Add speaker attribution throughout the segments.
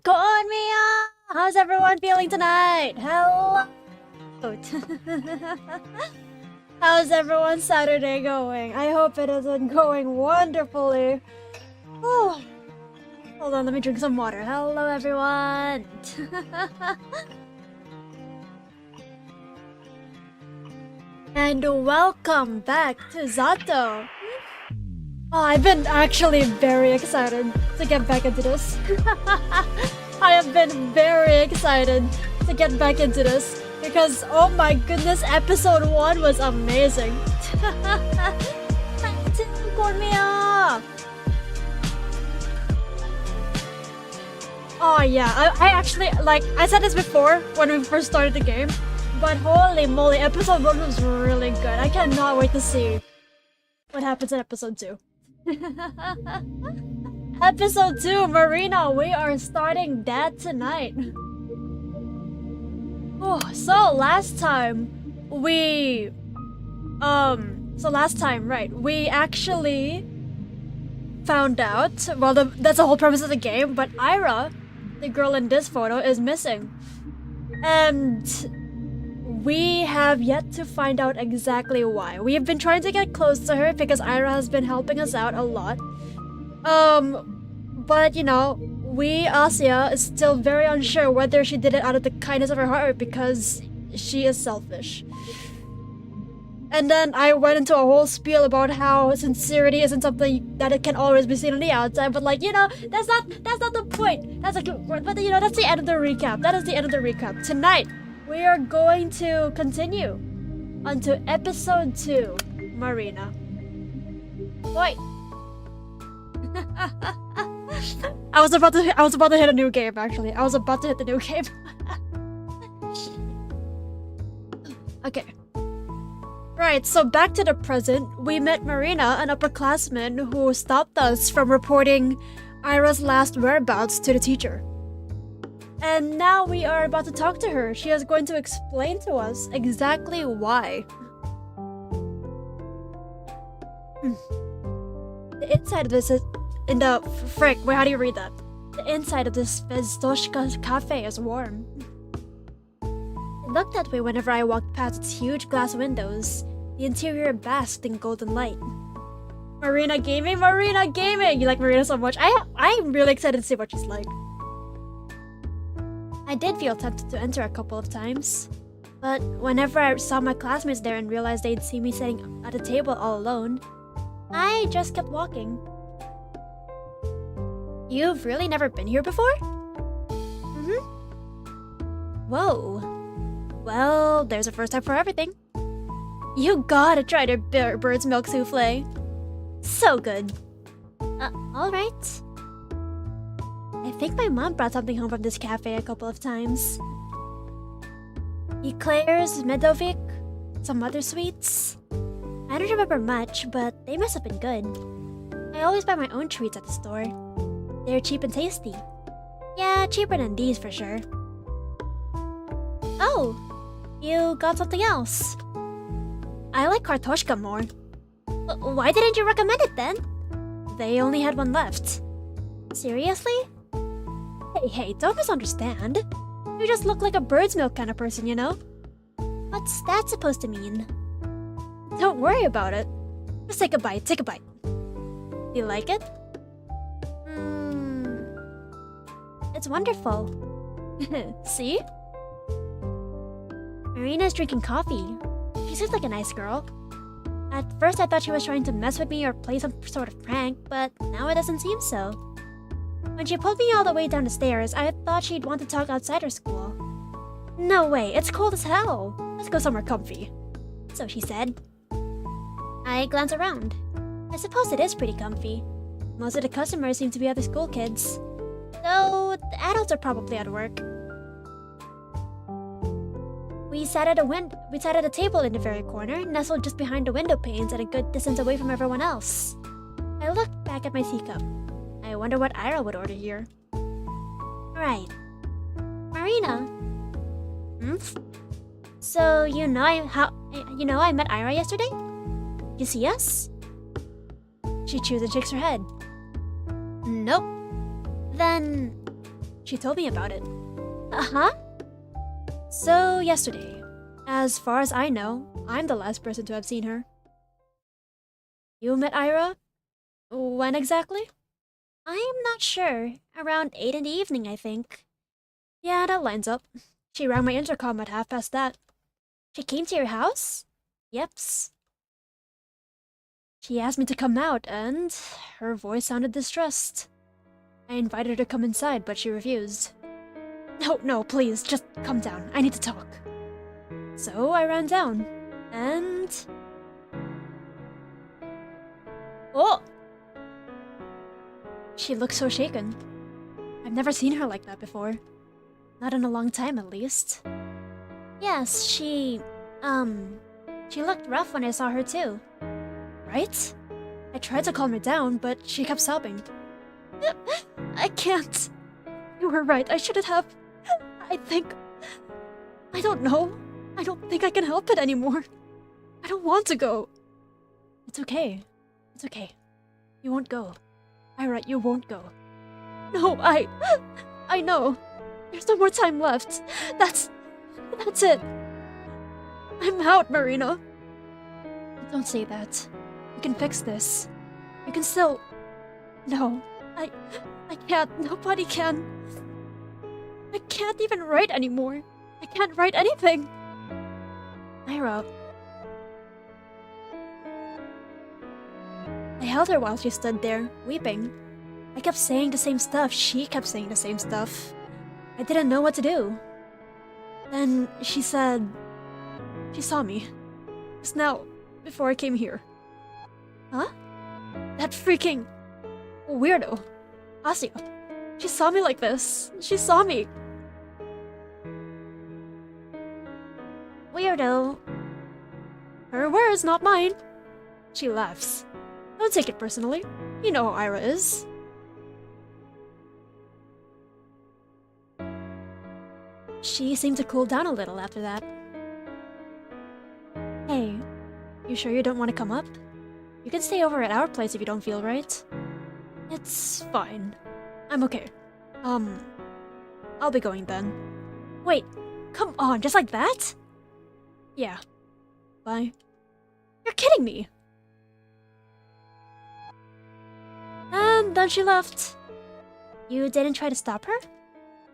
Speaker 1: Konmiya! How's everyone feeling tonight? Hello! How's everyone's Saturday going? I hope it isn't going wonderfully. Oh, hold on, let me drink some water. Hello, everyone! And welcome back to Z.A.T.O. Oh, I've been actually very excited to get back into this. I have been very excited to get back into this because, oh my goodness, episode 1 was amazing. Oh yeah, I actually, like, I said this before when we first started the game, but holy moly, episode 1 was really good. I cannot wait to see what happens in episode 2. Episode 2, Marina, we are starting that tonight. Oh, so last time, we actually found out, well, that's the whole premise of the game, but Ira, the girl in this photo, is missing. And we have yet to find out exactly why. We have been trying to get close to her because Ira has been helping us out a lot. But you know, Asya, is still very unsure whether she did it out of the kindness of her heart because she is selfish. And then I went into a whole spiel about how sincerity isn't something that it can always be seen on the outside, but like, you know, that's not the point. That's like, but you know, that's the end of the recap. That is the end of the recap. Tonight, we are going to continue onto episode 2, Marina. Wait. I was about to hit a new game actually. I was about to hit the new game. Okay. Right, so back to the present. We met Marina, an upperclassman who stopped us from reporting Ira's last whereabouts to the teacher. And now we are about to talk to her. She is going to explain to us exactly why. The inside of this is... in the... frick, wait, how do you read that? The inside of this Vezdoshka cafe is warm. It looked that way whenever I walked past its huge glass windows. The interior basked in golden light. Marina Gaming! Marina Gaming! You like Marina so much. I'm really excited to see what she's like. I did feel tempted to enter a couple of times, but whenever I saw my classmates there and realized they'd see me sitting at a table all alone, I just kept walking. You've really never been here before? Mm-hmm. Whoa. Well, there's a first time for everything. You gotta try their bird's milk souffle. So good. Alright. I think my mom brought something home from this cafe a couple of times. Eclairs, Medovic, some other sweets. I don't remember much, but they must have been good. I always buy my own treats at the store. They're cheap and tasty. Yeah, cheaper than these for sure. Oh, you got something else. I like Kartoshka more. Why didn't you recommend it then? They only had one left. Seriously? Hey, don't misunderstand. You just look like a bird's milk kind of person, you know? What's that supposed to mean? Don't worry about it. Just take a bite, take a bite. You like it? It's wonderful. See? Marina's drinking coffee. She seems like a nice girl. At first I thought she was trying to mess with me or play some sort of prank, but now it doesn't seem so. When she pulled me all the way down the stairs, I thought she'd want to talk outside her school. No way, it's cold as hell. Let's go somewhere comfy. So she said. I glanced around. I suppose it is pretty comfy. Most of the customers seem to be other school kids. Though the adults are probably at work. We sat at a table in the very corner, nestled just behind the window panes at a good distance away from everyone else. I looked back at my teacup. I wonder what Ira would order here. Right. Marina. So you know I met Ira yesterday? You see us? She chews and shakes her head. Nope. Then She told me about it. Uh-huh. So, yesterday, as far as I know, I'm the last person to have seen her. You met Ira? When exactly? I'm not sure. Around 8 in the evening, I think. Yeah, that lines up. She rang my intercom at 8:30. She came to your house? Yeps. She asked me to come out, and her voice sounded distressed. I invited her to come inside, but she refused. No, please, just come down. I need to talk. So I ran down, and... Oh! She looked so shaken. I've never seen her like that before. Not in a long time, at least. Yes, she looked rough when I saw her too. Right? I tried to calm her down, but she kept sobbing. I can't. You were right, I shouldn't have. I don't know. I don't think I can help it anymore. I don't want to go. It's okay. It's okay. You won't go. Ira, you won't go. No, I know. There's no more time left. That's it. I'm out, Marina. Don't say that. You can fix this. You can still... No, I can't. Nobody can. I can't even write anymore. I can't write anything. Ira. I held her while she stood there, weeping. I kept saying the same stuff. She kept saying the same stuff. I didn't know what to do. Then she said... She saw me. Just now, before I came here. Huh? That freaking... weirdo. Asya. She saw me like this. She saw me. Weirdo. Her words, not mine. She laughs. Don't take it personally. You know how Ira is. She seemed to cool down a little after that. Hey, you sure you don't want to come up? You can stay over at our place if you don't feel right. It's fine. I'm okay. I'll be going then. Wait, come on, just like that? Yeah. Bye. You're kidding me! And then she left. You didn't try to stop her?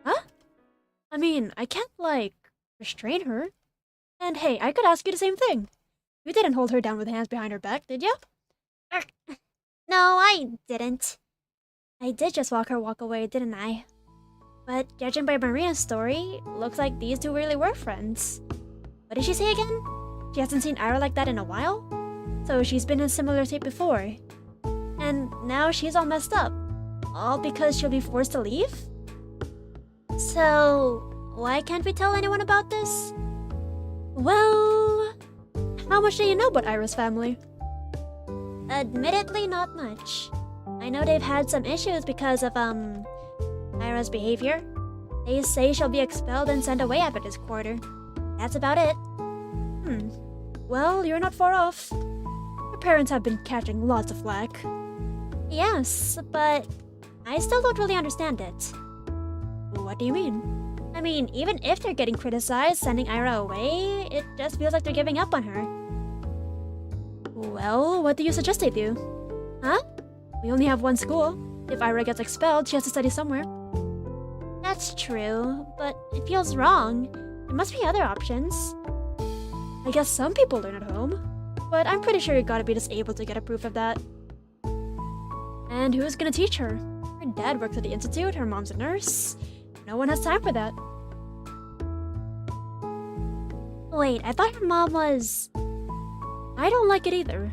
Speaker 1: Huh? I mean, I can't, restrain her. And hey, I could ask you the same thing. You didn't hold her down with hands behind her back, did you? No, I didn't. I did just walk away, didn't I? But judging by Marina's story, looks like these two really were friends. What did she say again? She hasn't seen Ira like that in a while? So she's been in a similar state before. And now she's all messed up. All because she'll be forced to leave? So, why can't we tell anyone about this? Well... How much do you know about Ira's family? Admittedly, not much. I know they've had some issues because of, Ira's behavior. They say she'll be expelled and sent away after this quarter. That's about it. Well, you're not far off. Her parents have been catching lots of flack. Yes, but I still don't really understand it. What do you mean? I mean, even if they're getting criticized, sending Ira away, it just feels like they're giving up on her. Well, what do you suggest they do? Huh? We only have one school. If Ira gets expelled, she has to study somewhere. That's true, but it feels wrong. There must be other options. I guess some people learn at home, but I'm pretty sure you gotta be disabled to get a proof of that. And who's gonna teach her? Her dad works at the institute, her mom's a nurse. No one has time for that. Wait, I thought her mom was... I don't like it either.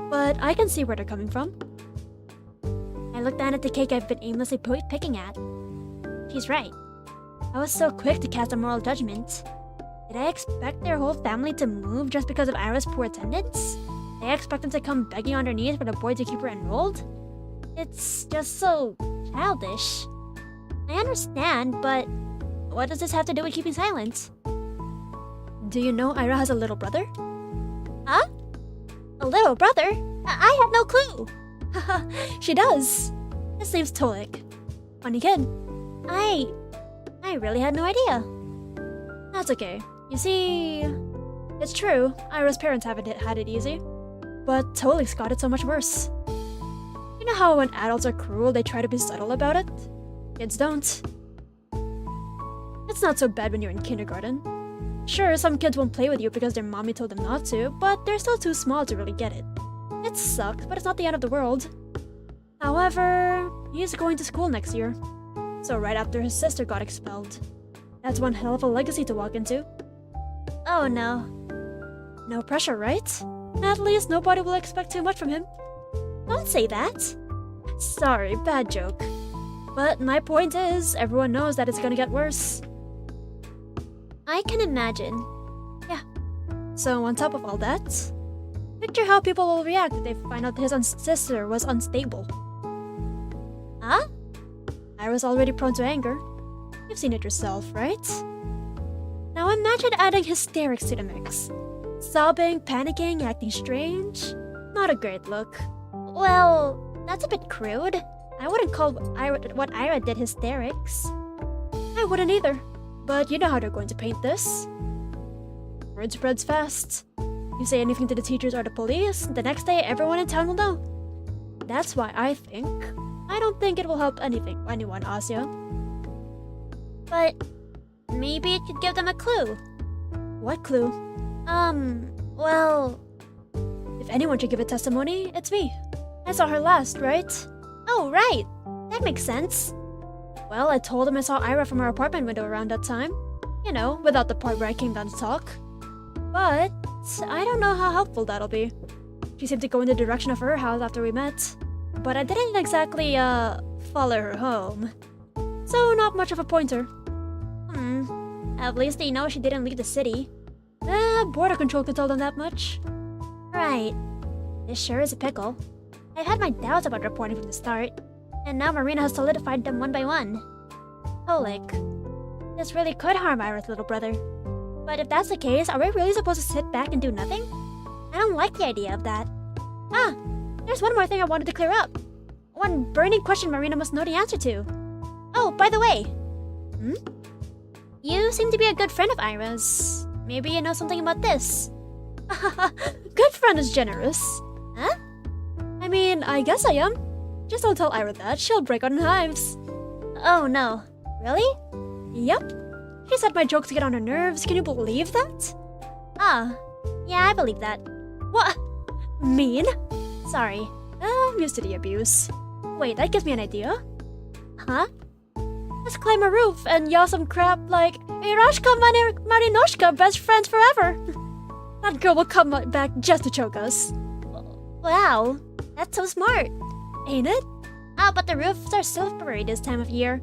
Speaker 1: But I can see where they're coming from. I looked down at the cake I've been aimlessly picking at. She's right. I was so quick to cast a moral judgment. Did I expect their whole family to move just because of Ira's poor attendance? Did I expect them to come begging on their knees for the boy to keep her enrolled? It's just so childish. I understand, but what does this have to do with keeping silent? Do you know Ira has a little brother? Huh? A little brother? I had no clue. Haha, she does. His name's Tolik. Funny kid.
Speaker 2: I really had no idea.
Speaker 1: That's okay. You see, it's true, Ira's parents haven't had it easy. But Tolik's got it so much worse. You know how when adults are cruel, they try to be subtle about it? Kids don't. It's not so bad when you're in kindergarten. Sure, some kids won't play with you because their mommy told them not to, but they're still too small to really get it. It sucks, but it's not the end of the world. However, he's going to school next year. So right after his sister got expelled. That's one hell of a legacy to walk into.
Speaker 2: Oh no.
Speaker 1: No pressure, right? At least nobody will expect too much from him.
Speaker 2: Don't say that.
Speaker 1: Sorry, bad joke. But my point is, everyone knows that it's gonna get worse.
Speaker 2: I can imagine.
Speaker 1: Yeah. So on top of all that, picture how people will react if they find out his sister was unstable.
Speaker 2: Huh?
Speaker 1: Ira's already prone to anger. You've seen it yourself, right? Now imagine adding hysterics to the mix. Sobbing, panicking, acting strange. Not a great look.
Speaker 2: Well, that's a bit crude. I wouldn't call what Ira did hysterics.
Speaker 1: I wouldn't either. But you know how they're going to paint this. Word spreads fast. You say anything to the teachers or the police, the next day everyone in town will know. That's why I don't think it will help anyone, Asya.
Speaker 2: But maybe it could give them a clue.
Speaker 1: What clue?
Speaker 2: Well...
Speaker 1: If anyone should give a testimony, it's me. I saw her last, right?
Speaker 2: Oh, right. That makes sense.
Speaker 1: Well, I told him I saw Ira from our apartment window around that time. You know, without the part where I came down to talk. But I don't know how helpful that'll be. She seemed to go in the direction of her house after we met. But I didn't exactly, follow her home. So not much of a pointer.
Speaker 2: At least they know she didn't leave the city.
Speaker 1: Border control could tell them that much.
Speaker 2: Right. This sure is a pickle. I've had my doubts about reporting from the start. And now Marina has solidified them one by one. Tolik. This really could harm Ira's little brother. But if that's the case, are we really supposed to sit back and do nothing? I don't like the idea of that. Ah! There's one more thing I wanted to clear up. One burning question Marina must know the answer to. Oh, by the way. You seem to be a good friend of Ira's. Maybe you know something about this.
Speaker 1: Good friend is generous.
Speaker 2: Huh?
Speaker 1: I mean, I guess I am. Just don't tell Ira that. She'll break out in hives.
Speaker 2: Oh no. Really?
Speaker 1: Yep. She said my jokes get on her nerves. Can you believe that?
Speaker 2: Ah. Yeah, I believe that.
Speaker 1: What? Mean?
Speaker 2: Sorry.
Speaker 1: I'm used to the abuse. Wait, that gives me an idea.
Speaker 2: Huh?
Speaker 1: Let's climb a roof and yell some crap like, Irashka Marinoshka, best friends forever. That girl will come back just to choke us.
Speaker 2: Wow. That's so smart.
Speaker 1: Ain't it?
Speaker 2: Ah, but the roofs are slippery this time of year.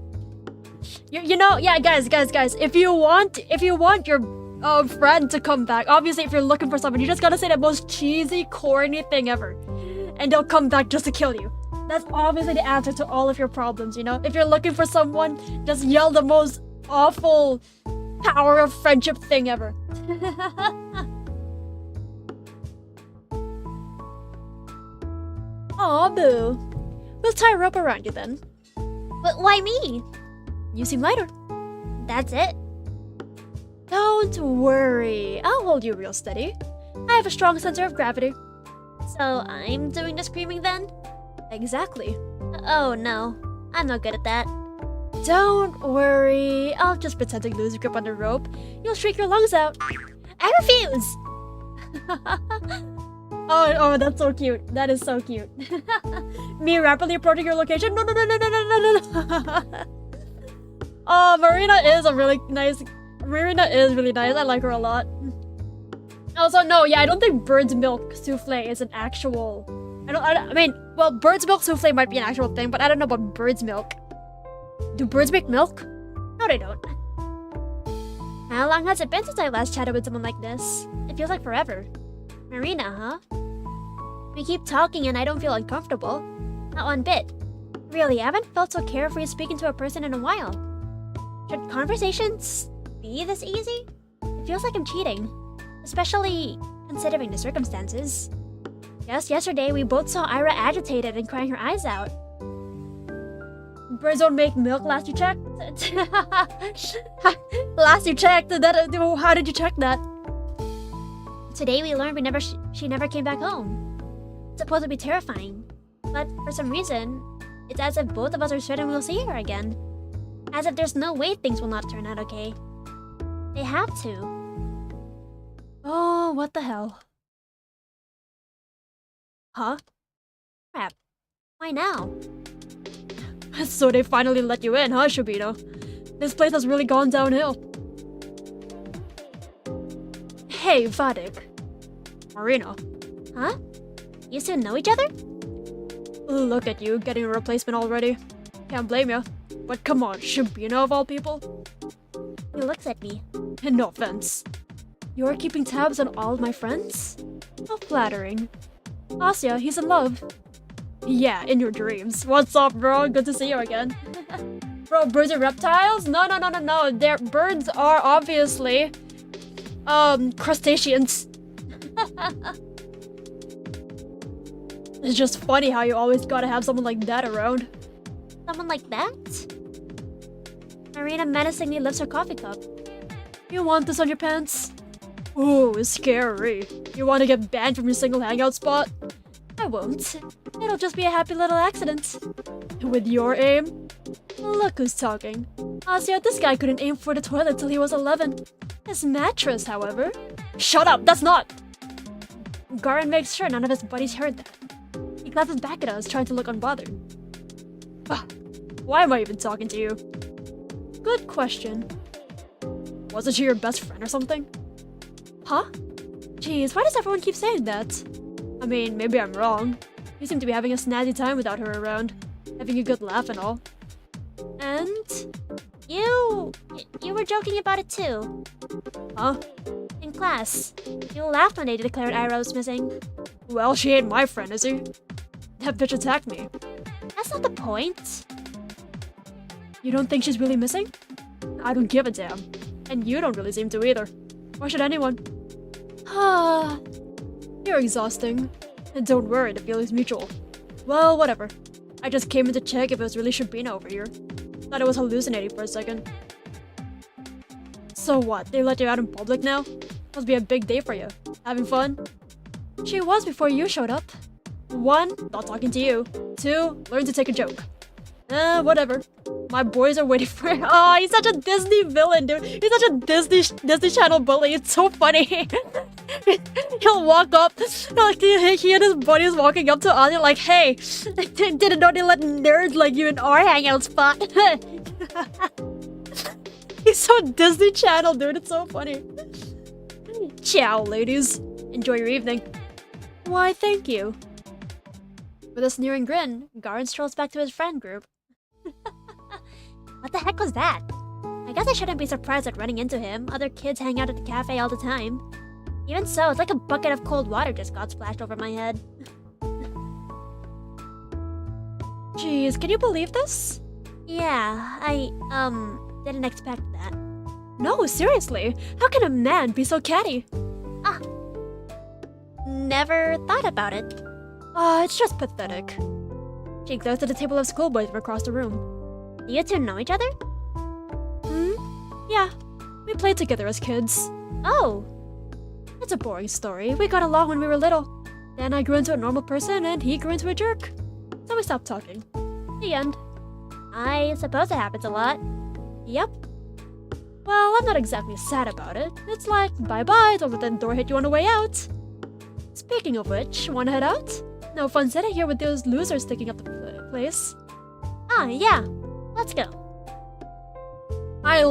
Speaker 1: You know, yeah, guys. If you want your friend to come back, obviously, if you're looking for someone, you just gotta say the most cheesy, corny thing ever, and they'll come back just to kill you. That's obviously the answer to all of your problems. You know, if you're looking for someone, just yell the most awful power of friendship thing ever. Aw, boo. We'll tie a rope around you then.
Speaker 2: But why me?
Speaker 1: You seem lighter.
Speaker 2: That's it?
Speaker 1: Don't worry. I'll hold you real steady. I have a strong center of gravity.
Speaker 2: So I'm doing the screaming then?
Speaker 1: Exactly.
Speaker 2: Oh no. I'm not good at that.
Speaker 1: Don't worry. I'll just pretend to lose grip on the rope. You'll shriek your lungs out.
Speaker 2: I refuse!
Speaker 1: Oh, that's so cute. That is so cute. Me rapidly approaching your location. No. Oh, Marina is really nice. I like her a lot. Also, no, yeah, I don't think bird's milk souffle is an actual... I mean, well, bird's milk souffle might be an actual thing, but I don't know about bird's milk. Do birds make milk?
Speaker 2: No, they don't. How long has it been since I last chatted with someone like this? It feels like forever. Marina, huh? We keep talking and I don't feel uncomfortable. Not one bit. Really, I haven't felt so carefree speaking to a person in a while. Should conversations be this easy? It feels like I'm cheating. Especially considering the circumstances. Just yesterday, we both saw Ira agitated and crying her eyes out.
Speaker 1: Birds don't make milk last you checked? Last you checked? How did you check that?
Speaker 2: Today we learned she never came back home. It's supposed to be terrifying. But for some reason, it's as if both of us are certain we'll see her again. As if there's no way things will not turn out okay. They have to.
Speaker 1: Oh, what the hell? Huh?
Speaker 2: Crap. Why now?
Speaker 1: So they finally let you in, huh, Shubito? This place has really gone downhill. Hey, Vadik. Marina.
Speaker 2: Huh? You two know each other?
Speaker 1: Look at you, getting a replacement already. Can't blame you. But come on, Shubino of all people?
Speaker 2: He looks at me.
Speaker 1: No offense. You're keeping tabs on all of my friends? How flattering. Asya, he's in love. Yeah, in your dreams. What's up, bro? Good to see you again. Bro, birds are reptiles? No. Their birds are obviously crustaceans. It's just funny how you always gotta have someone like that around.
Speaker 2: Someone like that? Marina menacingly lifts her coffee cup.
Speaker 1: You want this on your pants? Ooh, scary. You want to get banned from your single hangout spot? I won't. It'll just be a happy little accident. With your aim? Look who's talking. Asya, this guy couldn't aim for the toilet till he was 11. His mattress, however... Shut up, that's not! Garin makes sure none of his buddies heard that. He glances back at us, trying to look unbothered. Why am I even talking to you? Good question. Wasn't she your best friend or something? Huh? Jeez, why does everyone keep saying that? I mean, maybe I'm wrong. You seem to be having a snazzy time without her around. Having a good laugh and all. And?
Speaker 2: You were joking about it too.
Speaker 1: Huh?
Speaker 2: In class. You laughed when they declared Ira was missing.
Speaker 1: Well, she ain't my friend, is she? That bitch attacked me.
Speaker 2: That's not the point.
Speaker 1: You don't think she's really missing? I don't give a damn. And you don't really seem to either. Why should anyone? Ah, you're exhausting. And don't worry, the feeling's mutual. Well, whatever. I just came in to check if it was really Shubina over here. Thought it was hallucinating for a second. So what, they let you out in public now? Must be a big day for you. Having fun? She was before you showed up. 1, not talking to you. 2, learn to take a joke. Whatever. My boys are waiting for it. Oh, he's such a Disney villain, dude. He's such a Disney Channel bully. It's so funny. He'll walk up, like he and his buddies walking up to Anya like, hey, didn't know they let nerds like you in our hangout spot. He's so Disney Channel, dude. It's so funny. Ciao, ladies. Enjoy your evening. Why, thank you. With a sneering grin, Garin strolls back to his friend group.
Speaker 2: What the heck was that? I guess I shouldn't be surprised at running into him. Other kids hang out at the cafe all the time. Even so, it's like a bucket of cold water just got splashed over my head.
Speaker 1: Jeez, can you believe this?
Speaker 2: Yeah, I, didn't expect that.
Speaker 1: No, seriously. How can a man be so catty?
Speaker 2: Never thought about it.
Speaker 1: It's just pathetic. She glares at the table of schoolboys from across the room.
Speaker 2: Do you two know each other?
Speaker 1: Yeah. We played together as kids.
Speaker 2: Oh.
Speaker 1: It's a boring story. We got along when we were little. Then I grew into a normal person and he grew into a jerk. So we stopped talking. The end.
Speaker 2: I suppose it happens a lot.
Speaker 1: Yep. Well, I'm not exactly sad about it. It's like, bye-bye, don't let the door hit you on the way out. Speaking of which, wanna head out? No fun sitting here with those losers sticking up the place.
Speaker 2: Yeah. Let's go.
Speaker 1: I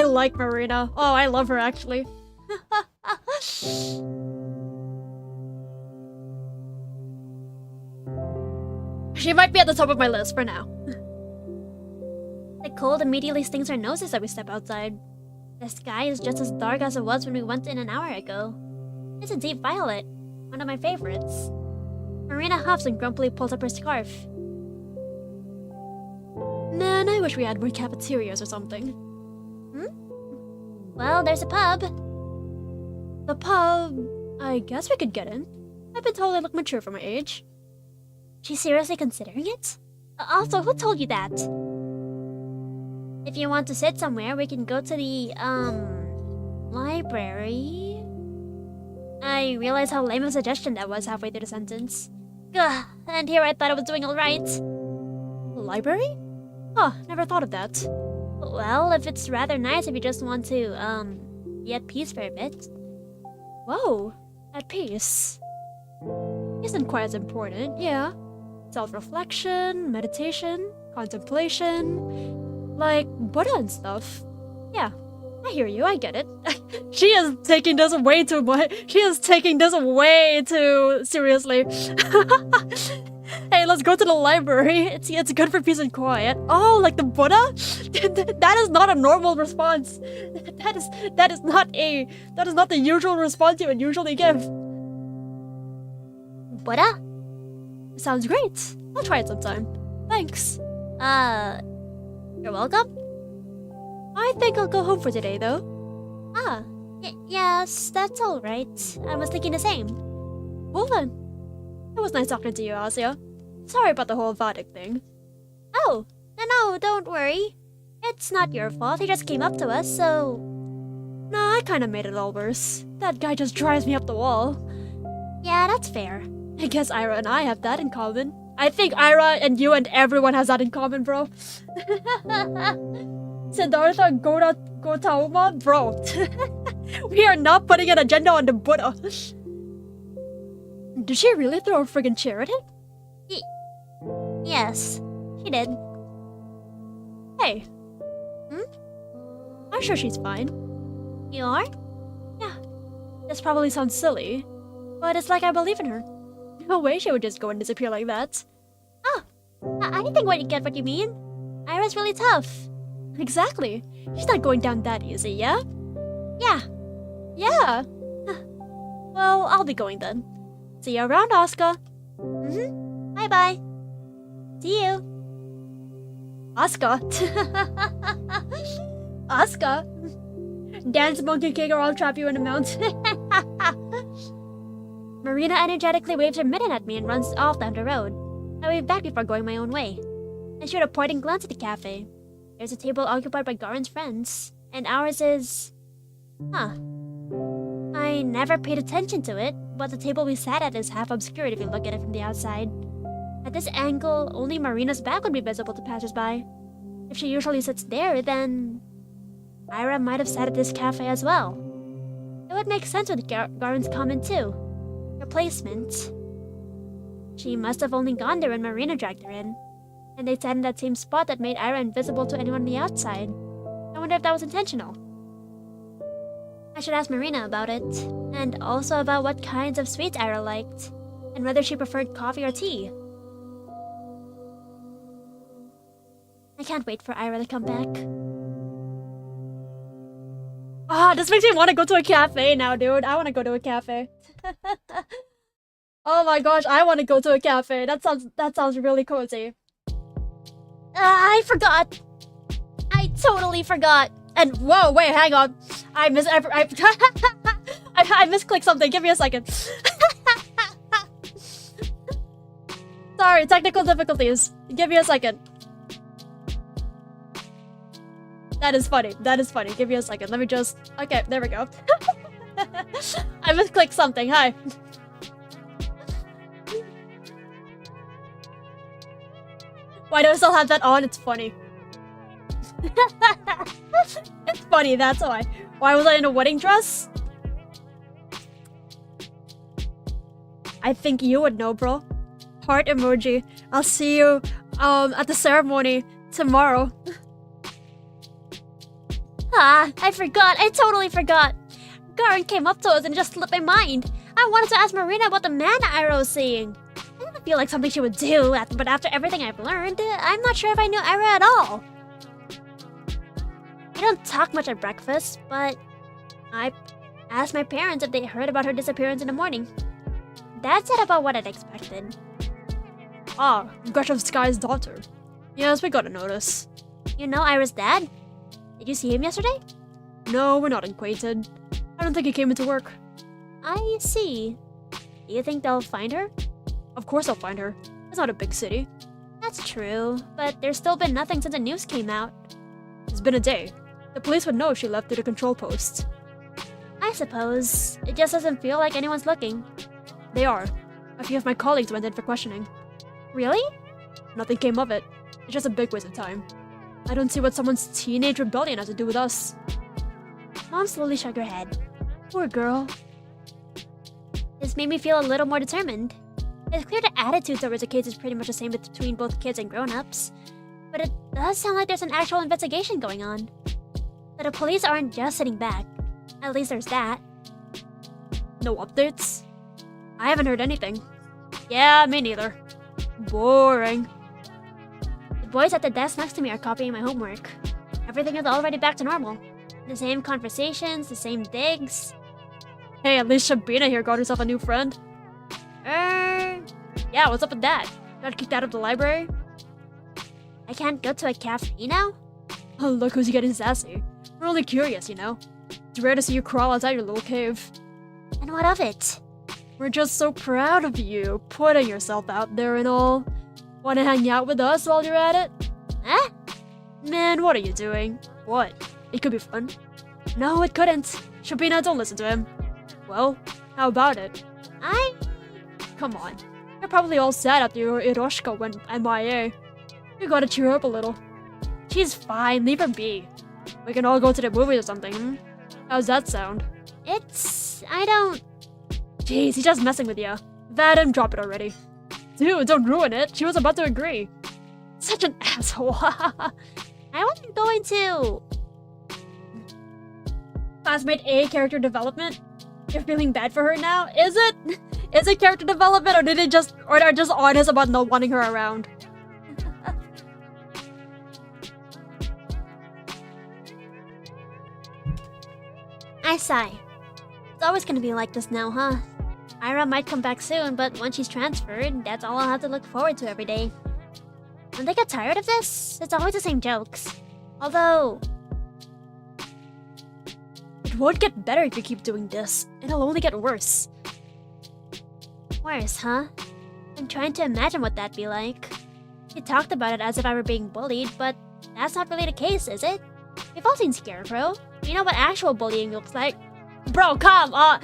Speaker 1: like Marina. Oh, I love her actually. She might be at the top of my list for now.
Speaker 2: The cold immediately stings our noses as we step outside. The sky is just as dark as it was when we went in an hour ago. It's a deep violet, one of my favorites. Marina huffs and grumpily pulls up her scarf.
Speaker 1: Man, I wish we had more cafeterias or something.
Speaker 2: Well, there's a pub.
Speaker 1: The pub... I guess we could get in. I've been told I look mature for my age.
Speaker 2: She's seriously considering it? Also, who told you that? If you want to sit somewhere, we can go to the, library. I realized how lame of a suggestion that was halfway through the sentence. Gah, and here I thought I was doing alright.
Speaker 1: Library? Huh, never thought of that.
Speaker 2: Well, if it's rather nice if you just want to, be at peace for a bit.
Speaker 1: Whoa, at peace. Isn't quite as important, yeah. Self-reflection, meditation, contemplation, like Buddha and stuff. Yeah, I hear you, I get it. She is taking this way too much. She is taking this way too seriously. Hey, let's go to the library. It's good for peace and quiet. Oh, like the Buddha? That is not a normal response. That is not the usual response you would usually give.
Speaker 2: Buddha?
Speaker 1: Sounds great. I'll try it sometime. Thanks.
Speaker 2: You're welcome?
Speaker 1: I think I'll go home for today, though.
Speaker 2: Yes, that's alright. I was thinking the same.
Speaker 1: Well then. It was nice talking to you, Asia. Sorry about the whole Vatic thing.
Speaker 2: Oh, no, don't worry. It's not your fault, he just came up to us, so...
Speaker 1: Nah, I kinda made it all worse. That guy just drives me up the wall.
Speaker 2: Yeah, that's fair.
Speaker 1: I guess Ira and I have that in common. I think Ira and you and everyone has that in common, bro. Siddhartha Gautama, bro. We are not putting an agenda on the Buddha. Did she really throw a friggin' chair at him?
Speaker 2: Yes, she did.
Speaker 1: Hey. I'm sure she's fine.
Speaker 2: You are?
Speaker 1: Yeah. This probably sounds silly, but it's like I believe in her. No way she would just go and disappear like that.
Speaker 2: I think what you get what you mean. Ira's really tough.
Speaker 1: Exactly. She's not going down that easy, yeah?
Speaker 2: Yeah.
Speaker 1: Yeah. Well, I'll be going then. See you around, Asuka.
Speaker 2: Bye-bye. See you.
Speaker 1: Asuka. Asuka. Dance Monkey King or I'll trap you in a mountain.
Speaker 2: Marina energetically waves her mitten at me and runs off down the road. I wave back before going my own way. I shoot a parting glance at the cafe. There's a table occupied by Garen's friends, and ours is... I never paid attention to it, but the table we sat at is half obscured if you look at it from the outside. At this angle, only Marina's back would be visible to passersby. If she usually sits there, then... Ira might have sat at this cafe as well. It would make sense with Garen's comment too. Her placement. She must have only gone there when Marina dragged her in. And they sat in that same spot that made Ira invisible to anyone on the outside. I wonder if that was intentional. I should ask Marina about it, and also about what kinds of sweets Ira liked, and whether she preferred coffee or tea. I can't wait for Ira to come back.
Speaker 1: This makes me want to go to a cafe now, dude. I want to go to a cafe. Oh my gosh, I want to go to a cafe. That sounds really cozy.
Speaker 2: I forgot. I totally forgot.
Speaker 1: And whoa, wait, hang on. I misclicked something. Give me a second. Sorry, technical difficulties. Give me a second. That is funny. That is funny. Give me a second. Let me just... Okay, there we go. I misclicked something. Hi. Why do I still have that on? It's funny. It's funny, that's why. Why was I in a wedding dress? I think you would know, bro. Heart emoji. I'll see you at the ceremony tomorrow.
Speaker 2: I forgot. I totally forgot. Garen came up to us and just slipped my mind. I wanted to ask Marina about the man Ira was seeing. I didn't feel like something she would do, but after everything I've learned, I'm not sure if I knew Ira at all. We don't talk much at breakfast, but I asked my parents if they heard about her disappearance in the morning. Dad said about what I'd expected.
Speaker 1: Gretchen's daughter. Yes, we got a notice.
Speaker 2: You know Ira's dad? Did you see him yesterday?
Speaker 1: No, we're not acquainted. I don't think he came into work.
Speaker 2: I see. Do you think they'll find her?
Speaker 1: Of course they'll find her. It's not a big city.
Speaker 2: That's true, but there's still been nothing since the news came out.
Speaker 1: It's been a day. The police would know if she left to the control post.
Speaker 2: I suppose. It just doesn't feel like anyone's looking.
Speaker 1: They are. A few of my colleagues went in for questioning.
Speaker 2: Really?
Speaker 1: Nothing came of it. It's just a big waste of time. I don't see what someone's teenage rebellion has to do with us.
Speaker 2: Mom slowly shook her head.
Speaker 1: Poor girl.
Speaker 2: This made me feel a little more determined. It's clear the attitude towards the case is pretty much the same between both kids and grown-ups. But it does sound like there's an actual investigation going on. But the police aren't just sitting back. At least there's that.
Speaker 1: No updates? I haven't heard anything. Yeah, me neither. Boring.
Speaker 2: The boys at the desk next to me are copying my homework. Everything is already back to normal. The same conversations, the same digs.
Speaker 1: Hey, at least Shabina here got herself a new friend. Yeah, what's up with that? Got kicked out of the library?
Speaker 2: I can't go to a cafe now?
Speaker 1: Oh, look who's getting sassy. We're only curious, you know. It's rare to see you crawl outside your little cave.
Speaker 2: And what of it?
Speaker 1: We're just so proud of you, putting yourself out there and all. Wanna hang out with us while you're at it?
Speaker 2: Huh?
Speaker 1: Man, what are you doing? What? It could be fun. No, it couldn't. Shabina, don't listen to him. Well, how about it? Come on. You're probably all sad after your Iroshka went MIA. You gotta cheer up a little. She's fine, leave her be. We can all go to the movies or something, hmm? How's that sound?
Speaker 2: I don't...
Speaker 1: Jeez, he's just messing with you. Vadim, drop it already. Dude, don't ruin it. She was about to agree. Such an asshole.
Speaker 2: I wasn't going to...
Speaker 1: Classmate A character development? You're feeling bad for her now? Is it? Is it character development, or they're just honest about not wanting her around?
Speaker 2: I sigh. It's always gonna be like this now, huh? Ira might come back soon, but once she's transferred, that's all I'll have to look forward to every day. When they get tired of this, it's always the same jokes. Although...
Speaker 1: It won't get better if you keep doing this. It'll only get worse.
Speaker 2: Worse, huh? I'm trying to imagine what that'd be like. You talked about it as if I were being bullied, but that's not really the case, is it? We've all seen Scarecrow. You know what actual bullying looks like.
Speaker 1: Bro, come on!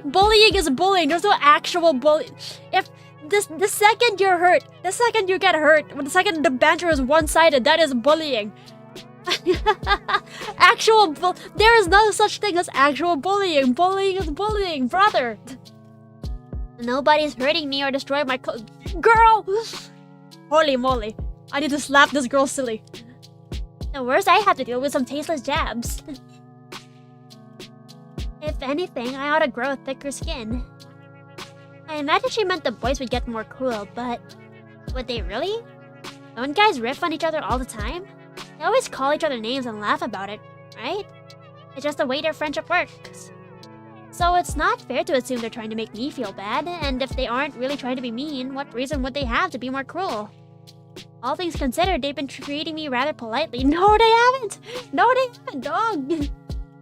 Speaker 1: Bullying is bullying. There's no actual bullying. If the second you're hurt, the second you get hurt, the second the banter is one-sided, that is bullying. There is no such thing as actual bullying. Bullying is bullying, brother.
Speaker 2: Nobody's hurting me or destroying my
Speaker 1: girl! Holy moly. I need to slap this girl silly.
Speaker 2: The worst, I have to deal with some tasteless jabs. If anything, I ought to grow a thicker skin. I imagine she meant the boys would get more cool, but... would they really? Don't guys riff on each other all the time? They always call each other names and laugh about it, right? It's just the way their friendship works. So it's not fair to assume they're trying to make me feel bad, and if they aren't really trying to be mean, what reason would they have to be more cruel? All things considered, they've been treating me rather politely. No, they haven't! No, they haven't, dog!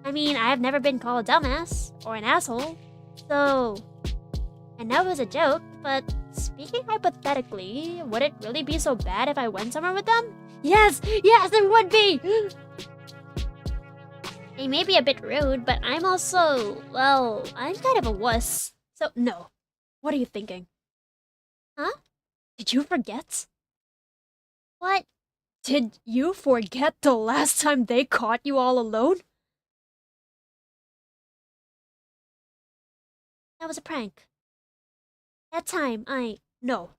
Speaker 2: I mean, I've never been called a dumbass, or an asshole, so... I know it was a joke, but speaking hypothetically, would it really be so bad if I went somewhere with them?
Speaker 1: Yes! Yes, it would be!
Speaker 2: They may be a bit rude, but I'm also, well, I'm kind of a wuss.
Speaker 1: So, no. What are you thinking?
Speaker 2: Huh?
Speaker 1: Did you forget?
Speaker 2: What?
Speaker 1: Did you forget the last time they caught you all alone?
Speaker 2: That was a prank. That time,
Speaker 1: No.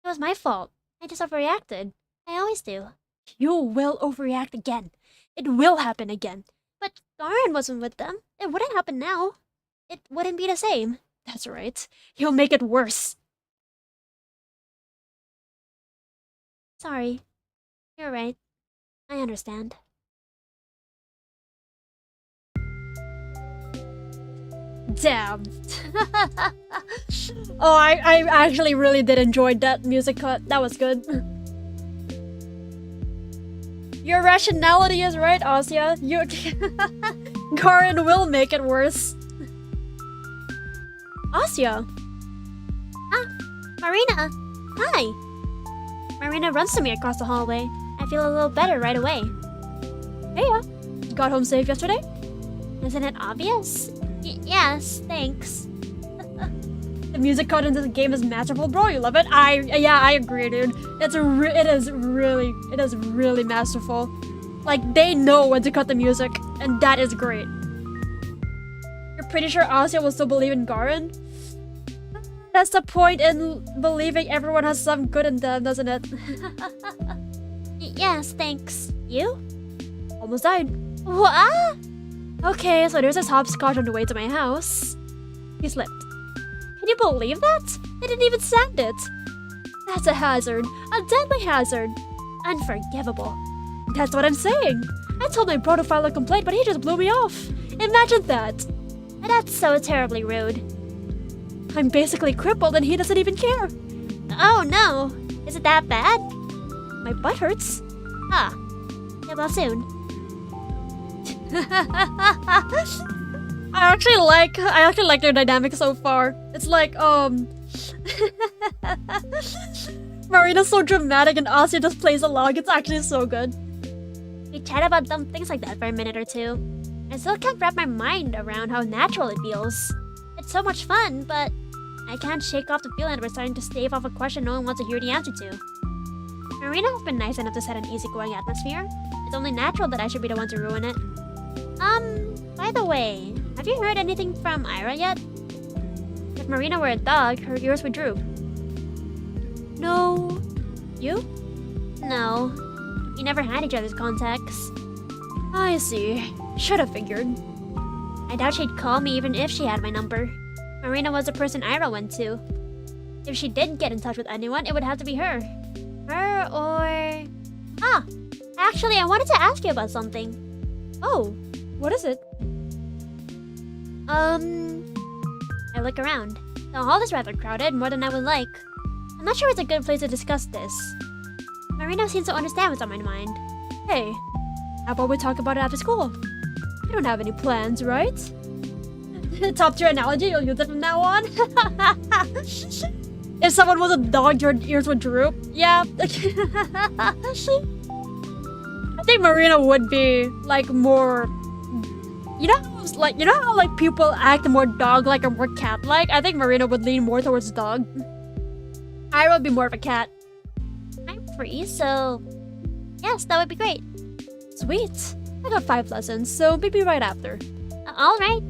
Speaker 2: It was my fault. I just overreacted. I always do.
Speaker 1: You will overreact again. It will happen again.
Speaker 2: But Garen wasn't with them. It wouldn't happen now. It wouldn't be the same.
Speaker 1: That's right. He'll make it worse.
Speaker 2: Sorry. You're right. I understand.
Speaker 1: Damn. Oh, I actually really did enjoy that music cut. That was good. Your rationality is right, Asya. Garen will make it worse. Asya.
Speaker 2: Ah, Marina. Hi. Marina runs to me across the hallway. I feel a little better right away.
Speaker 1: Hey, you got home safe yesterday?
Speaker 2: Isn't it obvious? Yes, thanks.
Speaker 1: The music cut into the game is masterful, bro. You love it? I agree, dude. It is really masterful. Like, they know when to cut the music, and that is great. You're pretty sure Asya will still believe in Garen? That's the point in believing everyone has some good in them, doesn't it?
Speaker 2: Yes, thanks. You?
Speaker 1: Almost died.
Speaker 2: What?
Speaker 1: Okay, so there's this hopscotch on the way to my house. He slipped. Can you believe that? They didn't even send it. That's a hazard. A deadly hazard. Unforgivable. That's what I'm saying. I told my bro to file a complaint, but he just blew me off. Imagine that.
Speaker 2: That's so terribly rude.
Speaker 1: I'm basically crippled and he doesn't even care.
Speaker 2: Oh no. Is it that bad?
Speaker 1: My butt hurts.
Speaker 2: Ah. Get well soon.
Speaker 1: I actually like their dynamic so far. It's like, Marina's so dramatic and Asya just plays along. It's actually so good.
Speaker 2: We chat about dumb things like that for a minute or two. I still can't wrap my mind around how natural it feels. It's so much fun, but I can't shake off the feeling that we're starting to stave off a question no one wants to hear the answer to. Marina has been nice enough to set an easygoing atmosphere. It's only natural that I should be the one to ruin it. By the way, have you heard anything from Ira yet? If Marina were a dog, her ears would droop.
Speaker 1: No. You?
Speaker 2: No. We never had each other's contacts.
Speaker 1: I see. Should have figured.
Speaker 2: I doubt she'd call me even if she had my number. Marina was the person Ira went to. If she did get in touch with anyone, it would have to be her. Her or... Ah! Actually, I wanted to ask you about something.
Speaker 1: Oh, what is it?
Speaker 2: I look around. The hall is rather crowded, more than I would like. I'm not sure it's a good place to discuss this. Marina seems to understand what's on my mind.
Speaker 1: Hey, how about we talk about it after school? You don't have any plans, right? Top tier analogy, you'll use it from now on. If someone was a dog, your ears would droop. Yeah. I think Marina would be like more. You know how like people act more dog-like or more cat-like. I think Marina would lean more towards dog. I would be more of a cat.
Speaker 2: I'm free, so yes, that would be great.
Speaker 1: Sweet. I got 5 lessons, so maybe right after.
Speaker 2: All right.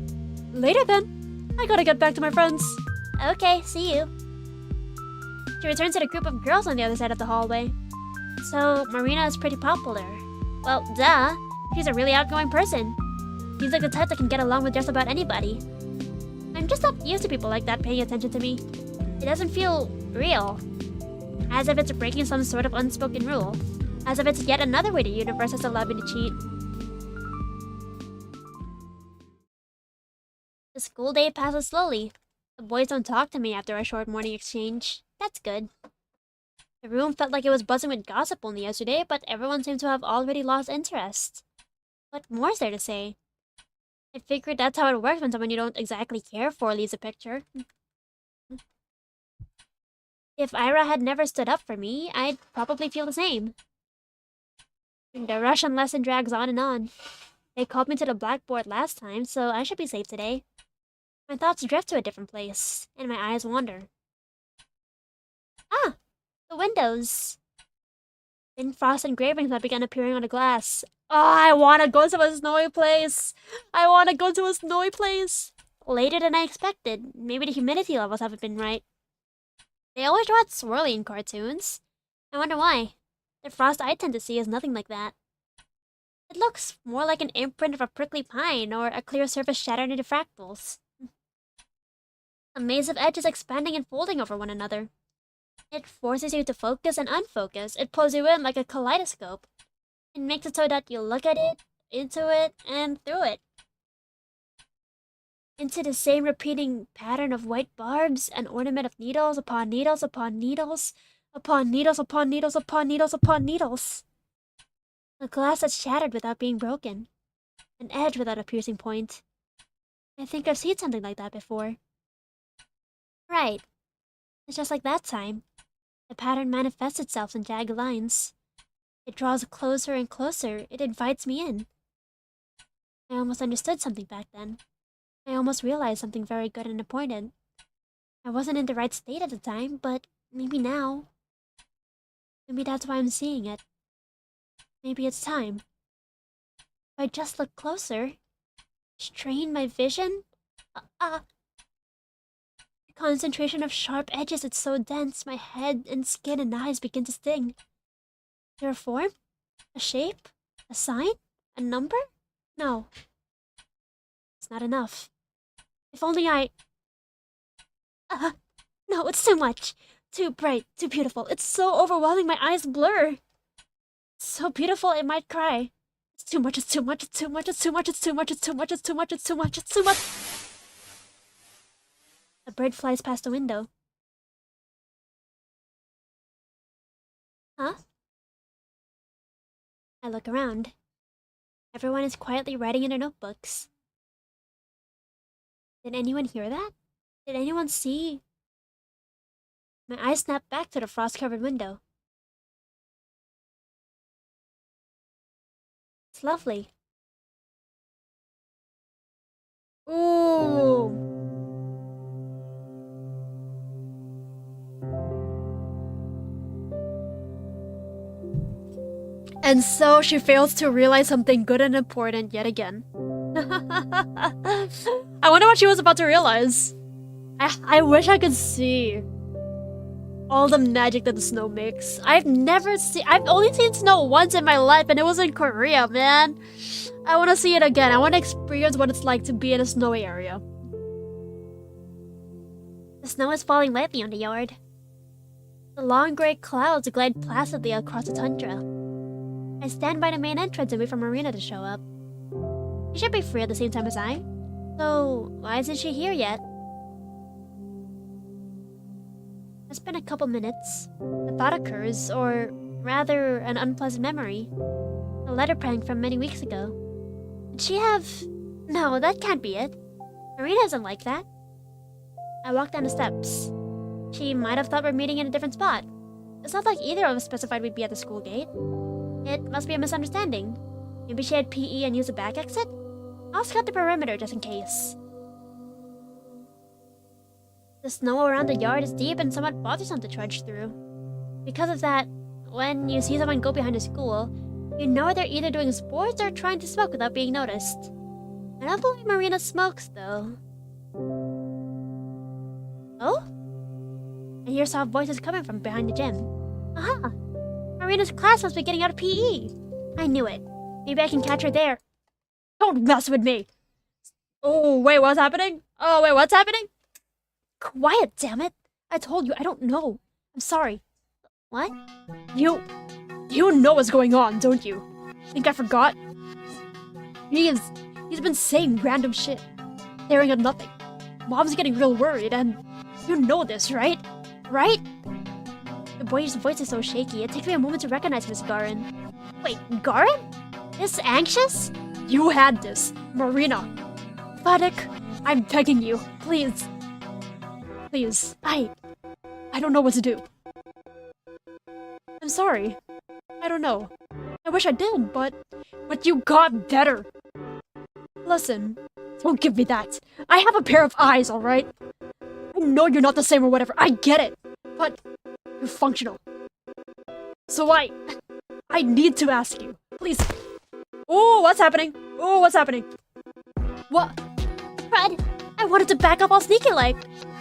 Speaker 1: Later then. I gotta get back to my friends.
Speaker 2: Okay, see you. She returns to the group of girls on the other side of the hallway. So, Marina is pretty popular. Well, duh. She's a really outgoing person. Seems like the type that can get along with just about anybody. I'm just not used to people like that paying attention to me. It doesn't feel real. As if it's breaking some sort of unspoken rule. As if it's yet another way the universe has allowed me to cheat. The school day passes slowly. The boys don't talk to me after our short morning exchange. That's good. The room felt like it was buzzing with gossip only yesterday, but everyone seemed to have already lost interest. What more is there to say? I figured that's how it works when someone you don't exactly care for leaves a picture. If Ira had never stood up for me, I'd probably feel the same. The Russian lesson drags on and on. They called me to the blackboard last time, so I should be safe today. My thoughts drift to a different place, and my eyes wander. Ah! The windows! Thin frost engravings have begun appearing on the glass. Oh, I wanna go to a snowy place! I wanna go to a snowy place! Later than I expected. Maybe the humidity levels haven't been right. They always draw it swirly in cartoons. I wonder why. The frost I tend to see is nothing like that. It looks more like an imprint of a prickly pine or a clear surface shattered into fractals. A maze of edges expanding and folding over one another. It forces you to focus and unfocus. It pulls you in like a kaleidoscope. It makes it so that you look at it, into it, and through it. Into the same repeating pattern of white barbs, an ornament of needles upon needles upon needles, upon needles upon needles upon needles upon needles. A glass that's shattered without being broken. An edge without a piercing point. I think I've seen something like that before. Right. It's just like that time. The pattern manifests itself in jagged lines. It draws closer and closer. It invites me in. I almost understood something back then. I almost realized something very good and important. I wasn't in the right state at the time, but maybe now. Maybe that's why I'm seeing it. Maybe it's time. If I just look closer, strain my vision. The concentration of sharp edges is so dense, my head and skin and eyes begin to sting. Is there a form? A shape? A sign? A number? No. It's not enough. If only I... no, it's too much. Too bright, too beautiful. It's so overwhelming, my eyes blur. It's so beautiful, I might cry. It's too much, it's too much, it's too much, it's too much, it's too much, it's too much, it's too much, it's too much, it's too much. A bird flies past the window. Huh? I look around. Everyone is quietly writing in their notebooks. Did anyone hear that? Did anyone see? My eyes snap back to the frost-covered window. It's lovely.
Speaker 1: Ooh. And so she fails to realize something good and important yet again. I wonder what she was about to realize. I wish I could see all the magic that the snow makes. I've only seen snow once in my life, and it was in Korea, man. I want to see it again. I want to experience what it's like to be in a snowy area.
Speaker 2: The snow is falling lightly on the yard. The long gray clouds glide placidly across the tundra. I stand by the main entrance and wait for Marina to show up. She should be free at the same time as I. So, why isn't she here yet? It's been a couple minutes. A thought occurs, or rather, an unpleasant memory. A letter prank from many weeks ago. Did she have... No, that can't be it. Marina isn't like that. I walk down the steps. She might have thought we're meeting in a different spot. It's not like either of us specified we'd be at the school gate. It must be a misunderstanding. Maybe she had PE and used a back exit? I'll scout the perimeter just in case. The snow around the yard is deep and somewhat bothersome to trudge through. Because of that, when you see someone go behind a school, you know they're either doing sports or trying to smoke without being noticed. I don't believe Marina smokes, though. Oh? I hear soft voices coming from behind the gym. Aha! Marina's class must be getting out of PE. I knew it. Maybe I can catch her there.
Speaker 1: Don't mess with me! Oh, wait, what's happening? Oh, wait, what's happening?
Speaker 2: Quiet, damn it!
Speaker 1: I told you, I don't know. I'm sorry.
Speaker 2: What?
Speaker 1: You know what's going on, don't you? Think I forgot? He's been saying random shit, staring at nothing. Mom's getting real worried, and you know this, right? Right?
Speaker 2: The boy's voice is so shaky, it takes me a moment to recognize Miss Garin. Wait, Garin? This anxious?
Speaker 1: You had this, Marina. Vadik, I'm begging you, please. Please, I don't know what to do. I'm sorry. I don't know. I wish I did, but you got better. Listen, don't give me that. I have a pair of eyes, alright? I know you're not the same or whatever, I get it. But you're functional. So I need to ask you, please. Oh, what's happening? Oh, what's happening? What?
Speaker 2: Fred, I wanted to back up all sneaky-like.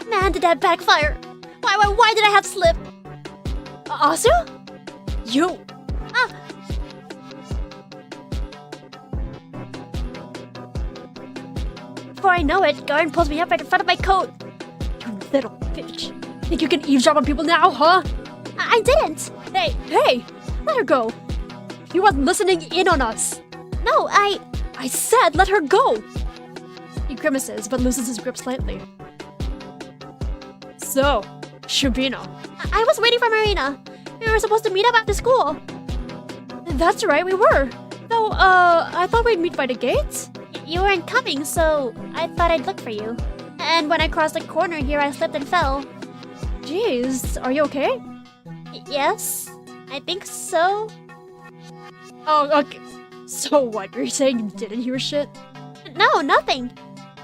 Speaker 2: Man, did that backfire. Why did I have slip?
Speaker 1: Asu? You...
Speaker 2: Before I know it, Garin pulls me up right in front of my coat.
Speaker 1: You little bitch. Think you can eavesdrop on people now, huh?
Speaker 2: I didn't.
Speaker 1: Hey, let her go. He wasn't listening in on us.
Speaker 2: No, I
Speaker 1: said let her go. He grimaces, but loosens his grip slightly. So, Shubino.
Speaker 2: I was waiting for Marina. We were supposed to meet up after school.
Speaker 1: That's right, we were. Though, I thought we'd meet by the gates.
Speaker 2: You weren't coming, so I thought I'd look for you. And when I crossed the corner here, I slipped and fell.
Speaker 1: Jeez, are you okay?
Speaker 2: Yes, I think so.
Speaker 1: Oh, okay. So what, you're saying you didn't hear shit?
Speaker 2: No, nothing.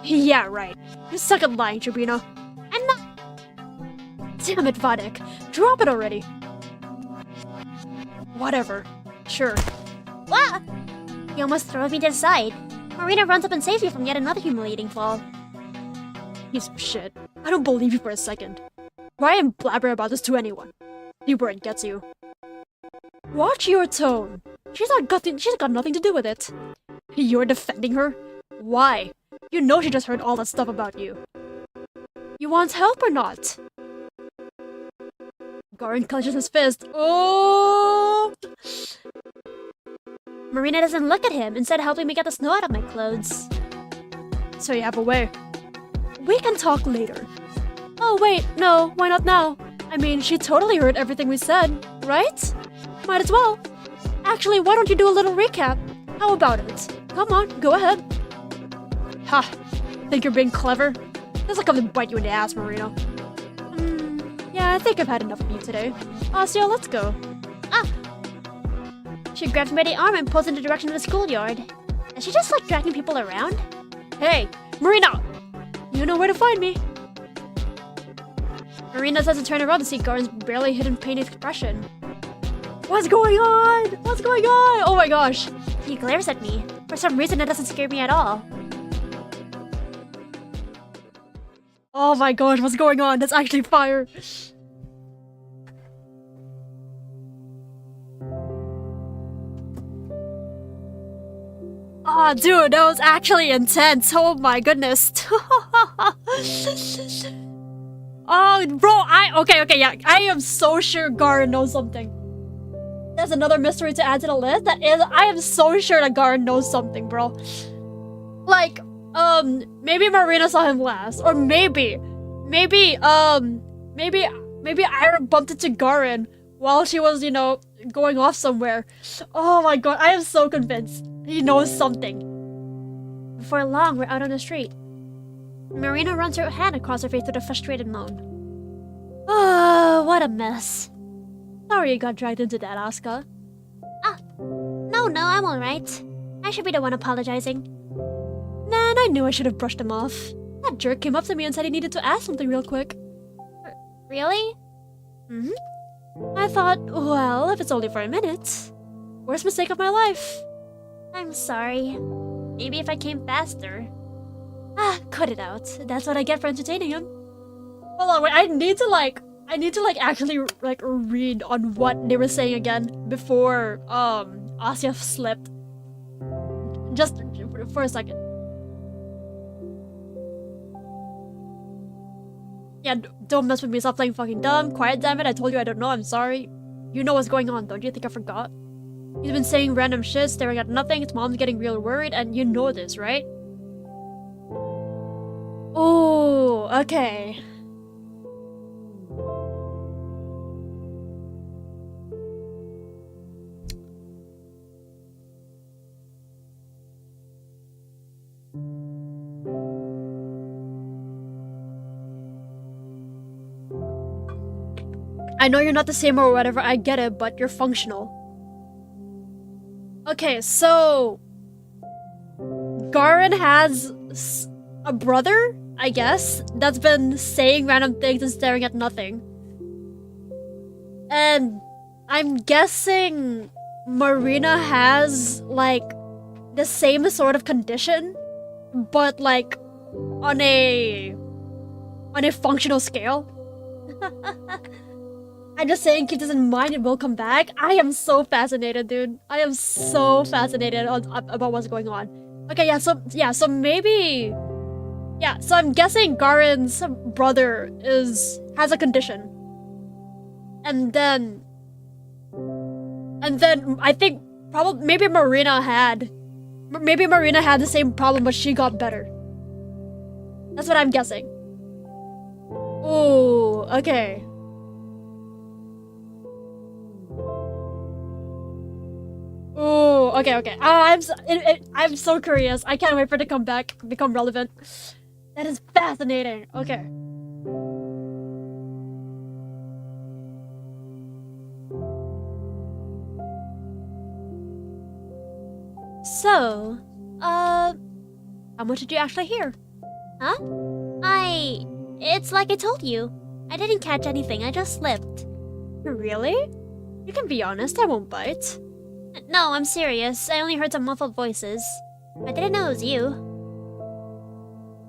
Speaker 1: Yeah, right. You suck at lying, Tribuna.
Speaker 2: I'm not.
Speaker 1: Damn it, Vadik. Drop it already. Whatever. Sure.
Speaker 2: What? You almost throw me to the side. Marina runs up and saves you from yet another humiliating fall.
Speaker 1: Piece of shit. I don't believe you for a second. Try and blabber about this to anyone. See where it gets you. Watch your tone. She's got nothing to do with it. You're defending her? Why? You know she just heard all that stuff about you. You want help or not? Garin clenches his fist. Oh!
Speaker 2: Marina doesn't look at him, instead helping me get the snow out of my clothes.
Speaker 1: So you have a way. We can talk later. Oh wait, no, why not now? I mean, she totally heard everything we said, right? Might as well. Actually, why don't you do a little recap? How about it? Come on, go ahead. Ha! Think you're being clever? This'll come to bite you in the ass, Marina. Yeah, I think I've had enough of you today. Asya, let's go.
Speaker 2: Ah! She grabs me by the arm and pulls in the direction of the schoolyard. Does she just like dragging people around?
Speaker 1: Hey, Marina! You know where to find me. Marina says to turn around to see Garen's barely hidden pain expression. What's going on? What's going on? Oh my gosh.
Speaker 2: He glares at me. For some reason, it doesn't scare me at all.
Speaker 1: Oh my gosh, what's going on? That's actually fire. Ah, dude, that was actually intense. Oh my goodness. Oh, bro, okay, yeah. I am so sure Garen knows something. There's another mystery to add to the list. I am so sure that Garen knows something, bro. Like, maybe Marina saw him last. Or maybe Ira bumped into Garen while she was, you know, going off somewhere. Oh my god, I am so convinced. He knows something.
Speaker 2: Before long, we're out on the street. Marina runs her hand across her face with a frustrated moan.
Speaker 1: Ah, what a mess. Sorry you got dragged into that, Asuka.
Speaker 2: No, I'm alright. I should be the one apologizing.
Speaker 1: Man, I knew I should have brushed him off. That jerk came up to me and said he needed to ask something real quick.
Speaker 2: Really?
Speaker 1: I thought, well, if it's only for a minute. Worst mistake of my life.
Speaker 2: I'm sorry. Maybe if I came faster.
Speaker 1: Cut it out. That's what I get for entertaining him. Hold on, wait, I need to actually read on what they were saying again before Asya slipped. Just for a second. Yeah, don't mess with me. Stop playing fucking dumb. Quiet, damn it. I told you I don't know. I'm sorry. You know what's going on, don't you? Think I forgot? He's been saying random shit, staring at nothing. His mom's getting real worried, and you know this, right? Oh, okay. I know you're not the same or whatever, I get it, but you're functional. Okay, so... Garen has a brother, I guess, that's been saying random things and staring at nothing. And I'm guessing Marina has, like, the same sort of condition, but, like, on a functional scale. I'm just saying, keep this in mind, it will come back. I am so fascinated, dude. I am so fascinated about what's going on. Okay, so maybe... Yeah, so I'm guessing Garen's brother has a condition. And then I think maybe Marina had the same problem, but she got better. That's what I'm guessing. Ooh, okay. Ooh, okay. I'm so curious. I can't wait for it to come back, become relevant. That is fascinating. Okay. So, How much did you actually hear?
Speaker 2: Huh? It's like I told you. I didn't catch anything, I just slipped.
Speaker 1: Really? You can be honest, I won't bite.
Speaker 2: No, I'm serious. I only heard some muffled voices. I didn't know it was you.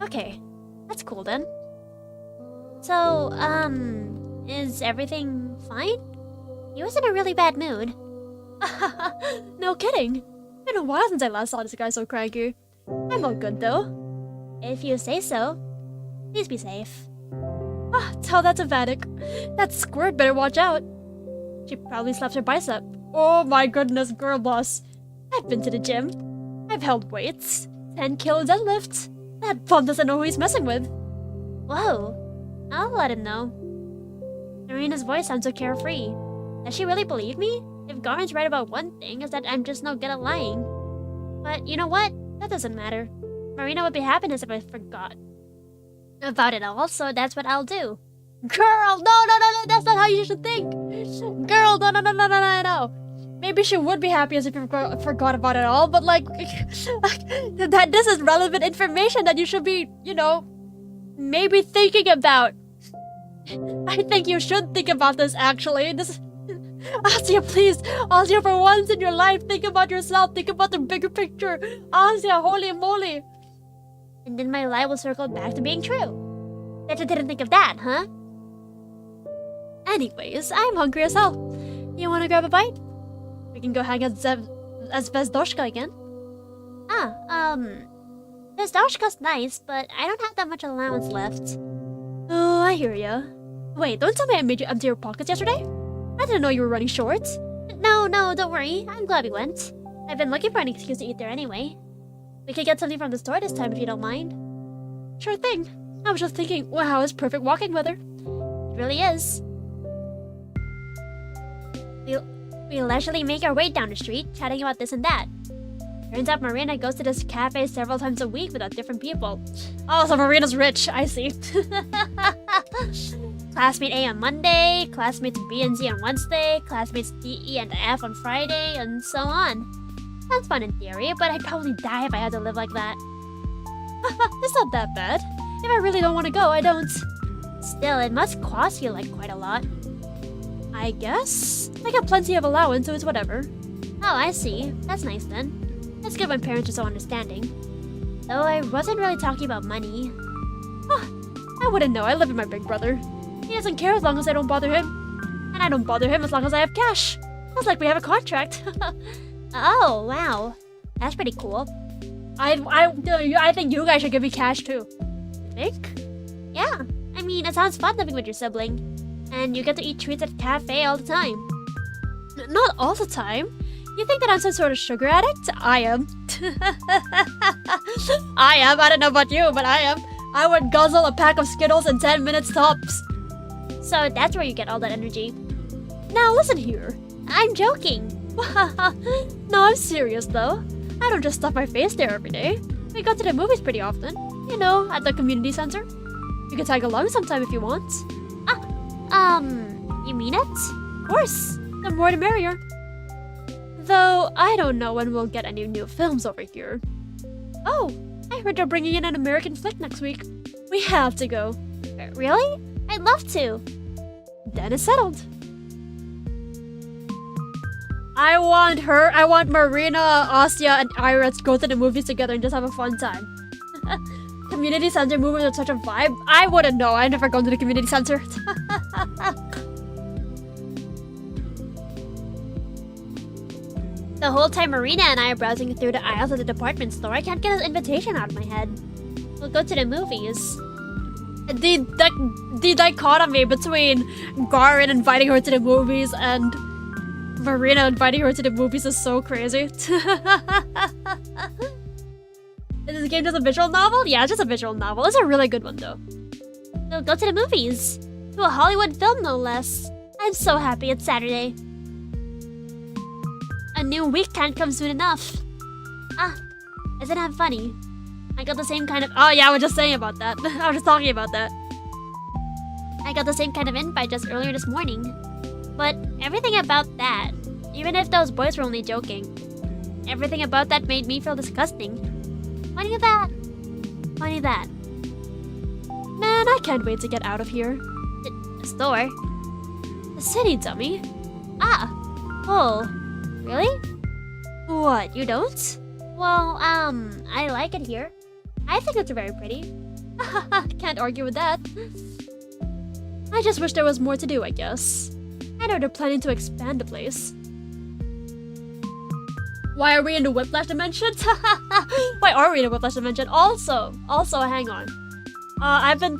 Speaker 1: Okay, that's cool then.
Speaker 2: So, is everything fine? He was in a really bad mood.
Speaker 1: No kidding. Been a while since I last saw this guy so cranky. I'm all good though.
Speaker 2: If you say so. Please be safe.
Speaker 1: Ah, tell that to Vatic. That squirt better watch out. She probably slapped her bicep. Oh my goodness, girl boss. I've been to the gym. I've held weights. 10 kilo deadlifts. That bum doesn't know who he's messing with.
Speaker 2: Whoa. I'll let him know. Marina's voice sounds so carefree. Does she really believe me? If Garen's right about one thing, is that I'm just no good at lying. But you know what? That doesn't matter. Marina would be happiness if I forgot about it all, so that's what I'll do.
Speaker 1: Girl, no, that's not how you should think. Girl, no. Maybe she would be happy as if you forgot about it all, but like, that this is relevant information that you should be, maybe thinking about. I think you should think about this actually. Asya, please. Asya, for once in your life, think about yourself. Think about the bigger picture. Asya, holy moly.
Speaker 2: And then my lie will circle back to being true. Bet you didn't think of that, huh?
Speaker 1: Anyways, I'm hungry as hell. You wanna grab a bite? We can go hang out as Zvezdoshka again.
Speaker 2: Zvezdoshka's nice, but I don't have that much allowance left.
Speaker 1: Oh, I hear ya. Wait, don't tell me I made you empty your pockets yesterday? I didn't know you were running short.
Speaker 2: No, don't worry. I'm glad we went. I've been looking for an excuse to eat there anyway. We could get something from the store this time if you don't mind.
Speaker 1: Sure thing. I was just thinking, wow, it's perfect walking weather.
Speaker 2: It really is. We leisurely make our way down the street, chatting about this and that. Turns out Marina goes to this cafe several times a week with different people.
Speaker 1: Oh, so Marina's rich, I see.
Speaker 2: Classmate A on Monday, classmates B and Z on Wednesday, classmates D, E, and F on Friday, and so on. Sounds fun in theory, but I'd probably die if I had to live like that.
Speaker 1: It's not that bad. If I really don't want to go, I don't.
Speaker 2: Still, it must cost you like quite a lot.
Speaker 1: I guess. I got plenty of allowance, so it's whatever.
Speaker 2: Oh, I see. That's nice then. It's good when parents are so understanding. Though I wasn't really talking about money.
Speaker 1: I wouldn't know. I live with my big brother. He doesn't care as long as I don't bother him. And I don't bother him as long as I have cash. It's like we have a contract.
Speaker 2: Oh, wow. That's pretty cool.
Speaker 1: I think you guys should give me cash too.
Speaker 2: Think? Yeah. I mean, it sounds fun living with your sibling. And you get to eat treats at cafe all the time.
Speaker 1: Not all the time. You think that I'm some sort of sugar addict? I am. I am. I don't know about you, but I am. I would guzzle a pack of Skittles in 10 minutes tops.
Speaker 2: So that's where you get all that energy.
Speaker 1: Now listen here.
Speaker 2: I'm joking.
Speaker 1: No, I'm serious though. I don't just stuff my face there every day. We go to the movies pretty often. At the community center. You can tag along sometime if you want.
Speaker 2: You mean it?
Speaker 1: Of course. The more the merrier. Though, I don't know when we'll get any new films over here. Oh, I heard they're bringing in an American flick next week. We have to go.
Speaker 2: Really? I'd love to.
Speaker 1: Then it's settled. I want Marina, Asya, and Ira to go to the movies together and just have a fun time. Community center movies are such a vibe. I wouldn't know. I've never gone to the community center.
Speaker 2: The whole time Marina and I are browsing through the aisles of the department store, I can't get an invitation out of my head. We'll go to the movies.
Speaker 1: The dichotomy between Garen inviting her to the movies and Marina inviting her to the movies is so crazy. Is this game just a visual novel? Yeah, it's just a visual novel. It's a really good one though.
Speaker 2: We'll go to the movies. To a Hollywood film, no less. I'm so happy it's Saturday. A new week can't come soon enough. Isn't that funny? I got the same kind of—
Speaker 1: Oh yeah, I was just saying about that. I was just talking about that.
Speaker 2: I got the same kind of invite just earlier this morning. But everything about that, even if those boys were only joking, everything about that made me feel disgusting. Funny that Funny that.
Speaker 1: Man, I can't wait to get out of here.
Speaker 2: The store?
Speaker 1: The city, dummy.
Speaker 2: Ah! Oh, really?
Speaker 1: What, you don't?
Speaker 2: Well, I like it here. I think it's very pretty.
Speaker 1: Can't argue with that. I just wish there was more to do, I guess. I know they're planning to expand the place. Why are we in the Whiplash dimension? Why are we in the Whiplash dimension? Also, hang on. I've been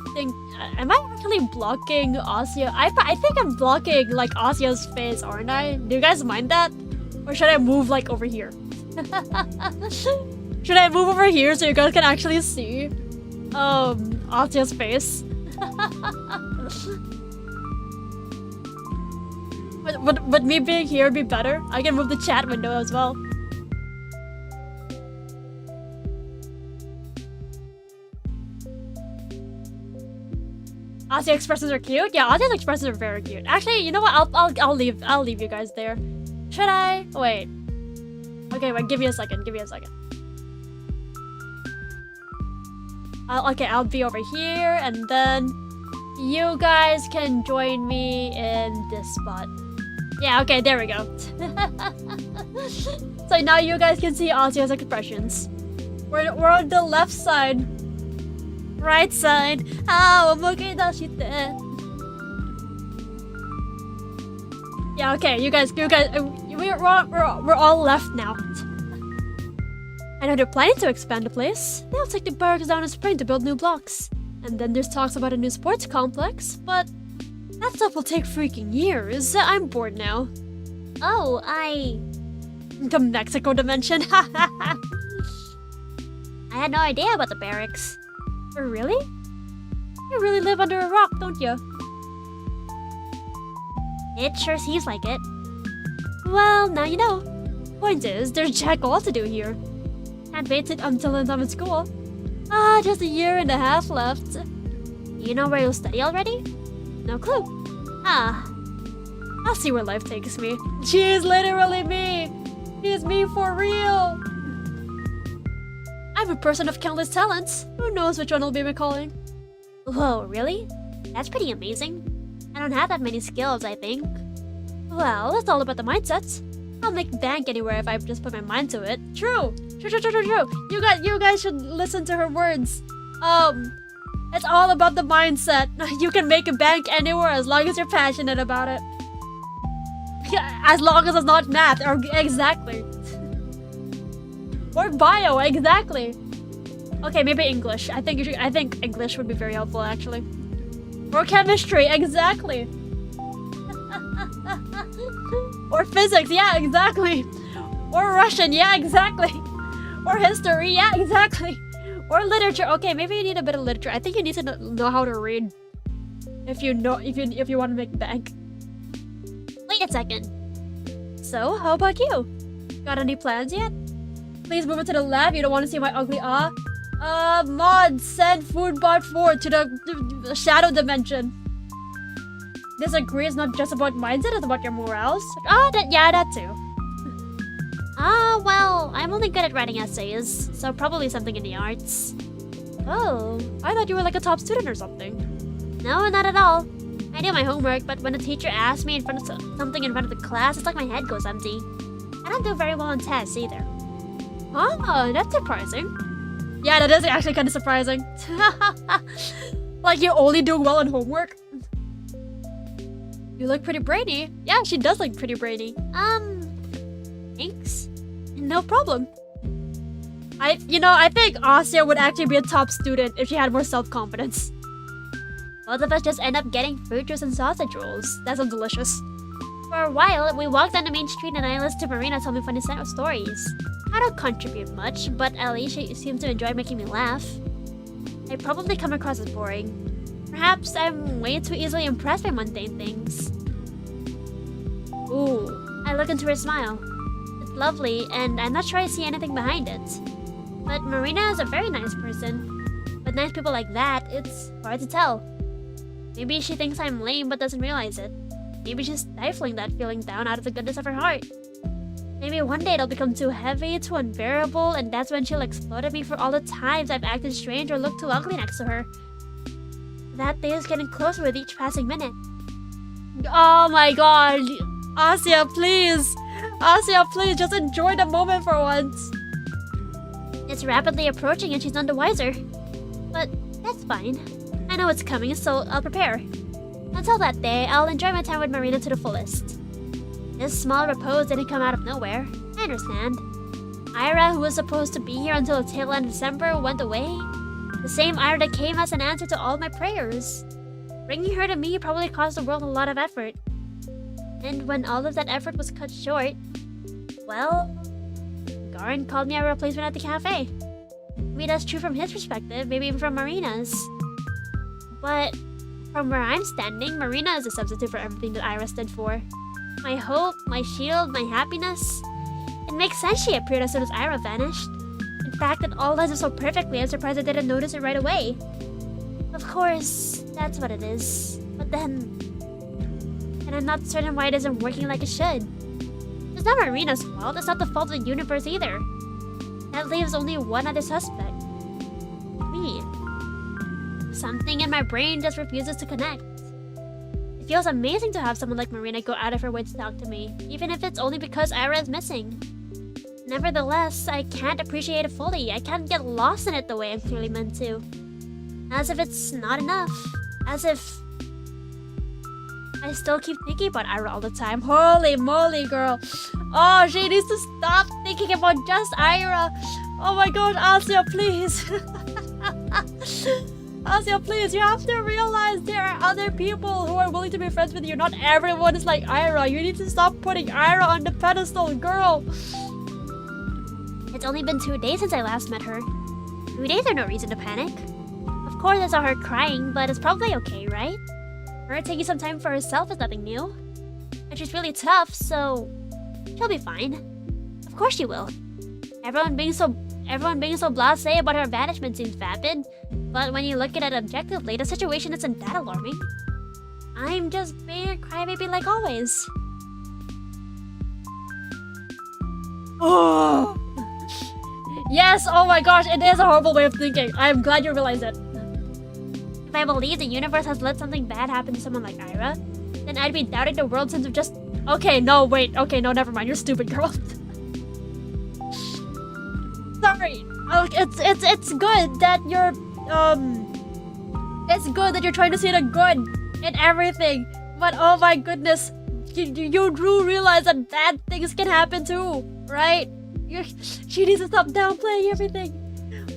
Speaker 1: am I actually blocking Asya? I think I'm blocking like Asya's face, aren't I? Do you guys mind that? Or should I move like over here? Should I move over here so you guys can actually see Asya's face? Would me being here be better? I can move the chat window as well. Asya expressions are cute. Yeah, Asya's expressions are very cute. Actually, you know what? I'll leave you guys there. Should I? Wait. Okay, wait. Give me a second. I'll be over here, and then you guys can join me in this spot. Yeah. Okay. There we go. So now you guys can see Asya's expressions. We're on the left side. Right side. Yeah, okay, you guys, we're all left now. I know they're planning to expand the place. They'll take the barracks down in spring to build new blocks. And then there's talks about a new sports complex, but that stuff will take freaking years. I'm bored now.
Speaker 2: Oh,
Speaker 1: The Mexico dimension.
Speaker 2: I had no idea about the barracks.
Speaker 1: Really? You really live under a rock, don't you?
Speaker 2: It sure seems like it.
Speaker 1: Well, now you know. Point is, there's jack all to do here. Can't wait until I'm in school. Just a year and a half left.
Speaker 2: You know where you'll study already?
Speaker 1: No clue. I'll see where life takes me. She is literally me. She is me for real. I'm a person of countless talents. Who knows which one will be my calling?
Speaker 2: Whoa, really? That's pretty amazing. I don't have that many skills, I think.
Speaker 1: Well, it's all about the mindset. I'll make bank anywhere if I just put my mind to it. True. You guys should listen to her words. It's all about the mindset. You can make a bank anywhere as long as you're passionate about it. As long as it's not math, or exactly. Or bio, exactly. Okay, maybe English. I think English would be very helpful, actually. Or chemistry, exactly. Or physics, yeah, exactly. Or Russian, yeah, exactly. Or history, yeah, exactly. Or literature. Okay, maybe you need a bit of literature. I think you need to know how to read. If you want to make bank.
Speaker 2: Wait a second.
Speaker 1: So, how about you? Got any plans yet? Please move it to the left. You don't want to see my ugly mod, send Foodbot 4 to the shadow dimension. Disagree, it's not just about mindset, it's about your morals. That too.
Speaker 2: Well, I'm only good at writing essays, so probably something in the arts.
Speaker 1: Oh, I thought you were like a top student or something.
Speaker 2: No, not at all. I do my homework, but when the teacher asks me something in front of the class, it's like my head goes empty. I don't do very well on tests either.
Speaker 1: That's surprising. Yeah, that is actually kind of surprising. Like you only do well on homework. You look pretty brainy. Yeah, she does look pretty brainy.
Speaker 2: Thanks.
Speaker 1: No problem. I think Asya would actually be a top student if she had more self-confidence.
Speaker 2: Both of us just end up getting fruit juice and sausage rolls.
Speaker 1: That sounds delicious.
Speaker 2: For a while, we walked down the main street and I listened to Marina tell me funny stories. I don't contribute much, but at least she seems to enjoy making me laugh. I probably come across as boring. Perhaps I'm way too easily impressed by mundane things. Ooh, I look into her smile. It's lovely, and I'm not sure I see anything behind it. But Marina is a very nice person. With nice people like that, it's hard to tell. Maybe she thinks I'm lame but doesn't realize it. Maybe she's stifling that feeling down out of the goodness of her heart. Maybe one day it'll become too heavy, too unbearable, and that's when she'll explode at me for all the times I've acted strange or looked too ugly next to her. That day is getting closer with each passing minute.
Speaker 1: Oh my god. Asya, please. Asya, please, just enjoy the moment for once.
Speaker 2: It's rapidly approaching and she's none the wiser. But that's fine. I know it's coming, so I'll prepare. Until that day, I'll enjoy my time with Marina to the fullest. This small repose didn't come out of nowhere. I understand. Ira, who was supposed to be here until the tail end of December, went away. The same Ira that came as an answer to all my prayers. Bringing her to me probably cost the world a lot of effort. And when all of that effort was cut short, well, Garin called me a replacement at the cafe. I mean, that's true from his perspective, maybe even from Marina's. But from where I'm standing, Marina is a substitute for everything that Ira stood for. My hope, my shield, my happiness. It makes sense she appeared as soon as Ira vanished. In fact, it all lines up so perfectly, I'm surprised I didn't notice it right away. Of course, that's what it is. But then I'm not certain why it isn't working like it should. It's not Marina's fault, it's not the fault of the universe either. That leaves only one other suspect. Me. Something in my brain just refuses to connect. It feels amazing to have someone like Marina go out of her way to talk to me, even if it's only because Ira is missing. Nevertheless, I can't appreciate it fully. I can't get lost in it the way I'm clearly meant to. As if it's not enough. As if I still keep thinking about Ira all the time.
Speaker 1: Holy moly, girl. Oh, she needs to stop thinking about just Ira. Oh my gosh, Asya, please. Asya, please, you have to realize there are other people who are willing to be friends with you. Not everyone is like Ira. You need to stop putting Ira on the pedestal, girl.
Speaker 2: It's only been 2 days since I last met her. 2 days are no reason to panic. Of course I saw her crying, but it's probably okay, right? Her taking some time for herself is nothing new. And she's really tough, so she'll be fine. Of course she will. Everyone being so blasé about her vanishment seems vapid, but when you look at it objectively, the situation isn't that alarming. I'm just being a crybaby like always.
Speaker 1: Oh. Yes, oh my gosh, it is a horrible way of thinking. I'm glad you realized it.
Speaker 2: If I believe the universe has let something bad happen to someone like Ira, then I'd be doubting the world since of just...
Speaker 1: Okay, no, wait. Okay, no, never mind. You're stupid, girl. Sorry. Oh, it's good that you're it's good that you're trying to see the good in everything. But oh my goodness, you do realize that bad things can happen too, right? She needs to stop downplaying everything.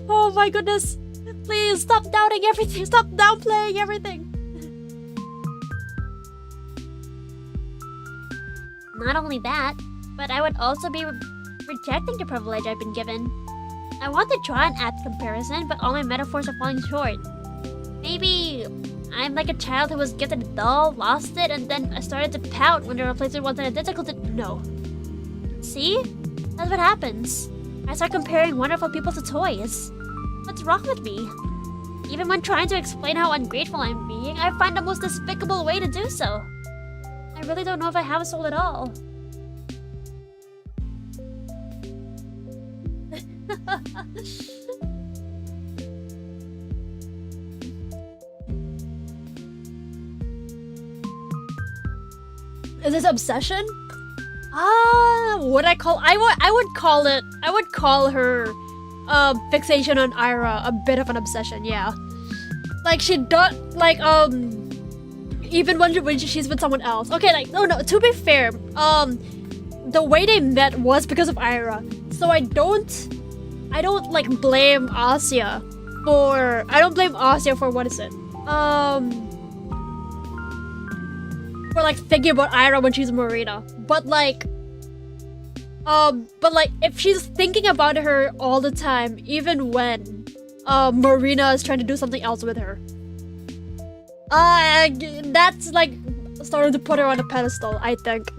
Speaker 1: Oh my goodness. Please stop doubting everything. Stop downplaying everything.
Speaker 2: Not only that, but I would also be rejecting the privilege I've been given. I want to draw an apt comparison, but all my metaphors are falling short. Maybe I'm like a child who was gifted a doll, lost it, and then I started to pout when the replacement wasn't identical to... No. See? That's what happens. I start comparing wonderful people to toys. What's wrong with me? Even when trying to explain how ungrateful I'm being, I find the most despicable way to do so. I really don't know if I have a soul at all.
Speaker 1: Is this obsession? Would I would call her fixation on Ira a bit of an obsession, yeah. Like she don't like even when she's with someone else. Okay, like no, to be fair, the way they met was because of Ira. So I don't like blame Asya for what is it? For like thinking about Ira when she's Marina. But like if she's thinking about her all the time, even when Marina is trying to do something else with her, that's like starting to put her on a pedestal, I think.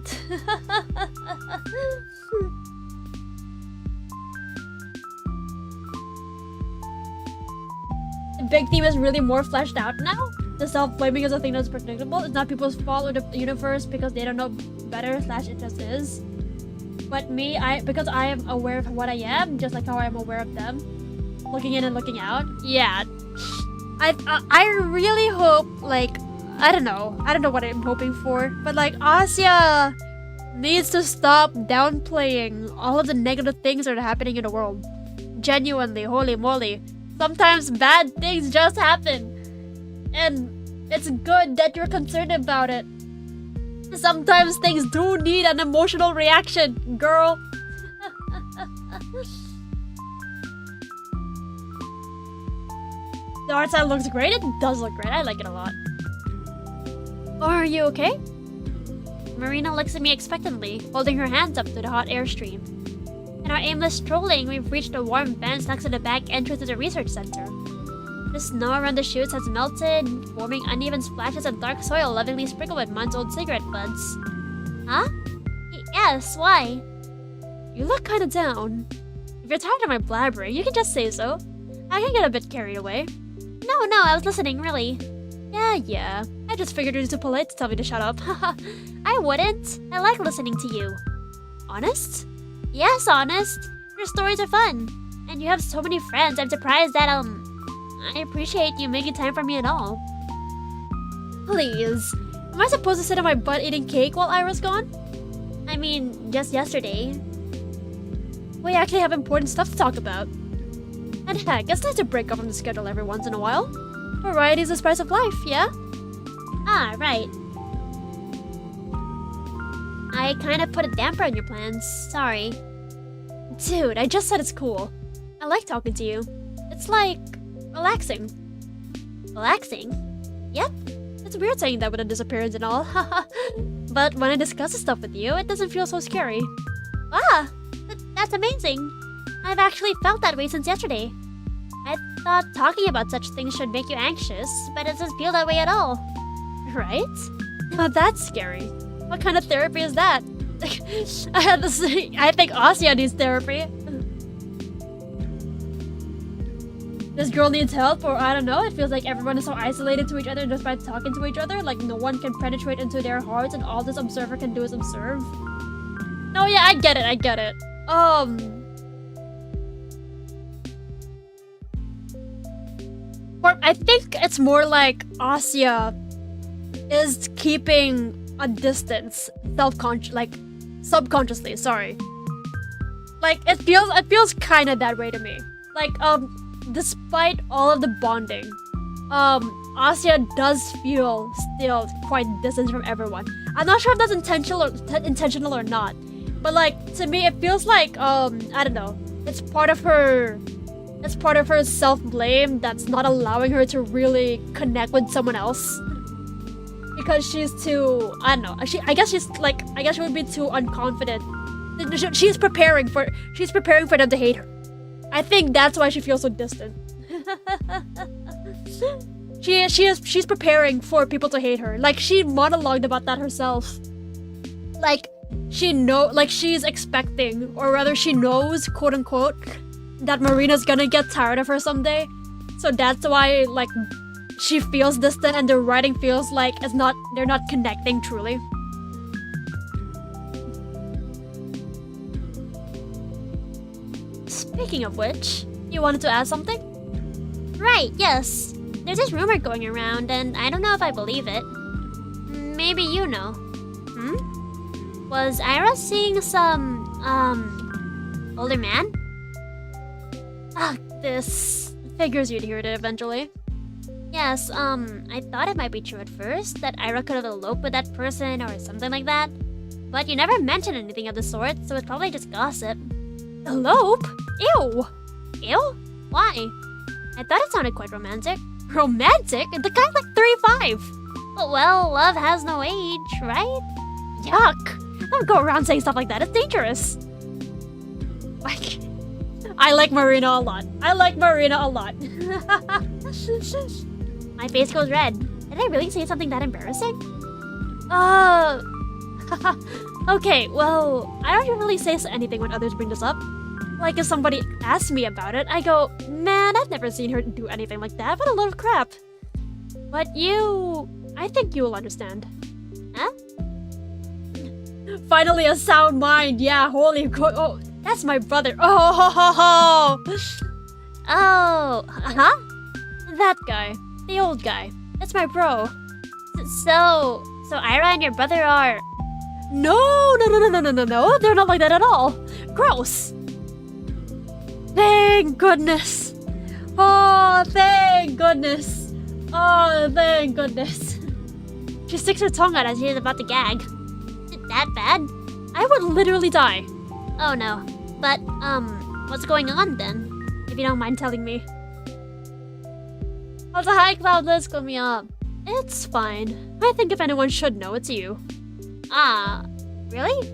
Speaker 1: The big theme is really more fleshed out now. The self-blaming is a thing that's predictable. It's not people's fault or the universe because they don't know better / it just is. But me, because I am aware of what I am, just like how I am aware of them, looking in and looking out. Yeah, I really hope, like, I don't know what I'm hoping for, but like Asya needs to stop downplaying all of the negative things that are happening in the world. Genuinely, holy moly, sometimes bad things just happen, and it's good that you're concerned about it. Sometimes things do need an emotional reaction, girl. The art style looks great. It does look great. I like it a lot. Are you okay? Marina looks at me expectantly, holding her hands up to the hot airstream. In our aimless strolling, we've reached a warm bench next to the back entrance of the research center. The snow around the chutes has melted, forming uneven splashes of dark soil lovingly sprinkled with months-old cigarette butts. Huh? Yes, why? You look kinda down. If you're tired of my blabbering, you can just say so. I can get a bit carried away. No, I was listening, really. Yeah. I just figured you're too polite to tell me to shut up. I wouldn't. I like listening to you. Honest? Yes, honest. Your stories are fun. And you have so many friends, I'm surprised that, I appreciate you making time for me at all. Please. Am I supposed to sit on my butt eating cake while Ira's gone? I mean, just yesterday. We actually have important stuff to talk about. And heck, it's nice to break up from the schedule every once in a while. Variety is the spice of life, yeah? Ah, right. I kind of put a damper on your plans. Sorry. Dude, I just said it's cool. I like talking to you. It's like relaxing. Relaxing? Yep. It's weird saying that with a disappearance and all. But when I discuss this stuff with you, it doesn't feel so scary. Ah! That's amazing. I've actually felt that way since yesterday. I thought talking about such things should make you anxious, but it doesn't feel that way at all. Right? Now that's scary. What kind of therapy is that? I had to say, I think Asya needs therapy. This girl needs help, or I don't know, it feels like everyone is so isolated to each other just by talking to each other, like no one can penetrate into their hearts and all this observer can do is observe. No, yeah, I get it. Or I think it's more like Asya is keeping a distance, subconsciously, sorry. Like, it feels kind of that way to me. Like, despite all of the bonding, Asya does feel still quite distant from everyone. I'm not sure if that's intentional or not, but like, to me, it feels like, I don't know, it's part of her self-blame that's not allowing her to really connect with someone else. Because she's too, I don't know, I guess she would be too unconfident. She's preparing for them to hate her. I think that's why she feels so distant. She's preparing for people to hate her. Like, she monologued about that herself. Like, she's expecting, or rather she knows, quote unquote, that Marina's gonna get tired of her someday. So that's why, like, she feels distant and the writing feels like they're not connecting truly. Speaking of which, you wanted to ask something? Right, yes. There's this rumor going around and I don't know if I believe it. Maybe you know. Was Ira seeing some, older man? This figures you'd hear it eventually. Yes, I thought it might be true at first, that Ira could have eloped with that person or something like that. But you never mentioned anything of the sort, so it's probably just gossip. Elope? Ew! Ew? Why? I thought it sounded quite romantic. Romantic? The guy's like 35! Well, love has no age, right? Yuck! Don't go around saying stuff like that, it's dangerous. Like, I like Marina a lot. My face goes red. Did I really say something that embarrassing? Okay, well, I don't really say anything when others bring this up. Like, if somebody asks me about it, I go, man, I've never seen her do anything like that, what a load of crap. But I think you will understand. Huh? Finally a sound mind. Yeah, holy oh, that's my brother. Oh, ho, ho, ho.
Speaker 2: Oh, huh?
Speaker 1: That guy. The old guy. That's my bro.
Speaker 2: So Ira and your brother are...
Speaker 1: No. They're not like that at all. Gross. Thank goodness. Oh, thank goodness. Oh, thank goodness.
Speaker 2: She sticks her tongue out as she is about to gag. Is it that bad?
Speaker 1: I would literally die.
Speaker 2: Oh no. But, what's going on then? If you don't mind telling me.
Speaker 1: Oh, the high cloud list called me up. It's fine. I think if anyone should know, it's you.
Speaker 2: Ah, really?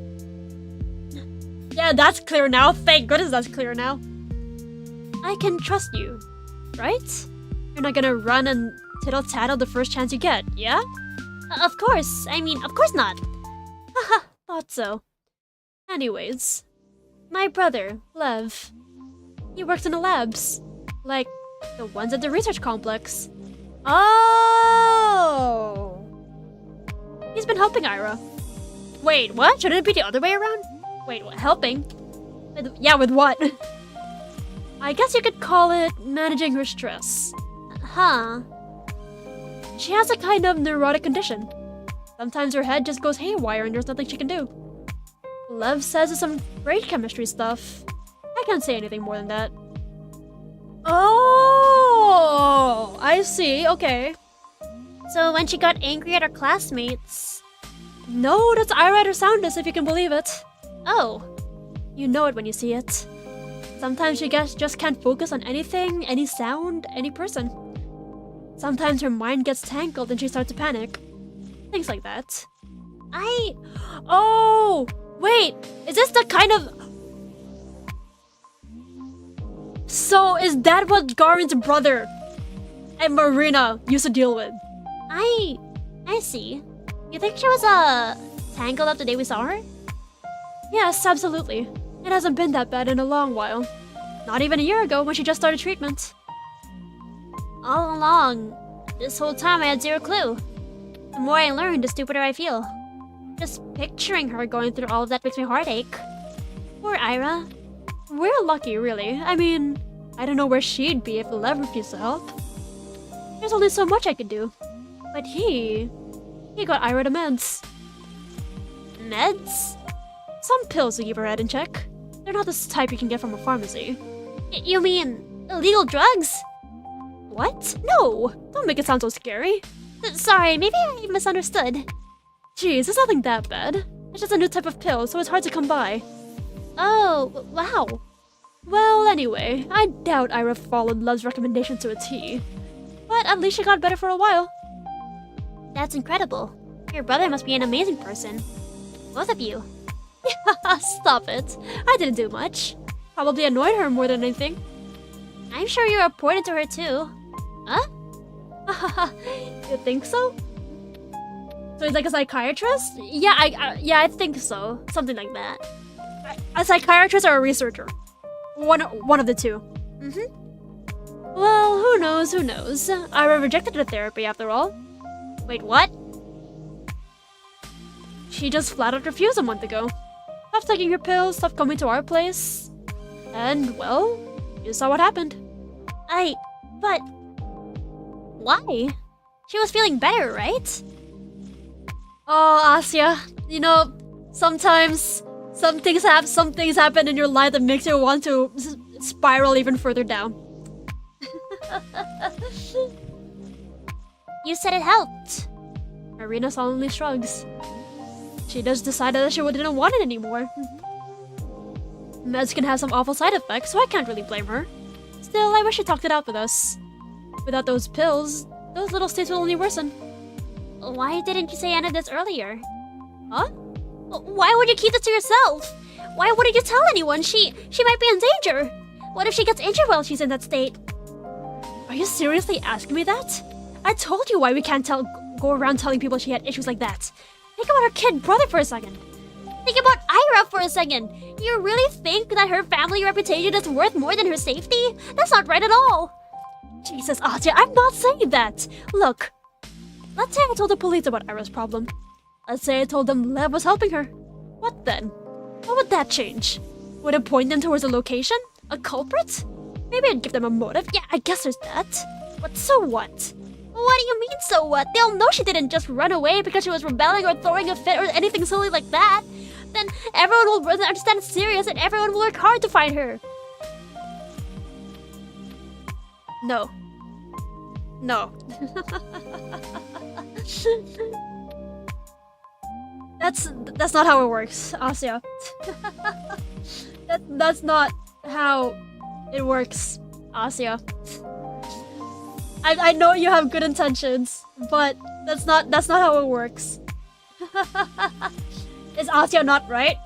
Speaker 1: Yeah, that's clear now. Thank goodness that's clear now. I can trust you, right? You're not gonna run and tittle-tattle the first chance you get, yeah?
Speaker 2: Of course. I mean, of course not.
Speaker 1: Haha, thought so. Anyways, my brother, Lev, he works in the labs. Like, the ones at the research complex. Oh! He's been helping Ira. Wait, what? Shouldn't it be the other way around? Wait, what? Helping? With what? I guess you could call it managing her stress.
Speaker 2: Huh.
Speaker 1: She has a kind of neurotic condition. Sometimes her head just goes haywire and there's nothing she can do. Lev says it's some great chemistry stuff. I can't say anything more than that. Oh, I see. Okay.
Speaker 2: So when she got angry at her classmates...
Speaker 1: No, that's Ira at her soundest, if you can believe it.
Speaker 2: Oh.
Speaker 1: You know it when you see it. Sometimes she just can't focus on anything, any sound, any person. Sometimes her mind gets tangled and she starts to panic. Things like that. Oh! Wait! Is this the kind of... So, is that what Garin's brother and Marina used to deal with?
Speaker 2: I see. You think she was, tangled up the day we saw her?
Speaker 1: Yes, absolutely. It hasn't been that bad in a long while. Not even a year ago when she just started treatment.
Speaker 2: All along, this whole time I had zero clue. The more I learn, the stupider I feel. Just picturing her going through all of that makes my heart ache. Poor Ira.
Speaker 1: We're lucky, really. I mean, I don't know where she'd be if Lev refused to help. There's only so much I could do. But he got Ira the meds.
Speaker 2: Meds?
Speaker 1: Some pills to keep her head in check. They're not the type you can get from a pharmacy.
Speaker 2: You mean illegal drugs?
Speaker 1: What? No! Don't make it sound so scary.
Speaker 2: Sorry, maybe I misunderstood.
Speaker 1: Jeez, it's nothing that bad. It's just a new type of pill, so it's hard to come by.
Speaker 2: Oh, wow.
Speaker 1: Well, anyway, I doubt Ira followed Lev's recommendation to a T. But at least she got better for a while.
Speaker 2: That's incredible. Your brother must be an amazing person. Both of you.
Speaker 1: Stop it. I didn't do much. Probably annoyed her more than anything.
Speaker 2: I'm sure you reported to her too. Huh?
Speaker 1: You think so? So he's like a psychiatrist? Yeah, I think so. Something like that. A psychiatrist or a researcher? One of the two.
Speaker 2: Mm-hmm.
Speaker 1: Well, who knows, who knows. Ira rejected the therapy after all.
Speaker 2: Wait, what?
Speaker 1: She just flat out refused a month ago. Stopped taking her pills, stopped coming to our place. And, well, you saw what happened.
Speaker 2: But... Why? She was feeling better, right?
Speaker 1: Oh, Asya, you know, sometimes some things happen in your life that makes you want to spiral even further down.
Speaker 2: You said it helped.
Speaker 1: Marina solemnly shrugs. She just decided that she didn't want it anymore. Meds can have some awful side effects, so I can't really blame her. Still, I wish she talked it out with us. Without those pills, those little states will only worsen.
Speaker 2: Why didn't you say any of this earlier?
Speaker 1: Huh?
Speaker 2: Why would you keep this to yourself? Why wouldn't you tell anyone? She might be in danger. What if she gets injured while she's in that state?
Speaker 1: Are you seriously asking me that? I told you why we can't go around telling people she had issues like that. Think about her kid brother for a second.
Speaker 2: Think about Ira for a second. You really think that her family reputation is worth more than her safety? That's not right at all.
Speaker 1: Jesus, Atya, I'm not saying that. Look, let's say I told the police about Ira's problem. Let's say I told them Lev was helping her. What then? What would that change? Would it point them towards a location? A culprit? Maybe I'd give them a motive. Yeah, I guess there's that. But so what?
Speaker 2: What do you mean, so what? They'll know she didn't just run away because she was rebelling or throwing a fit or anything silly like that. Then everyone will understand it's serious and everyone will work hard to find her.
Speaker 1: No. No. That's not how it works, Asya. That's not how it works, Asya. I know you have good intentions, but that's not how it works. Is Asya not right?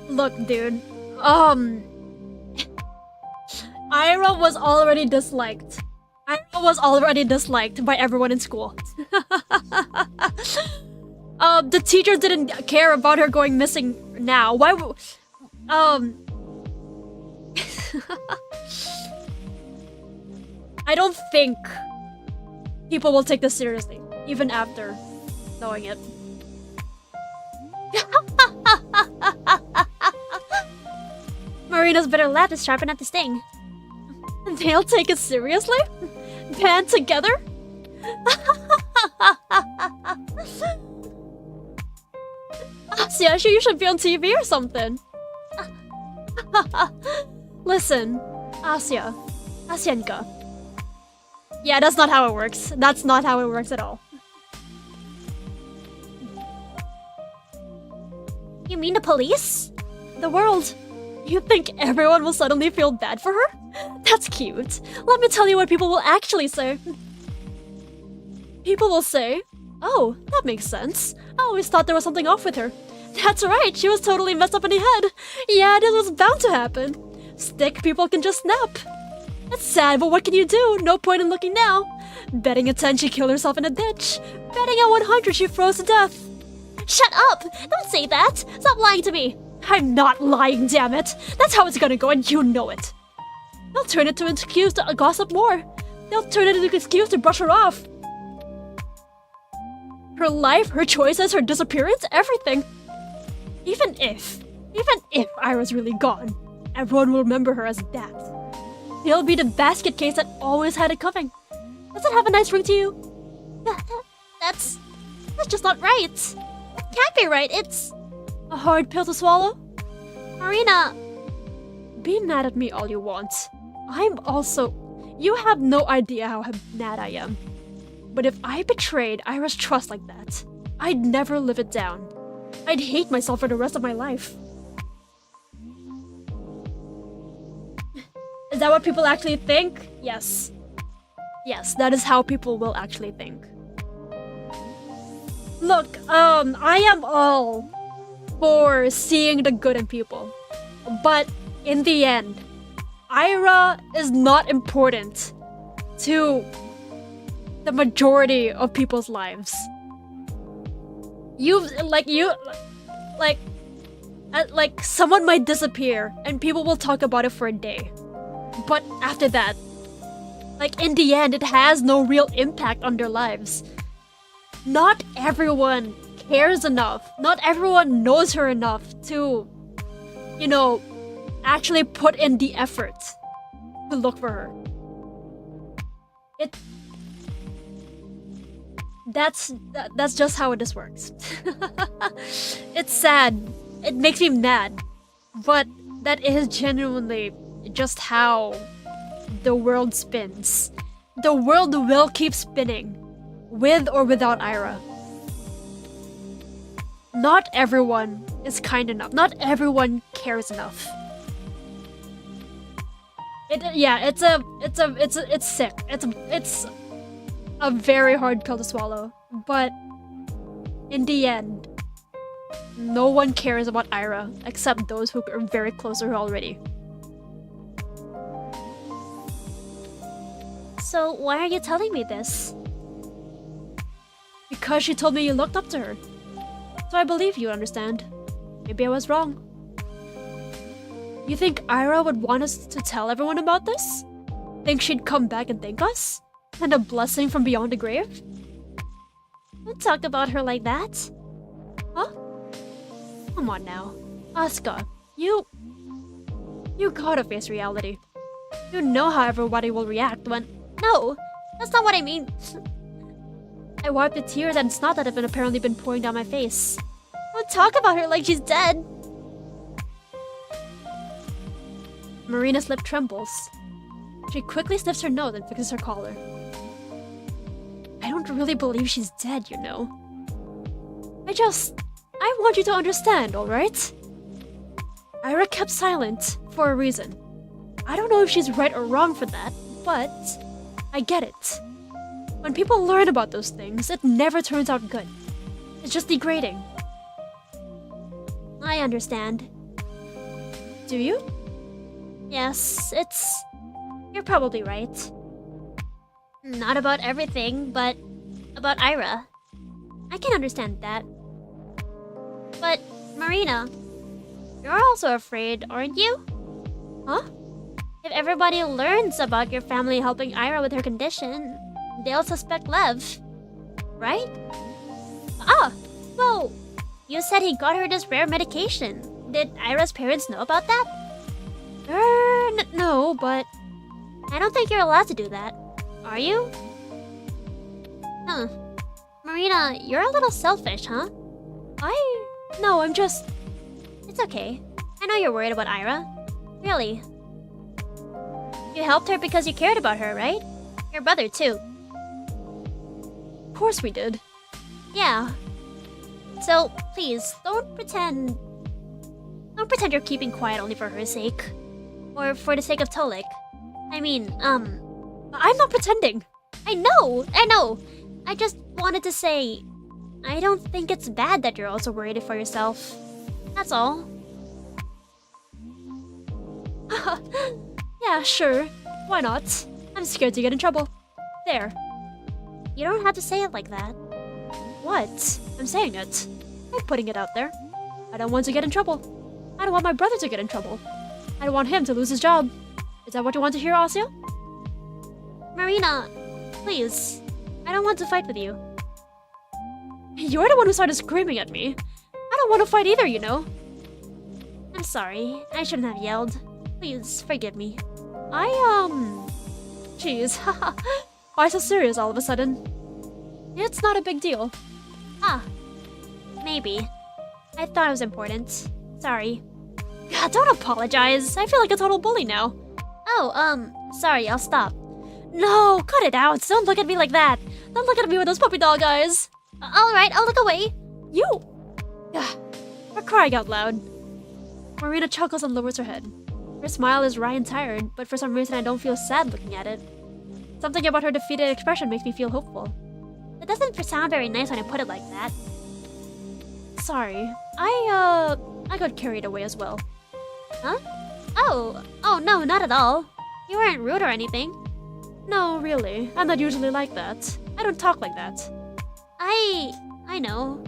Speaker 1: Look, dude. Ira was already disliked. Ira was already disliked by everyone in school. The teachers didn't care about her going missing now. Why would... I don't think people will take this seriously, even after knowing it.
Speaker 2: Marina's bitter laugh is sharp enough to sting.
Speaker 1: They'll take it seriously? Band together? Asya, you should be on TV or something. Listen, Asya. Asyenka. Yeah, that's not how it works. That's not how it works at all.
Speaker 2: You mean the police?
Speaker 1: The world. You think everyone will suddenly feel bad for her? That's cute. Let me tell you what people will actually say. People will say, oh, that makes sense. I always thought there was something off with her. That's right, she was totally messed up in the head. Yeah, this was bound to happen. Stick people can just snap. It's sad, but what can you do? No point in looking now. Betting a 10 she killed herself in a ditch. Betting at 100 she froze to death.
Speaker 2: Shut up! Don't say that! Stop lying to me!
Speaker 1: I'm not lying, damn it! That's how it's gonna go and you know it. They'll turn it to an excuse to gossip more. They'll turn it into an excuse to brush her off. Her life, her choices, her disappearance, everything. Even if Ira's really gone, everyone will remember her as that. They'll be the basket case that always had it coming. Does it have a nice ring to you?
Speaker 2: That's just not right. It can't be right. It's
Speaker 1: a hard pill to swallow?
Speaker 2: Marina.
Speaker 1: Be mad at me all you want. I'm also... You have no idea how mad I am. But if I betrayed Ira's trust like that, I'd never live it down. I'd hate myself for the rest of my life. Is that what people actually think? Yes. Yes, that is how people will actually think. Look, I am all for seeing the good in people. But in the end, Ira is not important to the majority of people's lives. Someone might disappear and people will talk about it for a day. But after that, in the end, it has no real impact on their lives. Not everyone cares enough. Not everyone knows her enough to, actually put in the effort to look for her. That's just how this works. It's sad. It makes me mad. But that is genuinely just how the world spins. The world will keep spinning, with or without Ira. Not everyone is kind enough. Not everyone cares enough. It's sick. It's a very hard pill to swallow. But in the end, no one cares about Ira except those who are very close to her already.
Speaker 2: So why are you telling me this?
Speaker 1: Because she told me you looked up to her. So I believe you, understand. Maybe I was wrong. You think Ira would want us to tell everyone about this? Think she'd come back and thank us? And a blessing from beyond the grave?
Speaker 2: Don't talk about her like that.
Speaker 1: Come on now. Asuka, you gotta face reality. You know how everybody will react when...
Speaker 2: No, that's not what I mean.
Speaker 1: I wiped the tears and snot that have apparently been pouring down my face. Don't talk about her like she's dead. Marina's lip trembles. She quickly sniffs her nose and fixes her collar. I don't really believe she's dead, you know. I want you to understand, alright? Ira kept silent for a reason. I don't know if she's right or wrong for that, but I get it. When people learn about those things, it never turns out good. It's just degrading.
Speaker 2: I understand.
Speaker 1: Do you?
Speaker 2: Yes, you're probably right. Not about everything, but about Ira. I can understand that. But, Marina, you're also afraid, aren't you?
Speaker 1: Huh?
Speaker 2: If everybody learns about your family helping Ira with her condition, they'll suspect Lev, right? Ah, well, you said he got her this rare medication. Did Ira's parents know about that?
Speaker 1: No, but...
Speaker 2: I don't think you're allowed to do that. Are you? Huh. Marina, you're a little selfish, huh?
Speaker 1: No, I'm just...
Speaker 2: It's okay. I know you're worried about Ira. Really. You helped her because you cared about her, right? Your brother, too.
Speaker 1: Of course we did.
Speaker 2: Yeah. So, please, don't pretend you're keeping quiet only for her sake. Or for the sake of Tolik. I mean,
Speaker 1: I'm not pretending.
Speaker 2: I know! I just wanted to say, I don't think it's bad that you're also worried for yourself. That's all.
Speaker 1: Yeah, sure. Why not? I'm scared to get in trouble. There.
Speaker 2: You don't have to say it like that.
Speaker 1: What? I'm saying it. I'm putting it out there. I don't want to get in trouble. I don't want my brother to get in trouble. I don't want him to lose his job. Is that what you want to hear, Asya?
Speaker 2: Marina, please. I don't want to fight with you.
Speaker 1: You're the one who started screaming at me. I don't want to fight either, you know.
Speaker 2: I'm sorry. I shouldn't have yelled. Please, forgive me.
Speaker 1: Jeez, haha. Why so serious all of a sudden? It's not a big deal.
Speaker 2: Ah. Maybe. I thought it was important. Sorry.
Speaker 1: God, don't apologize. I feel like a total bully now.
Speaker 2: Oh, sorry, I'll stop.
Speaker 1: No, cut it out. Don't look at me like that. Don't look at me with those puppy dog eyes.
Speaker 2: Alright, I'll look away.
Speaker 1: You! We're crying out loud. Marina chuckles and lowers her head. Her smile is wry and tired, but for some reason I don't feel sad looking at it. Something about her defeated expression makes me feel hopeful.
Speaker 2: It doesn't sound very nice when I put it like that.
Speaker 1: Sorry. I got carried away as well.
Speaker 2: Huh? Oh, no, not at all. You weren't rude or anything.
Speaker 1: No, really. I'm not usually like that. I don't talk like that.
Speaker 2: I know.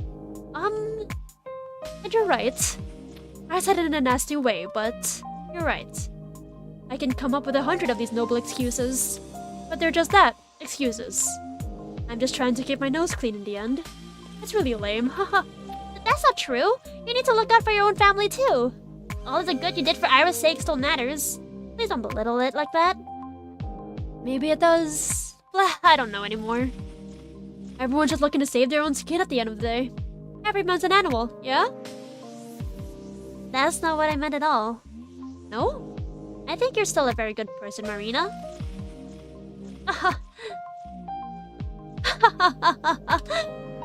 Speaker 1: And you're right. I said it in a nasty way, but you're right. I can come up with 100 of these noble excuses, but they're just that, excuses. I'm just trying to keep my nose clean in the end. It's really lame, haha.
Speaker 2: That's not true. You need to look out for your own family too. All of the good you did for Ira's sake still matters. Please don't belittle it like that.
Speaker 1: Maybe it does. Blah, I don't know anymore. Everyone's just looking to save their own skin at the end of the day. Every man's an animal, yeah?
Speaker 2: That's not what I meant at all.
Speaker 1: No?
Speaker 2: I think you're still a very good person, Marina.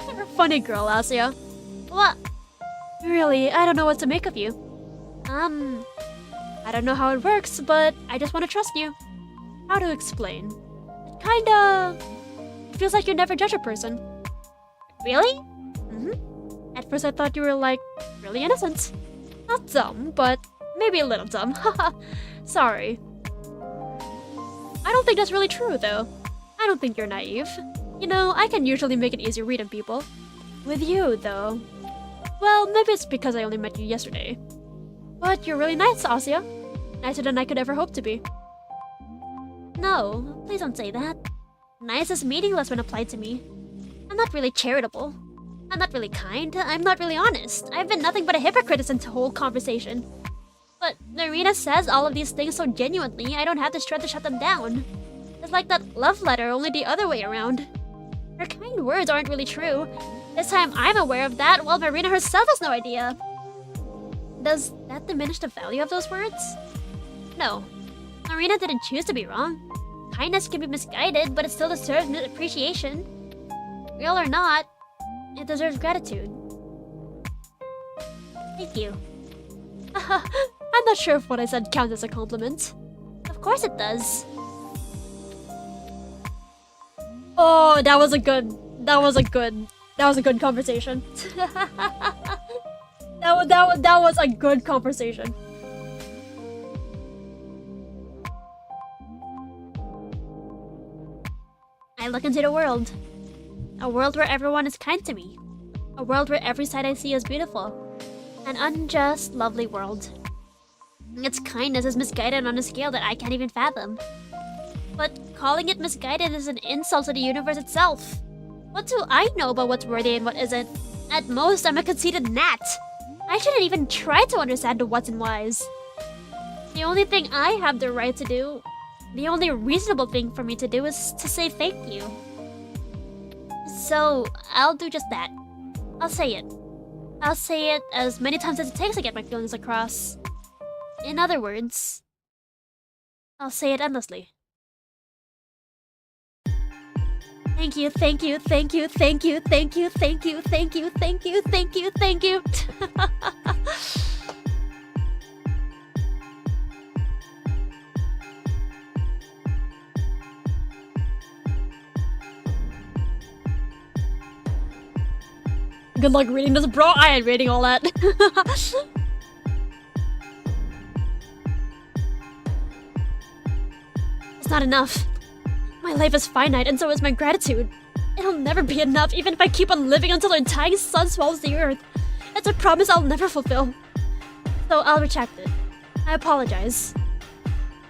Speaker 1: You're a funny girl, Asya.
Speaker 2: What?
Speaker 1: Really, I don't know what to make of you. I don't know how it works, but I just want to trust you. How to explain? It feels like you never judge a person.
Speaker 2: Really?
Speaker 1: At first I thought you were, like, really innocent. Not dumb, but maybe a little dumb. Haha. Sorry. I don't think that's really true, though. I don't think you're naive. You know, I can usually make an easy read on people. With you, though. Well, maybe it's because I only met you yesterday. But you're really nice, Asya. Nicer than I could ever hope to be.
Speaker 2: No, please don't say that. Nice is meaningless when applied to me. I'm not really charitable. I'm not really kind. I'm not really honest. I've been nothing but a hypocrite since the whole conversation. But Marina says all of these things so genuinely, I don't have the strength to shut them down. It's like that love letter, only the other way around. Her kind words aren't really true. This time I'm aware of that, while Marina herself has no idea. Does that diminish the value of those words? No. Marina didn't choose to be wrong. Kindness can be misguided, but it still deserves appreciation. Real or not, it deserves gratitude. Thank you. I'm not sure if what I said counts as a compliment. Of course it does. Oh, that was a good conversation. that was a good conversation. I look into the world. A world where everyone is kind to me. A world where every sight I see is beautiful. An unjust, lovely world. Its kindness is misguided on a scale that I can't even fathom. But calling it misguided is an insult to the universe itself. What do I know about what's worthy and what isn't? At most, I'm a conceited gnat. I shouldn't even try to understand the what's and whys. The only thing I have the right to do, the only reasonable thing for me to do is to say thank you. So, I'll do just that. I'll say it. I'll say it as many times as it takes to get my feelings across. In other words, I'll say it endlessly. Thank you, thank you, thank you, thank you, thank you, thank you, thank you, thank you, thank you, thank you. Good luck reading this, bro. I ain't reading all that. It's not enough. My life is finite, and so is my gratitude. It'll never be enough, even if I keep on living until the dying sun swallows the earth. It's a promise I'll never fulfill. So I'll retract it. I apologize.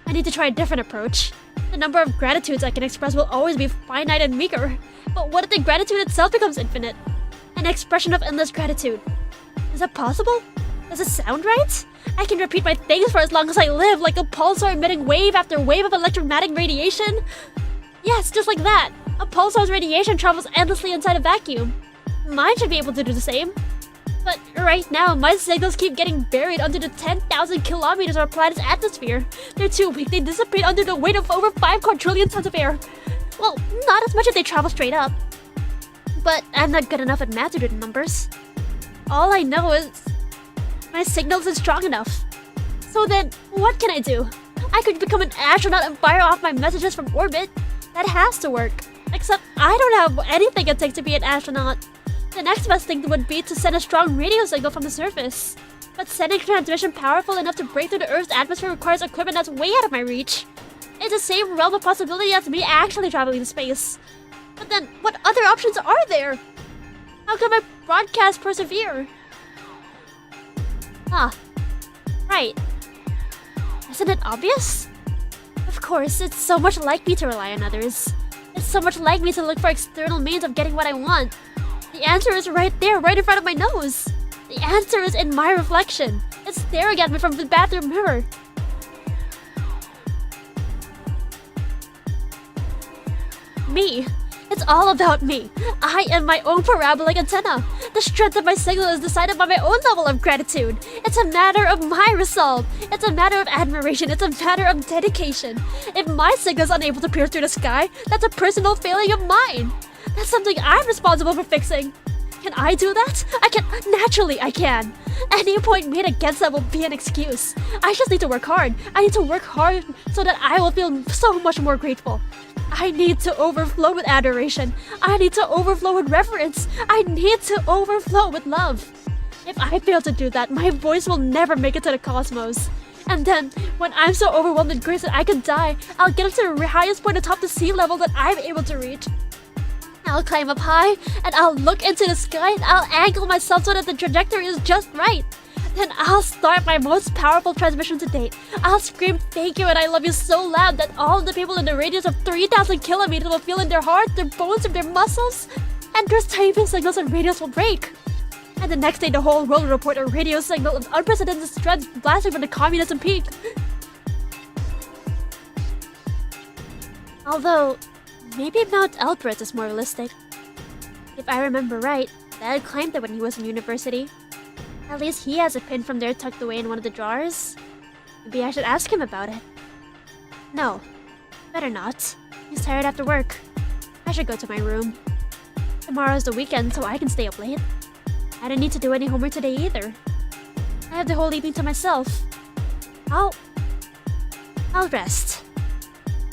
Speaker 2: I need to try a different approach. The number of gratitudes I can express will always be finite and meager. But what if the gratitude itself becomes infinite? An expression of endless gratitude. Is that possible? Does it sound right? I can repeat my thanks for as long as I live, like a pulsar emitting wave after wave of electromagnetic radiation. Yes, just like that. A pulsar's radiation travels endlessly inside a vacuum. Mine should be able to do the same. But right now, my signals keep getting buried under the 10,000 kilometers of our planet's atmosphere. They're too weak, they dissipate under the weight of over 5 quadrillion tons of air. Well, not as much as they travel straight up. But I'm not good enough at math to do the numbers. All I know is my signal isn't strong enough. So then, what can I do? I could become an astronaut and fire off my messages from orbit. That has to work. Except I don't have anything it takes to be an astronaut. The next best thing would be to send a strong radio signal from the surface. But sending transmission powerful enough to break through the Earth's atmosphere requires equipment that's way out of my reach. It's the same realm of possibility as me actually traveling to space. But then, what other options are there? How can my broadcast persevere? Ah, right. Isn't it obvious? Of course, it's so much like me to rely on others. It's so much like me to look for external means of getting what I want. The answer is right there, right in front of my nose. The answer is in my reflection. It's staring at me from the bathroom mirror. Me. It's all about me. I am my own parabolic antenna. The strength of my signal is decided by my own level of gratitude. It's a matter of my resolve. It's a matter of admiration. It's a matter of dedication. If my signal is unable to pierce through the sky, that's a personal failing of mine. That's something I'm responsible for fixing. Can I do that? I can. Naturally, I can. Any point made against that will be an excuse. I just need to work hard. I need to work hard so that I will feel so much more grateful. I need to overflow with adoration. I need to overflow with reverence. I need to overflow with love. If I fail to do that, my voice will never make it to the cosmos. And then, when I'm so overwhelmed with grace that I could die, I'll get up to the highest point atop the sea level that I'm able to reach. I'll climb up high, and I'll look into the sky, and I'll angle myself so that the trajectory is just right. Then I'll start my most powerful transmission to date. I'll scream thank you and I love you so loud that all the people in the radius of 3,000 kilometers will feel in their heart, their bones, and their muscles.
Speaker 1: and there's typing signals and radios will break. And the next day, the whole world will report a radio signal of unprecedented strength blasting from the communism peak. Although, maybe Mount Elbrus is more realistic. If I remember right, Dad climbed it when he was in university. At least he has a pin from there tucked away in one of the drawers. Maybe I should ask him about it. No, better not. He's tired after work. I should go to my room. Tomorrow's the weekend, so I can stay up late. I don't need to do any homework today either. I have the whole evening to myself. I'll rest.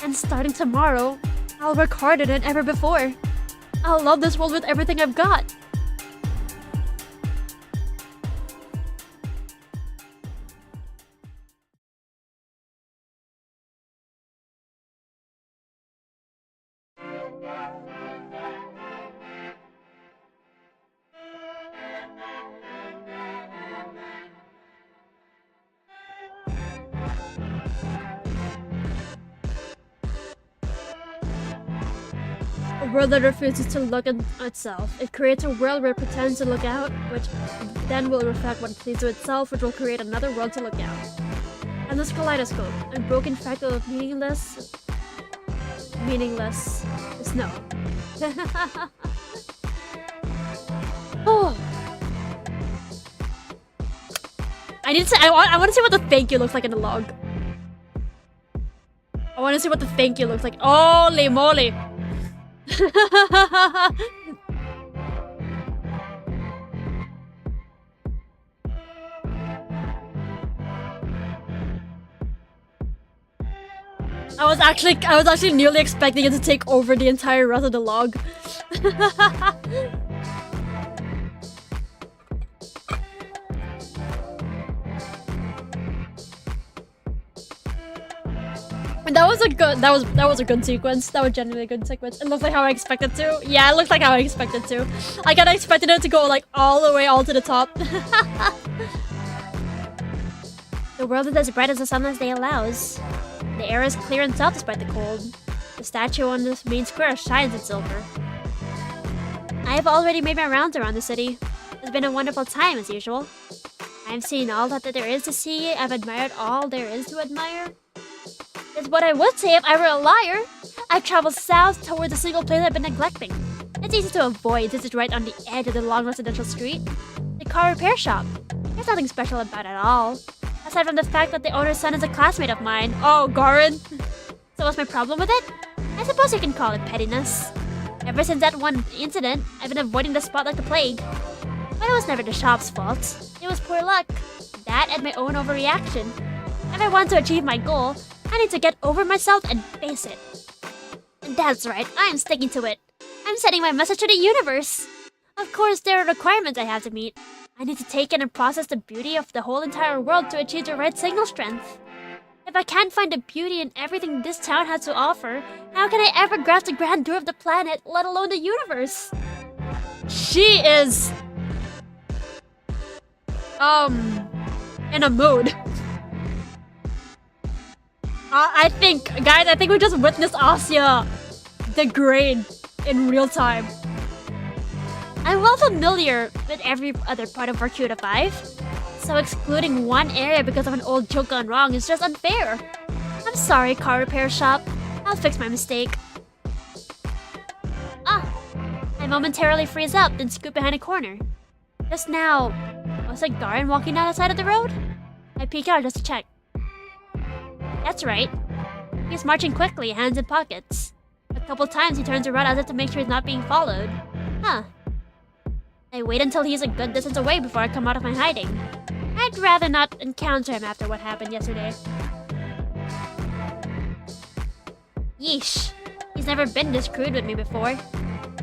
Speaker 1: And starting tomorrow, I'll work harder than ever before. I'll love this world with everything I've got. A world that refuses to look at itself. It creates a world where it pretends to look out, which then will reflect what it sees to itself, which will create another world to look out. And this kaleidoscope, a broken fractal of meaningless is no. Oh. I want to see what the thank you looks like in the log. I want to see what the thank you looks like. Holy moly! I was actually nearly expecting it to take over the entire rest of the log. And that was a good sequence. That was genuinely a good sequence. It looked like how I expected to. Yeah, it looked like how I expected to. I kinda expected it to go like all the way to the top.
Speaker 2: The world is as bright as the sunless day allows. The air is clear and soft despite the cold. The statue on the main square shines in silver. I have already made my rounds around the city. It's been a wonderful time as usual. I've seen all that there is to see. I've admired all there is to admire. It's what I would say if I were a liar. I've traveled south towards a single place I've been neglecting. It's easy to avoid since it's right on the edge of the long residential street. The car repair shop. There's nothing special about it at all. Aside from the fact that the owner's son is a classmate of mine.
Speaker 1: Oh, Garin.
Speaker 2: So what's my problem with it? I suppose you can call it pettiness. Ever since that one incident, I've been avoiding the spot like the plague. But it was never the shop's fault. It was poor luck. That and my own overreaction. If I want to achieve my goal, I need to get over myself and face it. And that's right, I'm sticking to it. I'm sending my message to the universe. Of course, there are requirements I have to meet. I need to take in and process the beauty of the whole entire world to achieve the right signal strength. If I can't find the beauty in everything this town has to offer, how can I ever grasp the grandeur of the planet, let alone the universe?
Speaker 1: She is... in a mood. I think we just witnessed Asya degrade in real time.
Speaker 2: I'm well familiar with every other part of Varkuta 5, so excluding one area because of an old joke gone wrong is just unfair. I'm sorry, car repair shop. I'll fix my mistake. I momentarily freeze up, then scoot behind a corner. Just now, was it Garin walking down the side of the road? I peek out just to check. That's right. He's marching quickly, hands in pockets. A couple times he turns around as if to make sure he's not being followed. Huh. I wait until he's a good distance away before I come out of my hiding. I'd rather not encounter him after what happened yesterday. Yeesh. He's never been this crude with me before.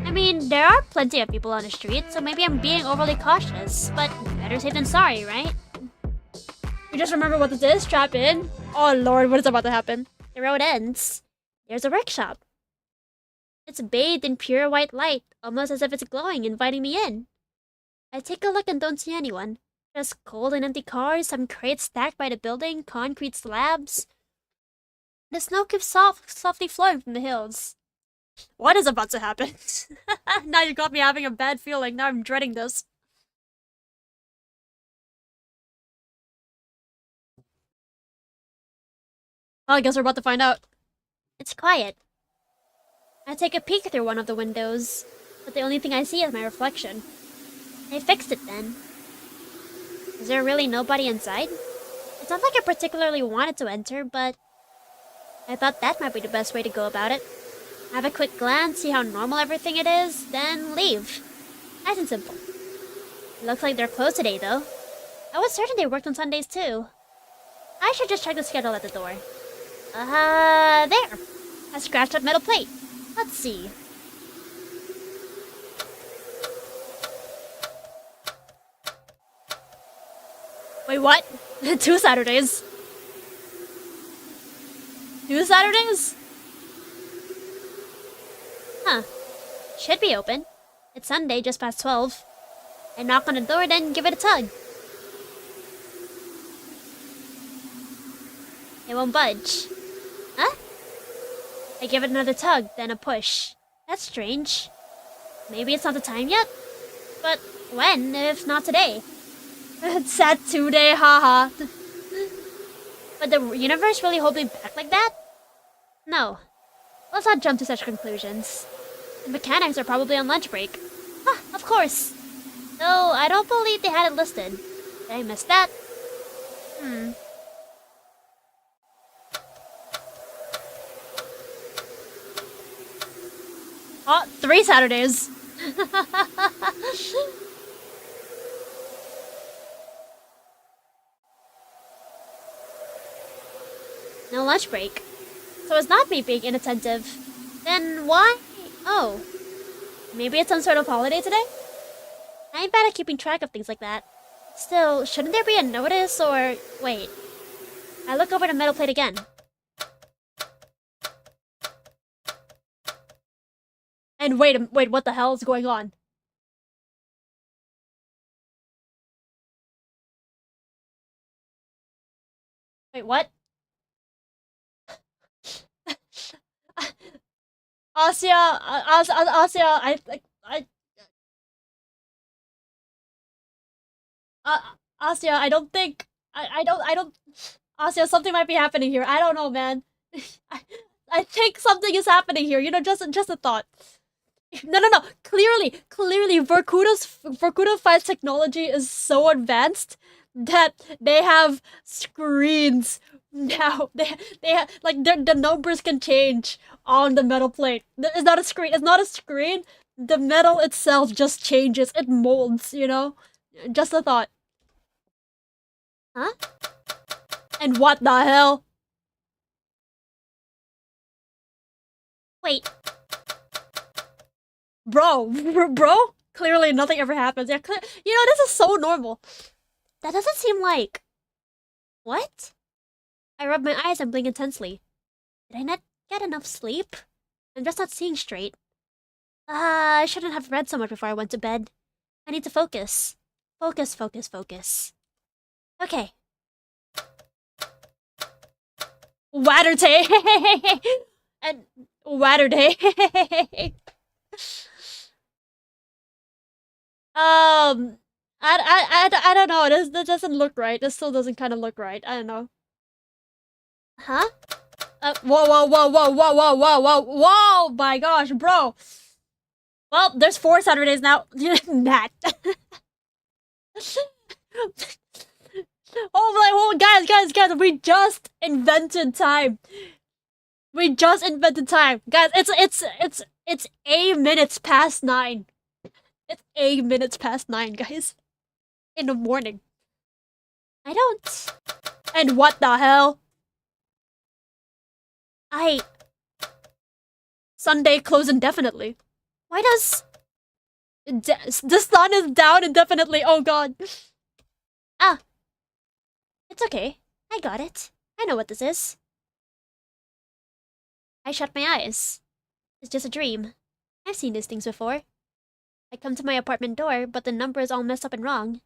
Speaker 2: I mean, there are plenty of people on the street, so maybe I'm being overly cautious, but better safe than sorry, right?
Speaker 1: You just remember what this is? Strap in. Oh lord, what is about to happen?
Speaker 2: The road ends. There's a workshop. It's bathed in pure white light, almost as if it's glowing, inviting me in. I take a look and don't see anyone. Just cold and empty cars, some crates stacked by the building, concrete slabs. The snow keeps softly flowing from the hills.
Speaker 1: What is about to happen? Now you got me having a bad feeling. Now I'm dreading this. Well, I guess we're about to find out.
Speaker 2: It's quiet. I take a peek through one of the windows, but the only thing I see is my reflection. I fixed it then. Is there really nobody inside? It's not like I particularly wanted to enter, but I thought that might be the best way to go about it. Have a quick glance, see how normal everything it is, then leave. Nice and simple. It looks like they're closed today, though. I was certain they worked on Sundays, too. I should just check the schedule at the door. There! A scratched up metal plate. Let's see.
Speaker 1: Wait, what? 2 Saturdays. 2 Saturdays?
Speaker 2: Huh. Should be open. It's Sunday, just past 12. I knock on the door, then give it a tug. It won't budge. Huh? I give it another tug, then a push. That's strange. Maybe it's not the time yet? But when, if not today?
Speaker 1: Z.A.T.O Day, haha.
Speaker 2: But the universe really hold me back like that? No. Let's not jump to such conclusions. The mechanics are probably on lunch break. Huh, of course. Though I don't believe they had it listed. Did I miss that?
Speaker 1: Oh, 3 Saturdays.
Speaker 2: No lunch break. So it's not me being inattentive. Then why? Oh. Maybe it's some sort of holiday today? I'm bad at keeping track of things like that. Still, shouldn't there be a notice or... Wait. I look over the metal plate again.
Speaker 1: And wait, what the hell is going on? Wait, what? Asya, Asya, I don't think, I don't, Asya, something might be happening here. I don't know, man. I, I think something is happening here. You know, just a thought. No. Clearly, Vorkuta 5 technology is so advanced that they have screens now. They have, like, the numbers can change on the metal plate. It's not a screen. It's not a screen. The metal itself just changes. It molds. You know, just a thought.
Speaker 2: Huh?
Speaker 1: And what the hell?
Speaker 2: Wait.
Speaker 1: Bro? Clearly nothing ever happens. Yeah, you know, this is so normal.
Speaker 2: That doesn't seem like... What? I rub my eyes and blink intensely. Did I not get enough sleep? I'm just not seeing straight. I shouldn't have read so much before I went to bed. I need to focus. Focus. Okay.
Speaker 1: Waterday! And Waterday. I don't know. This doesn't look right. This still doesn't kind of look right. I don't know.
Speaker 2: Huh?
Speaker 1: Whoa, my gosh, bro. Well, there's 4 Saturdays now. That. Oh, guys, we just invented time. Guys, it's 8 minutes past 9. It's 8 minutes past 9, guys. In the morning.
Speaker 2: I don't...
Speaker 1: And what the hell? Sunday close indefinitely.
Speaker 2: Why does...
Speaker 1: The sun is down indefinitely, oh god.
Speaker 2: Ah. It's okay. I got it. I know what this is. I shut my eyes. It's just a dream. I've seen these things before. I come to my apartment door, but the number is all messed up and wrong.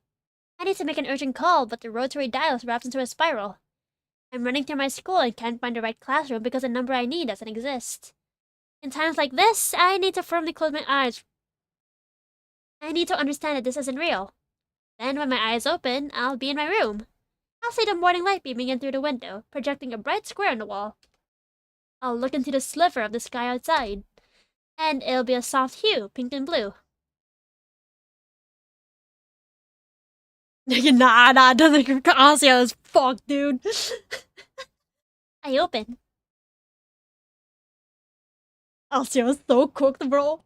Speaker 2: I need to make an urgent call, but the rotary dial is wrapped into a spiral. I'm running through my school and can't find the right classroom because the number I need doesn't exist. In times like this, I need to firmly close my eyes. I need to understand that this isn't real. Then, when my eyes open, I'll be in my room. I'll see the morning light beaming in through the window, projecting a bright square on the wall. I'll look into the sliver of the sky outside, and it'll be a soft hue, pink and blue.
Speaker 1: Nah, I don't think Asya is fucked, dude.
Speaker 2: I open.
Speaker 1: Asya is so cooked, bro.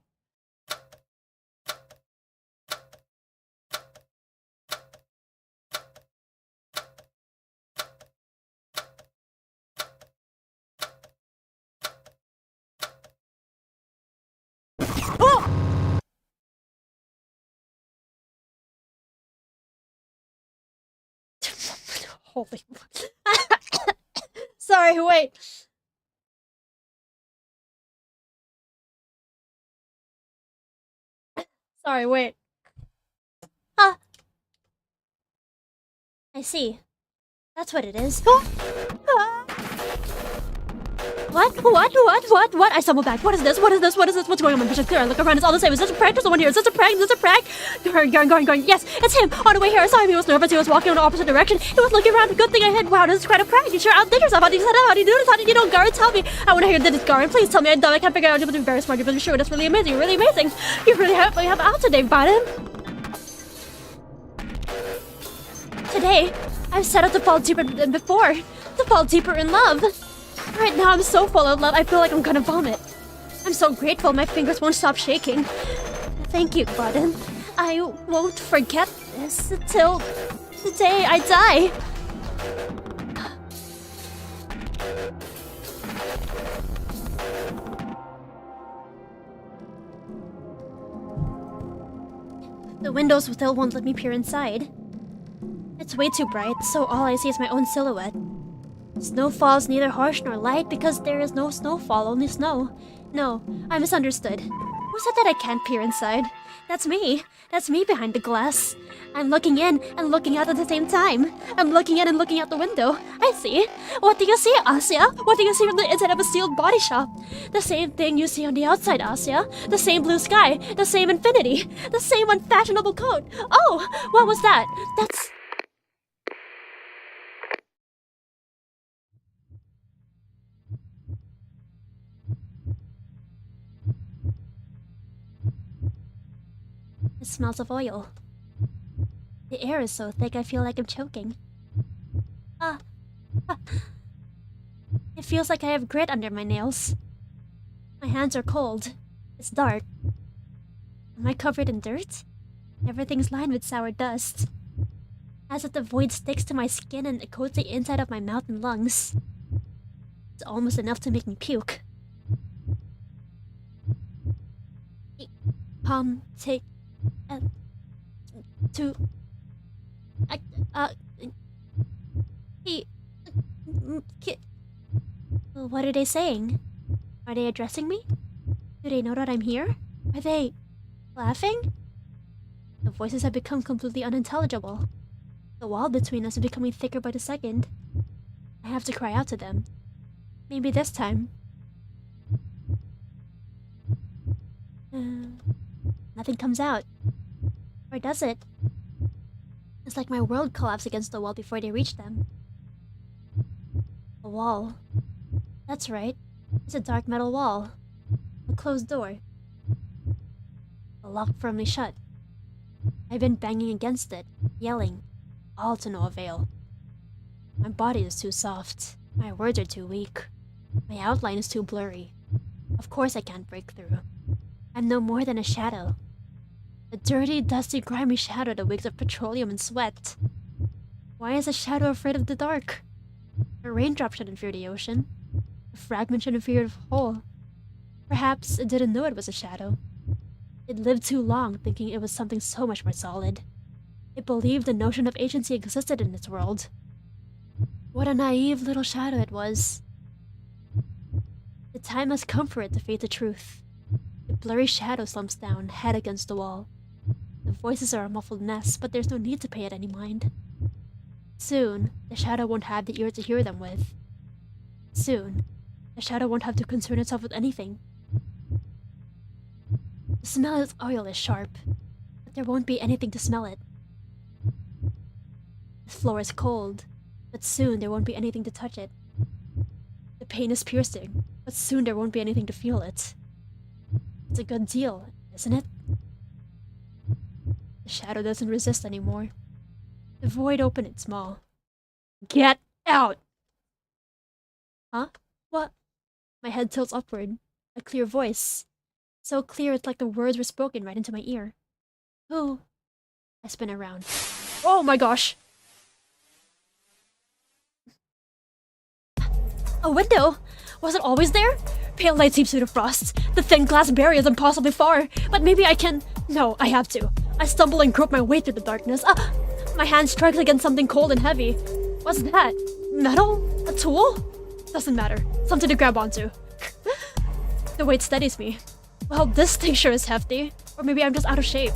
Speaker 1: Oh! Holy. Sorry, wait. Sorry, wait.
Speaker 2: Ah! I see. That's what it is.
Speaker 1: What? I stumble back. What is this? What's going on? My vision clear. I look around. It's all the same. Is this a prank? There's no one here. Is this a prank? Going. Yes, it's him. On the way here, I saw him. He was nervous. He was walking in the opposite direction. He was looking around. Good thing I hid. Wow, this is quite a prank. You sure outdid yourself. How do you set up? How do you do this? How did you know, Garen? Tell me. I want to hear this, Garen. Please tell me. I can't figure out. You're very smart. You're really sure. That's really amazing. Really amazing. You really have out today, Biden. Today, I've set out to fall deeper than before. To fall deeper in love. Right now, I'm so full of love, I feel like I'm gonna vomit. I'm so grateful my fingers won't stop shaking. Thank you, Button. I won't forget this until the day I die. The windows still won't let me peer inside. It's way too bright, so all I see is my own silhouette. Snowfall is neither harsh nor light because there is no snowfall, only snow. No, I misunderstood. Who said that I can't peer inside? That's me. That's me behind the glass. I'm looking in and looking out at the same time. I'm looking in and looking out the window. I see. What do you see, Asya? What do you see from the inside of a sealed body shop? The same thing you see on the outside, Asya. The same blue sky. The same infinity. The same unfashionable coat. Oh, what was that? That's... It smells of oil. The air is so thick I feel like I'm choking. Ah. It feels like I have grit under my nails. My hands are cold. It's dark. Am I covered in dirt? Everything's lined with sour dust. As if the void sticks to my skin and it coats the inside of my mouth and lungs. It's almost enough to make me puke. Take... to... What are they saying? Are they addressing me? Do they know that I'm here? Are they... laughing? The voices have become completely unintelligible. The wall between us is becoming thicker by the second. I have to cry out to them. Maybe this time. Nothing comes out. Or does it? It's like my world collapsed against the wall before they reach them. A wall. That's right. It's a dark metal wall. A closed door. The lock firmly shut. I've been banging against it, yelling, all to no avail. My body is too soft. My words are too weak. My outline is too blurry. Of course I can't break through. I'm no more than a shadow. A dirty, dusty, grimy shadow that wakes up petroleum and sweat. Why is a shadow afraid of the dark? A raindrop shouldn't fear the ocean. A fragment shouldn't fear the hole. Perhaps it didn't know it was a shadow. It lived too long thinking it was something so much more solid. It believed the notion of agency existed in its world. What a naive little shadow it was. The time has come for it to face the truth. The blurry shadow slumps down, head against the wall. The voices are a muffled mess, but there's no need to pay it any mind. Soon, the shadow won't have the ear to hear them with. Soon, the shadow won't have to concern itself with anything.
Speaker 2: The smell of oil is sharp, but there won't be anything to smell it. The floor is cold, but soon there won't be anything to touch it. The pain is piercing, but soon there won't be anything to feel it. It's a good deal, isn't it? The shadow doesn't resist anymore. The void opened its maw. Get out! Huh? What? My head tilts upward. A clear voice. So clear it's like the words were spoken right into my ear. Who? I spin around. Oh my gosh! A window! Was it always there? Pale light seeps through the frost. The thin glass barrier is impossibly far. But maybe I can... No, I have to. I stumble and grope my way through the darkness. My hand strikes against something cold and heavy. What's that? Metal? A tool? Doesn't matter. Something to grab onto. The weight steadies me. Well, this thing sure is hefty. Or maybe I'm just out of shape.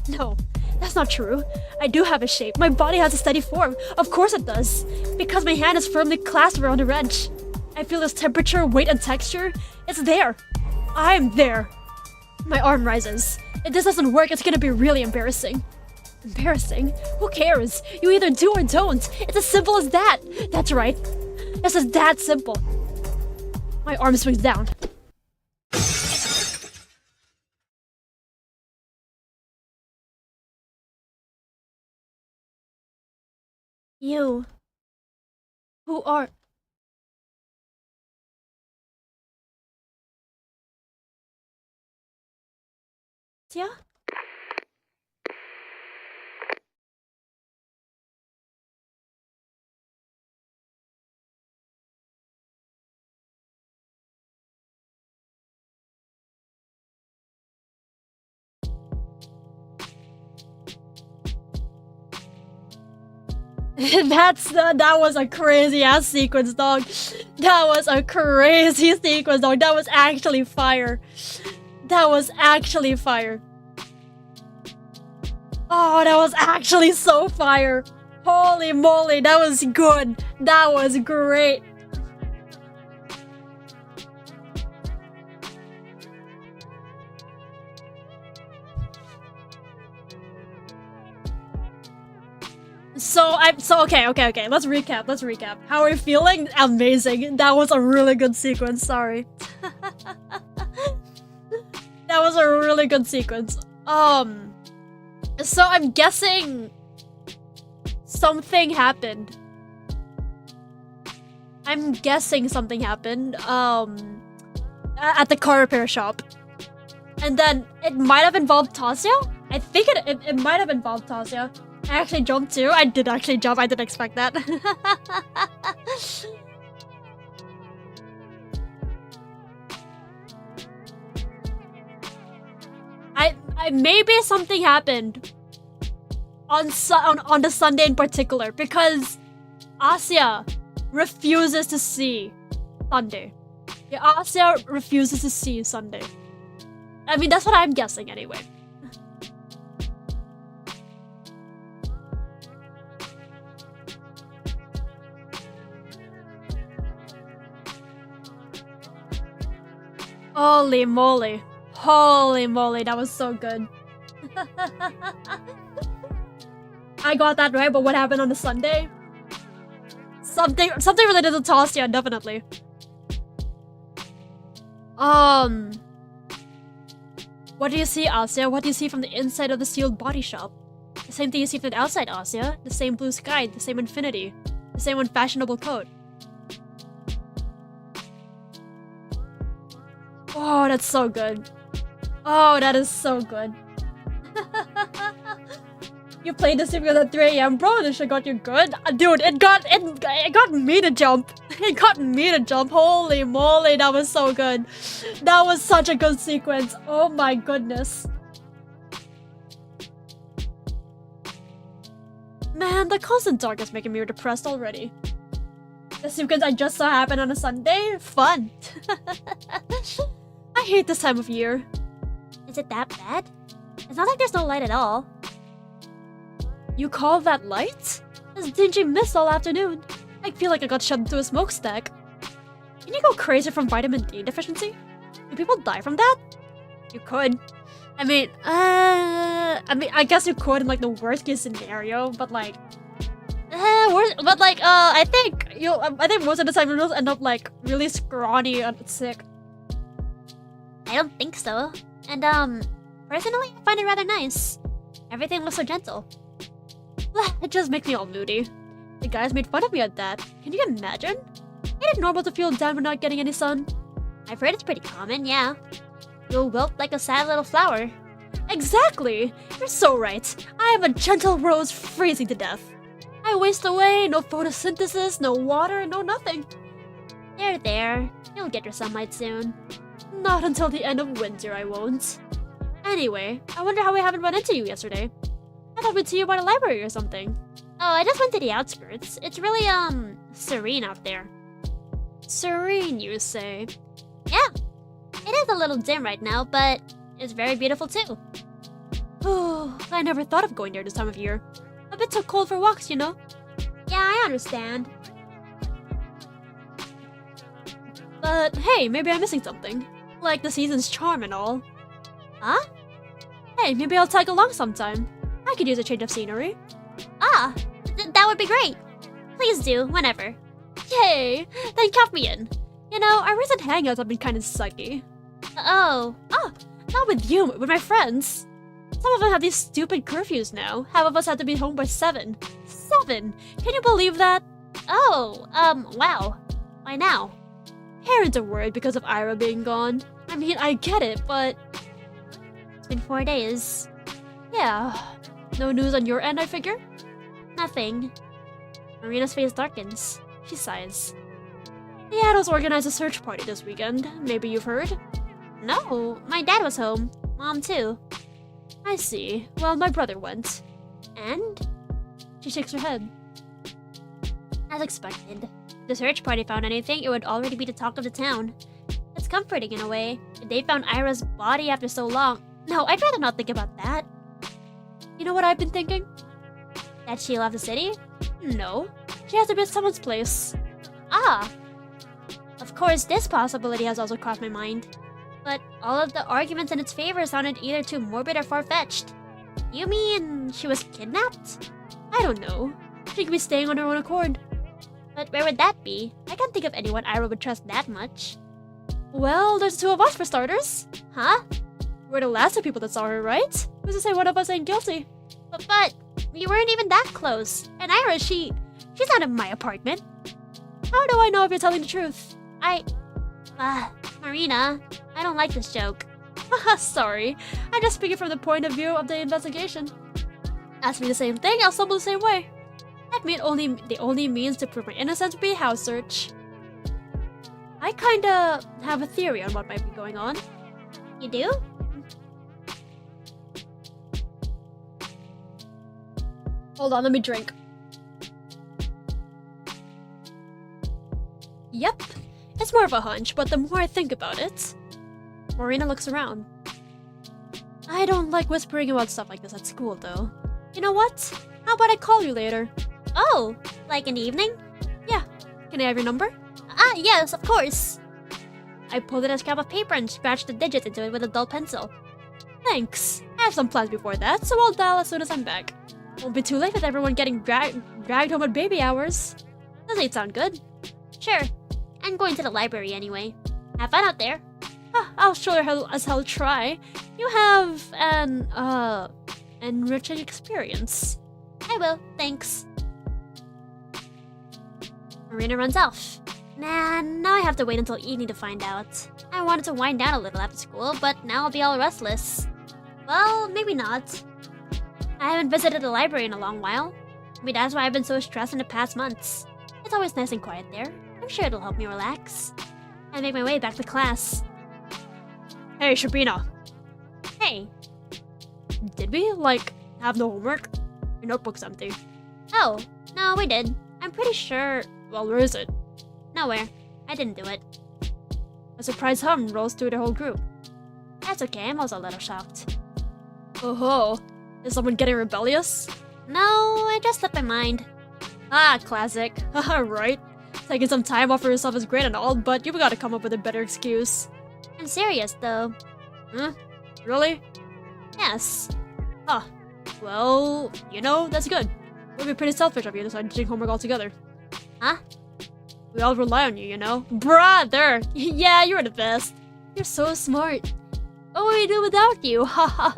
Speaker 2: No, that's not true. I do have a shape. My body has a steady form. Of course it does. Because my hand is firmly clasped around the wrench. I feel its temperature, weight, and texture. It's there. I'm there. My arm rises. If this doesn't work, it's gonna be really embarrassing. Embarrassing? Who cares? You either do or don't. It's as simple as that. That's right. This is that simple. My arm swings down. You. Who are... Yeah? That was a crazy ass sequence, dog. That was a crazy sequence, dog. That was actually fire. That was actually fire. Oh, that was actually so fire. Holy moly, that was good. That was great. Okay. Let's recap. How are you feeling? Amazing. That was a really good sequence. Sorry. That was a really good sequence. So I'm guessing something happened. At the car repair shop. And then it might have involved Tasya? I think it might have involved Tasya. I actually jumped too. I did actually jump. I didn't expect that. I maybe something happened on the Sunday in particular because Asya refuses to see Sunday. Yeah, Asya refuses to see Sunday. I mean, that's what I'm guessing anyway. Holy moly. Holy moly, that was so good. I got that right, but what happened on the Sunday? Something related to Tasya, definitely. What do you see, Asya? What do you see from the inside of the sealed body shop? The same thing you see from the outside, Asya. The same blue sky, the same infinity, the same unfashionable coat. Oh, that's so good. Oh, that is so good. You played this because at 3 AM, bro. This shit got you good, dude. It got me to jump. It got me to jump. Holy moly, that was so good. That was such a good sequence. Oh my goodness. Man, the constant dark is making me depressed already. The sequence I just saw happen on a Sunday? Fun. I hate this time of year. Is it that bad? It's not like there's no light at all.
Speaker 1: You call that light? This dingy mist all afternoon. I feel like I got shoved into a smokestack. Can you go crazy from vitamin D deficiency? Do people die from that? You could. I guess you could in like the worst case scenario, but like, I think most of the time you'll end up like really scrawny and sick.
Speaker 2: I don't think so. And, personally, I find it rather nice. Everything looks so gentle.
Speaker 1: It just makes me all moody. The guys made fun of me at that. Can you imagine? Ain't it normal to feel down when not getting any sun?
Speaker 2: I've heard it's pretty common, yeah. You'll wilt like a sad little flower.
Speaker 1: Exactly! You're so right. I am a gentle rose freezing to death. I waste away, no photosynthesis, no water, no nothing.
Speaker 2: There. You'll get your sunlight soon.
Speaker 1: Not until the end of winter, I won't. Anyway, I wonder how we haven't run into you yesterday. I thought we'd see you by the library or something.
Speaker 2: Oh, I just went to the outskirts. It's really, serene out there.
Speaker 1: Serene, you say?
Speaker 2: Yeah. It is a little dim right now, but it's very beautiful too.
Speaker 1: Oh, I never thought of going there this time of year. A bit too cold for walks, you know?
Speaker 2: Yeah, I understand.
Speaker 1: But hey, maybe I'm missing something. Like the season's charm and all.
Speaker 2: Huh?
Speaker 1: Hey, maybe I'll tag along sometime. I could use a change of scenery.
Speaker 2: Ah, that would be great. Please do, whenever.
Speaker 1: Yay! Then count me in. You know, our recent hangouts have been kind of sucky.
Speaker 2: Oh.
Speaker 1: Ah, not with you, with my friends. Some of them have these stupid curfews now. Half of us had to be home by 7. 7! Can you believe that?
Speaker 2: Oh, wow. Why now?
Speaker 1: Parents are worried because of Ira being gone. I mean, I get it, but...
Speaker 2: It's been 4 days.
Speaker 1: Yeah. No news on your end, I figure?
Speaker 2: Nothing.
Speaker 1: Marina's face darkens. She sighs. Z.A.T.O's organized a search party this weekend. Maybe you've heard?
Speaker 2: No, my dad was home. Mom too.
Speaker 1: I see. Well, my brother went.
Speaker 2: And?
Speaker 1: She shakes her head.
Speaker 2: As expected. If the search party found anything, it would already be the talk of the town. It's comforting in a way. If they found Ira's body after so long. No, I'd rather not think about that.
Speaker 1: You know what I've been thinking?
Speaker 2: That she left the city?
Speaker 1: No. She has to be at someone's place.
Speaker 2: Ah! Of course, this possibility has also crossed my mind. But all of the arguments in its favor sounded either too morbid or far-fetched. You mean she was kidnapped?
Speaker 1: I don't know. She could be staying on her own accord.
Speaker 2: But where would that be? I can't think of anyone Ira would trust that much.
Speaker 1: Well, there's 2 of us for starters.
Speaker 2: Huh?
Speaker 1: We're the last 2 people that saw her, right? Who's to say one of us ain't guilty?
Speaker 2: But we weren't even that close. And Ira, she's not in my apartment.
Speaker 1: How do I know if you're telling the truth?
Speaker 2: Marina, I don't like this joke.
Speaker 1: Haha, sorry. I'm just speaking from the point of view of the investigation. Ask me the same thing, I'll stumble the same way. That mean the only means to prove my innocence would be a house search. I kinda have a theory on what might be going on.
Speaker 2: You do?
Speaker 1: Hold on, let me drink. Yep, it's more of a hunch, but the more I think about it... Marina looks around. I don't like whispering about stuff like this at school, though. You know what? How about I call you later?
Speaker 2: Oh, like in the evening?
Speaker 1: Yeah. Can I have your number?
Speaker 2: Ah, yes, of course. I pulled out a scrap of paper and scratched the digits into it with a dull pencil.
Speaker 1: Thanks. I have some plans before that, so I'll dial as soon as I'm back. Won't be too late with everyone getting dragged home at baby hours. Does it sound good?
Speaker 2: Sure. I'm going to the library anyway. Have fun out there.
Speaker 1: I'll sure as hell try. You have an, enriching experience.
Speaker 2: I will, thanks.
Speaker 1: Marina runs off.
Speaker 2: Nah, now I have to wait until evening to find out. I wanted to wind down a little after school, but now I'll be all restless. Well, maybe not. I haven't visited the library in a long while. Maybe that's why I've been so stressed in the past months. It's always nice and quiet there. I'm sure it'll help me relax. I make my way back to class.
Speaker 1: Hey, Shabina.
Speaker 2: Hey.
Speaker 1: Did we, have no homework? Your notebook's empty.
Speaker 2: Oh, no, we did. I'm pretty sure...
Speaker 1: Well, where is it?
Speaker 2: Nowhere. I didn't do it.
Speaker 1: A surprised hum rolls through the whole group.
Speaker 2: That's okay, I'm also a little shocked.
Speaker 1: Oh-ho. Is someone getting rebellious?
Speaker 2: No, I just slipped my mind.
Speaker 1: Ah, classic. Haha, right. Taking some time off for yourself is great and all, but you've got to come up with a better excuse.
Speaker 2: I'm serious, though.
Speaker 1: Huh? Really?
Speaker 2: Yes.
Speaker 1: Huh. Well, you know, that's good. It would be pretty selfish of you to decide to take homework altogether.
Speaker 2: Huh?
Speaker 1: We all rely on you, you know? Brother! Yeah, you're the best. You're so smart. What would we do without you? Haha.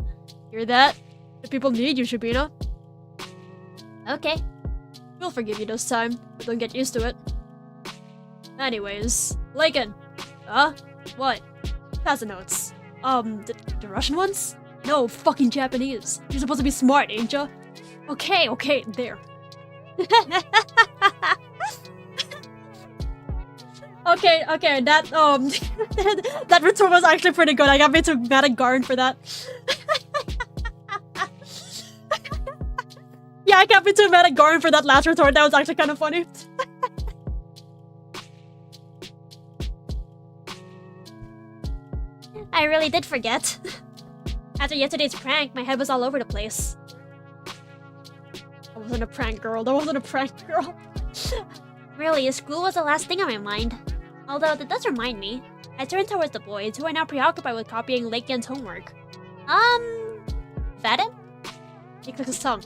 Speaker 1: Hear that? The people need you, Shabina.
Speaker 2: Okay.
Speaker 1: We'll forgive you this time, but don't get used to it. Anyways, Lakin. Huh? What? Pass the notes. The Russian ones? No, fucking Japanese. You're supposed to be smart, ain't ya? Okay, there. Okay, that, that return was actually pretty good. I got me too mad at Garn for that. Yeah, I got me too mad at Garn for that last retort. That was actually kind of funny.
Speaker 2: I really did forget. After yesterday's prank, my head was all over the place.
Speaker 1: That wasn't a prank, girl. That wasn't a prank, girl.
Speaker 2: Really, school was the last thing on my mind. Although, that does remind me. I turned towards the boys, who are now preoccupied with copying Lakian's homework. Vadim?
Speaker 1: He clicks his tongue.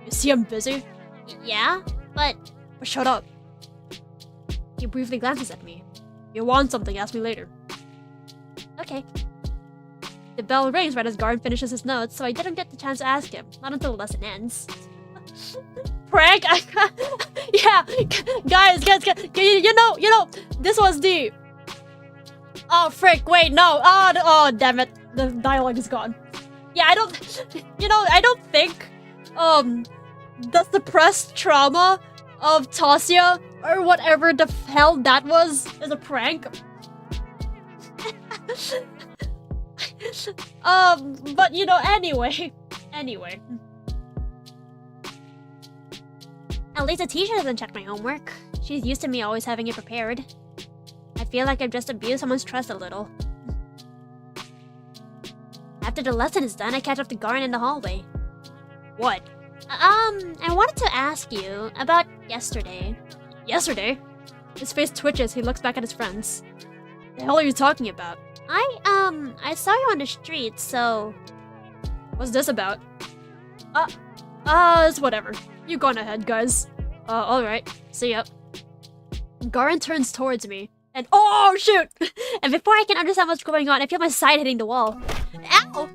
Speaker 1: You see I'm busy?
Speaker 2: Yeah, but
Speaker 1: Shut up. He briefly glances at me. If you want something, ask me later.
Speaker 2: okay.
Speaker 1: The bell rings right as Garn finishes his notes, so I didn't get the chance to ask him. Not until the lesson ends. Prank? Yeah, guys, you know, this was the... Oh, frick, wait, no. Oh, damn it. The dialogue is gone. Yeah, I don't think, the suppressed trauma of Tasia, or whatever the hell that was, is a prank. But you know, anyway.
Speaker 2: At least the teacher doesn't check my homework. She's used to me always having it prepared. I feel like I've just abused someone's trust a little. After the lesson is done, I catch up to Garn in the hallway.
Speaker 1: What?
Speaker 2: I wanted to ask you about yesterday.
Speaker 1: Yesterday? His face twitches, he looks back at his friends. The hell are you talking about?
Speaker 2: I saw you on the street, so...
Speaker 1: What's this about? It's whatever. You go on ahead, guys. Alright. See ya. Garin turns towards me, and oh, shoot!
Speaker 2: And before I can understand what's going on, I feel my side hitting the wall. Ow!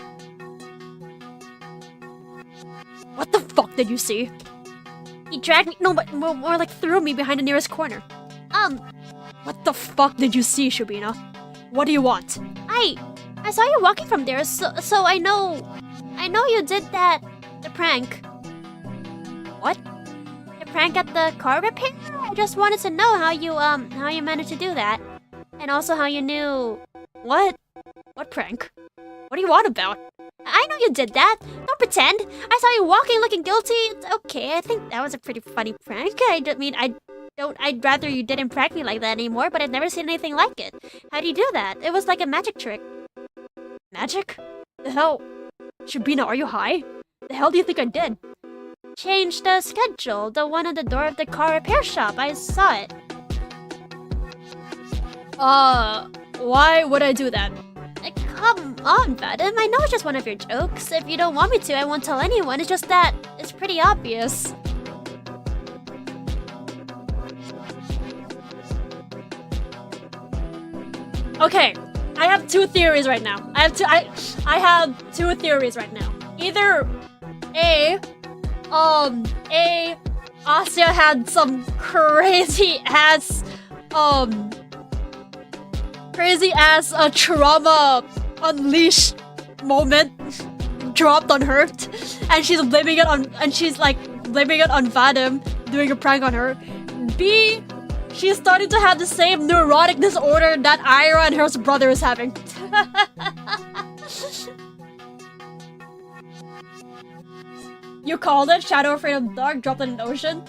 Speaker 1: What the fuck did you see?
Speaker 2: He dragged me- no, but more like threw me behind the nearest corner.
Speaker 1: What the fuck did you see, Shubina? What do you want?
Speaker 2: I saw you walking from there, so I know you did that, the prank.
Speaker 1: What?
Speaker 2: The prank at the car repair? I just wanted to know how you managed to do that. And also how you knew...
Speaker 1: What? What prank? What do you want about?
Speaker 2: I know you did that. Don't pretend. I saw you walking looking guilty. It's okay, I think that was a pretty funny prank. I'd rather you didn't prank me like that anymore, but I've never seen anything like it. How do you do that? It was like a magic trick.
Speaker 1: Magic? The hell? Shubina, are you high? The hell do you think I did?
Speaker 2: Change the schedule. The one on the door of the car repair shop. I saw it.
Speaker 1: Why would I do that?
Speaker 2: Come on, Vadim. I know it's just one of your jokes. If you don't want me to, I won't tell anyone. It's just that it's pretty obvious.
Speaker 1: Okay, I have two theories right now. I have two theories right now. Either Asya had some crazy ass trauma unleashed moment dropped on her, and she's blaming it on Vadim doing a prank on her. B, she's starting to have the same neurotic disorder that Ira and her brother is having. You called it? Shadow afraid of dark dropped in an ocean?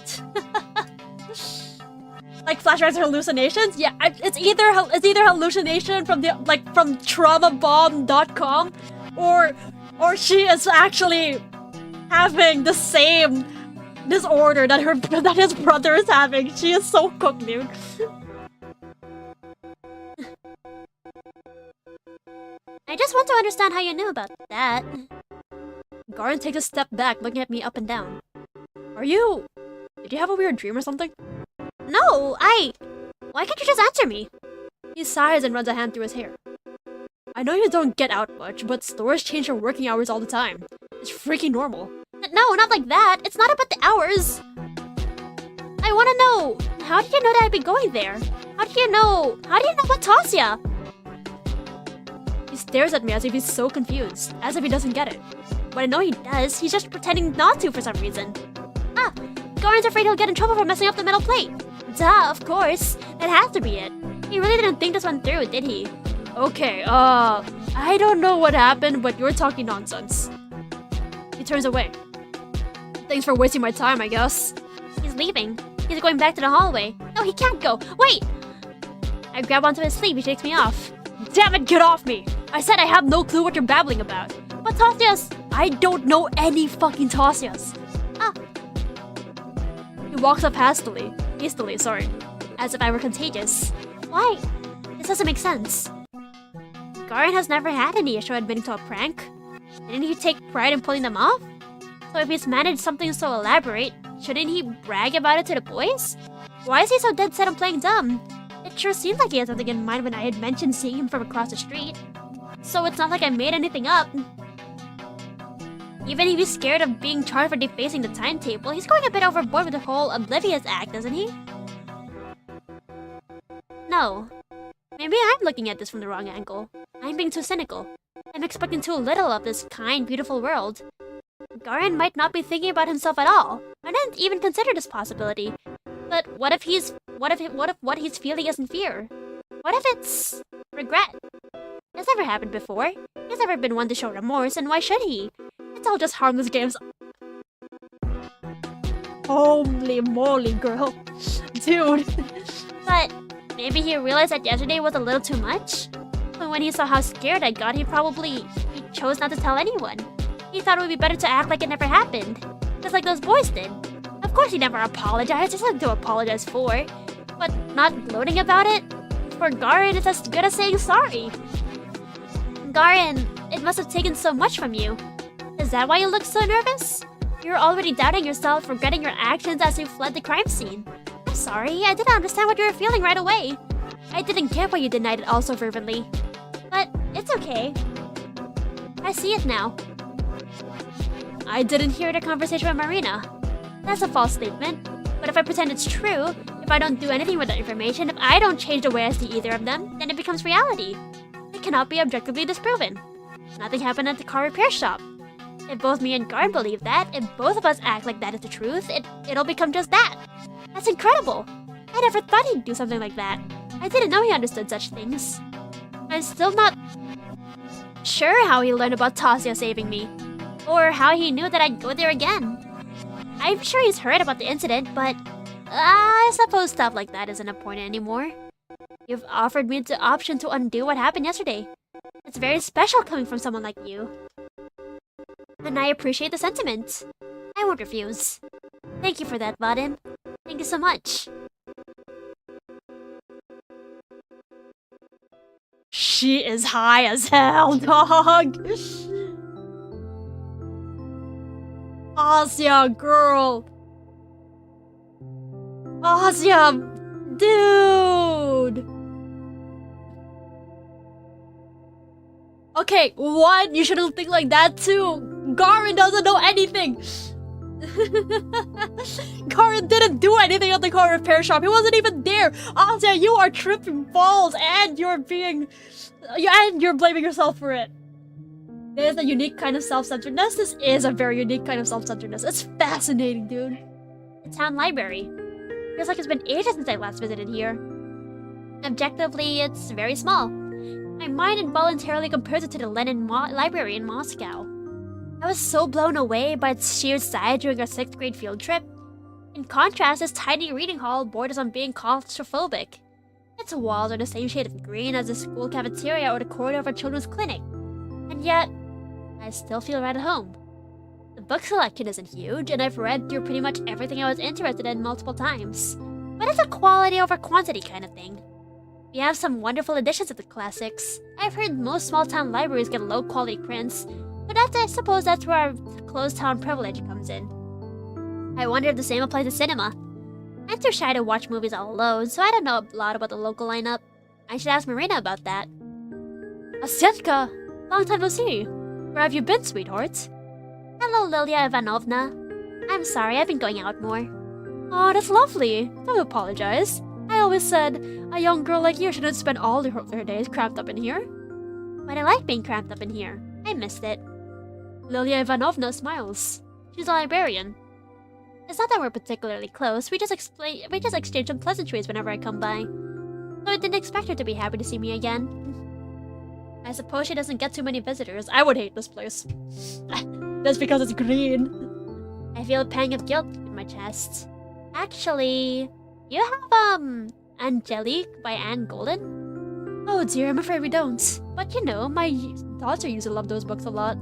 Speaker 1: Like flashbacks or hallucinations? Yeah, it's either hallucination from from traumabomb.com, or she is actually having the same disorder that his brother is having. She is so cooked, dude.
Speaker 2: I just want to understand how you knew about that.
Speaker 1: Garin takes a step back, looking at me up and down. Did you have a weird dream or something?
Speaker 2: No, Why can't you just answer me?
Speaker 1: He sighs and runs a hand through his hair. I know you don't get out much, but stores change their working hours all the time. It's freaking normal.
Speaker 2: No, not like that. It's not about the hours. I want to know, how did you know that I'd be going there? How do you know about Tasya?
Speaker 1: He stares at me as if he's so confused, as if he doesn't get it.
Speaker 2: But I know he does. He's just pretending not to for some reason. Garin's afraid he'll get in trouble for messing up the metal plate. Duh, of course. That has to be it. He really didn't think this one through, did he?
Speaker 1: Okay, I don't know what happened, but you're talking nonsense. He turns away. Thanks for wasting my time, I guess.
Speaker 2: He's leaving. He's going back to the hallway. No, he can't go. Wait! I grab onto his sleeve. He shakes me off.
Speaker 1: Damn it, get off me! I said I have no clue what you're babbling about.
Speaker 2: But Tasya's...
Speaker 1: I don't know any fucking Tasyas. He walks up hastily,
Speaker 2: as if I were contagious. Why? This doesn't make sense. Garin has never had any issue admitting to a prank. Didn't he take pride in pulling them off? So if he's managed something so elaborate, shouldn't he brag about it to the boys? Why is he so dead set on playing dumb? It sure seemed like he had something in mind when I had mentioned seeing him from across the street. So it's not like I made anything up. Even if he's scared of being charged for defacing the timetable, he's going a bit overboard with the whole oblivious act, isn't he? No. Maybe I'm looking at this from the wrong angle. I'm being too cynical. I'm expecting too little of this kind, beautiful world. Garin might not be thinking about himself at all. I didn't even consider this possibility. But what if what he's feeling isn't fear? What if it's regret? It's never happened before. He's never been one to show remorse, and why should he? It's all just harmless games.
Speaker 1: Holy moly, girl. Dude.
Speaker 2: But maybe he realized that yesterday was a little too much? But when he saw how scared I got, he chose not to tell anyone. He thought it would be better to act like it never happened. Just like those boys did. Of course he never apologized, there's nothing to apologize for. But not gloating about it? For Garin, it's as good as saying sorry. Garin, it must have taken so much from you. Is that why you look so nervous? You're already doubting yourself, regretting your actions as you fled the crime scene. I'm sorry, I didn't understand what you were feeling right away. I didn't get why you denied it all so fervently. But it's okay. I see it now. I didn't hear the conversation with Marina. That's a false statement. But if I pretend it's true, if I don't do anything with that information, if I don't change the way I see either of them, then it becomes reality. It cannot be objectively disproven. Nothing happened at the car repair shop. If both me and Garin believe that, if both of us act like that is the truth, it'll become just that. That's incredible. I never thought he'd do something like that. I didn't know he understood such things. I'm still not sure how he learned about Tasya saving me, or how he knew that I'd go there again. I'm sure he's heard about the incident, but I suppose stuff like that isn't important anymore. You've offered me the option to undo what happened yesterday. It's very special coming from someone like you. And I appreciate the sentiment. I won't refuse. Thank you for that, Vadim. Thank you so much.
Speaker 1: She is high as hell, dog. Asya, girl. Asya, dude. Okay, one, you shouldn't think like that too. Garin doesn't know anything. Garin didn't do anything at the car repair shop. He wasn't even there. Asya, you are tripping balls, and you're blaming yourself for it. This is a unique kind of self-centeredness. This is a very unique kind of self-centeredness. It's fascinating, dude.
Speaker 2: The town library. Feels like it's been ages since I last visited here. Objectively, it's very small. My mind involuntarily compares it to the Lenin Library in Moscow. I was so blown away by its sheer size during our 6th grade field trip. In contrast, this tiny reading hall borders on being claustrophobic. Its walls are the same shade of green as the school cafeteria or the corridor of our children's clinic. And yet, I still feel right at home. The book selection isn't huge, and I've read through pretty much everything I was interested in multiple times. But it's a quality over quantity kind of thing. We have some wonderful editions of the classics. I've heard most small-town libraries get low-quality prints, but I suppose that's where our closed-town privilege comes in. I wonder if the same applies to cinema. I'm too shy to watch movies all alone, so I don't know a lot about the local lineup. I should ask Marina about that. Asyetka! Long time no see. Where have you been, sweetheart? Hello, Lilia Ivanovna. I'm sorry, I've been going out more. Oh, that's lovely. Don't apologize. I always said a young girl like you shouldn't spend all her days cramped up in here. But I like being cramped up in here. I missed it. Lilia Ivanovna smiles. She's a librarian. It's not that we're particularly close. We just exchange some pleasantries whenever I come by. So I didn't expect her to be happy to see me again. I suppose she doesn't get too many visitors. I would hate this place. That's because it's green. I feel a pang of guilt in my chest. Actually, you have, Angelique by Anne Golden? Oh dear, I'm afraid we don't. But you know, my daughter used to love those books a lot.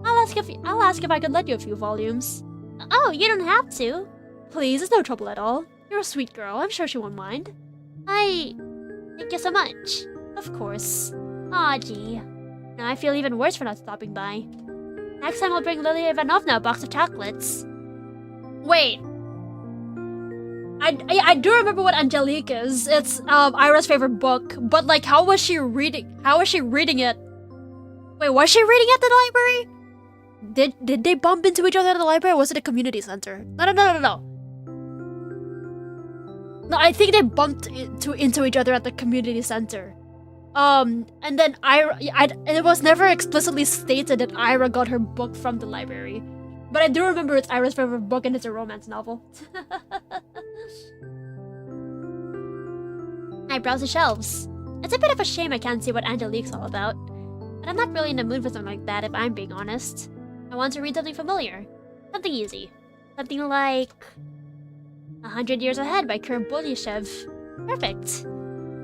Speaker 2: I'll ask if I could lend you a few volumes. Oh, you don't have to. Please, it's no trouble at all. You're a sweet girl. I'm sure she won't mind. Thank you so much. Of course. Aw, gee. Now I feel even worse for not stopping by. Next time I'll bring Lilia Ivanovna a box of chocolates. Wait. I do remember what Angelique is. It's Ira's favorite book. But like, how was she reading it? Wait, was she reading at the library? Did they bump into each other at the library, or was it a community center? No. No, I think they bumped into each other at the community center. And then it was never explicitly stated that Ira got her book from the library. But I do remember it's Ira's favorite book and it's a romance novel. I browse the shelves. It's a bit of a shame I can't see what Angelique's all about. But I'm not really in the mood for something like that, if I'm being honest. I want to read something familiar. Something easy. Something like 100 Years Ahead by Kurt Bolyashev. Perfect.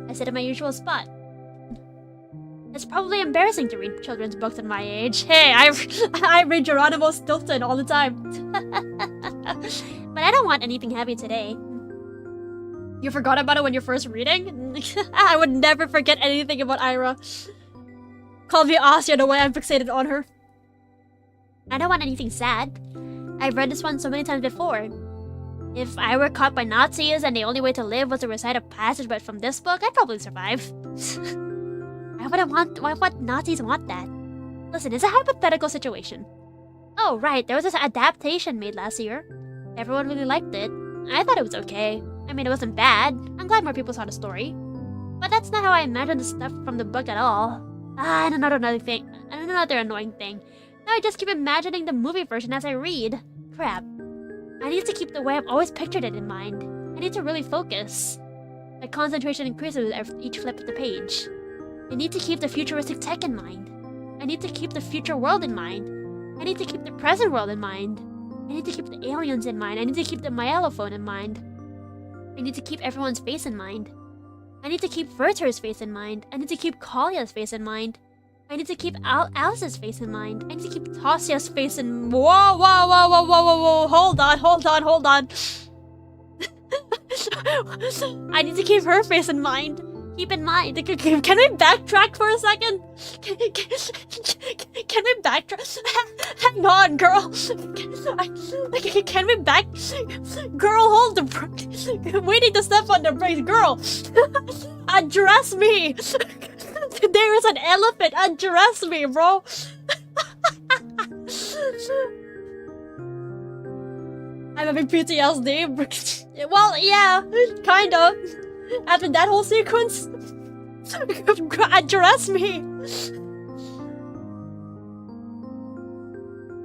Speaker 2: I sit in my usual spot. It's probably embarrassing to read children's books at my age. Hey, I read Geronimo Stilton all the time. But I don't want anything heavy today. You forgot about it when you're first reading? I would never forget anything about Ira. Call me Asya the way I'm fixated on her. I don't want anything sad. I've read this one so many times before. If I were caught by Nazis and the only way to live was to recite a passage but from this book, I'd probably survive. Why would Nazis want that? Listen, it's a hypothetical situation. Oh, right, there was this adaptation made last year. Everyone really liked it. I thought it was okay. I mean, it wasn't bad. I'm glad more people saw the story. But that's not how I imagined the stuff from the book at all. And another annoying thing. Now I just keep imagining the movie version as I read. Crap. I need to keep the way I've always pictured it in mind. I need to really focus. My concentration increases with each flip of the page. I need to keep the futuristic tech in mind. I need to keep the future world in mind. I need to keep the present world in mind. I need to keep the aliens in mind. I need to keep the myelophone in mind. I need to keep everyone's face in mind. I need to keep Werther's face in mind. I need to keep Kolya's face in mind. I need to keep Alice's face in mind. I need to keep Tasia's face in... Whoa. Hold on. I need to keep her face in mind. Keep in mind. Can we backtrack for a second? Can we backtrack? Hang on, girl. Can we back? Girl, hold the brake. We need to step on the brakes. Girl, address me. There is an elephant. Address me, bro. I'm having PTSD. Well, yeah, kind of. After that whole sequence, address me.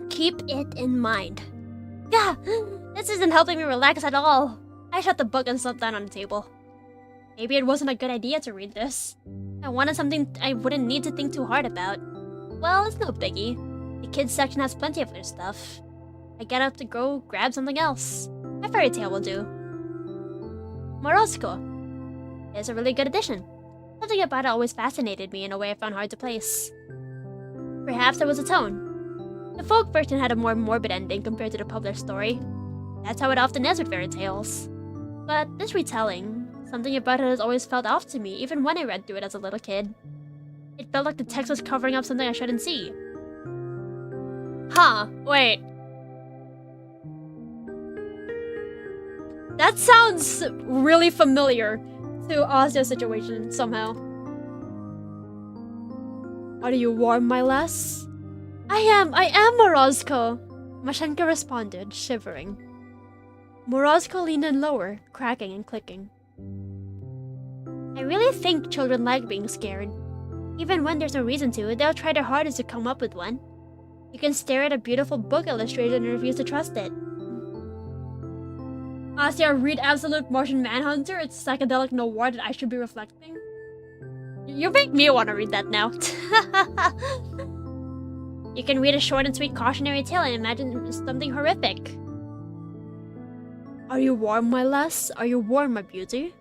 Speaker 2: Keep it in mind. Yeah, this isn't helping me relax at all. I shut the book and sat down on the table. Maybe it wasn't a good idea to read this. I wanted something I wouldn't need to think too hard about. Well, it's no biggie. The kids section has plenty of their stuff. I get up to go grab something else. A fairy tale will do. Morozko is a really good addition. Something about it always fascinated me in a way I found hard to place. Perhaps there was a tone. The folk version had a more morbid ending compared to the published story. That's how it often is with fairy tales. But this retelling, Something about it has always felt off to me, even when I read through it as a little kid. It felt like the text was covering up something I shouldn't see. Huh, wait. That sounds really familiar to Asia's situation somehow. Are you warm, my lass? I am, Morozko, Mashenka responded, shivering. Morozko leaned in lower, cracking and clicking. I really think children like being scared. Even when there's no reason to, they'll try their hardest to come up with one. You can stare at a beautiful book illustration and refuse to trust it. Asia, read Absolute Martian Manhunter. It's psychedelic noir that I should be reflecting. You make me want to read that now. You can read a short and sweet cautionary tale and imagine something horrific. Are you warm, my lass? Are you warm, my beauty?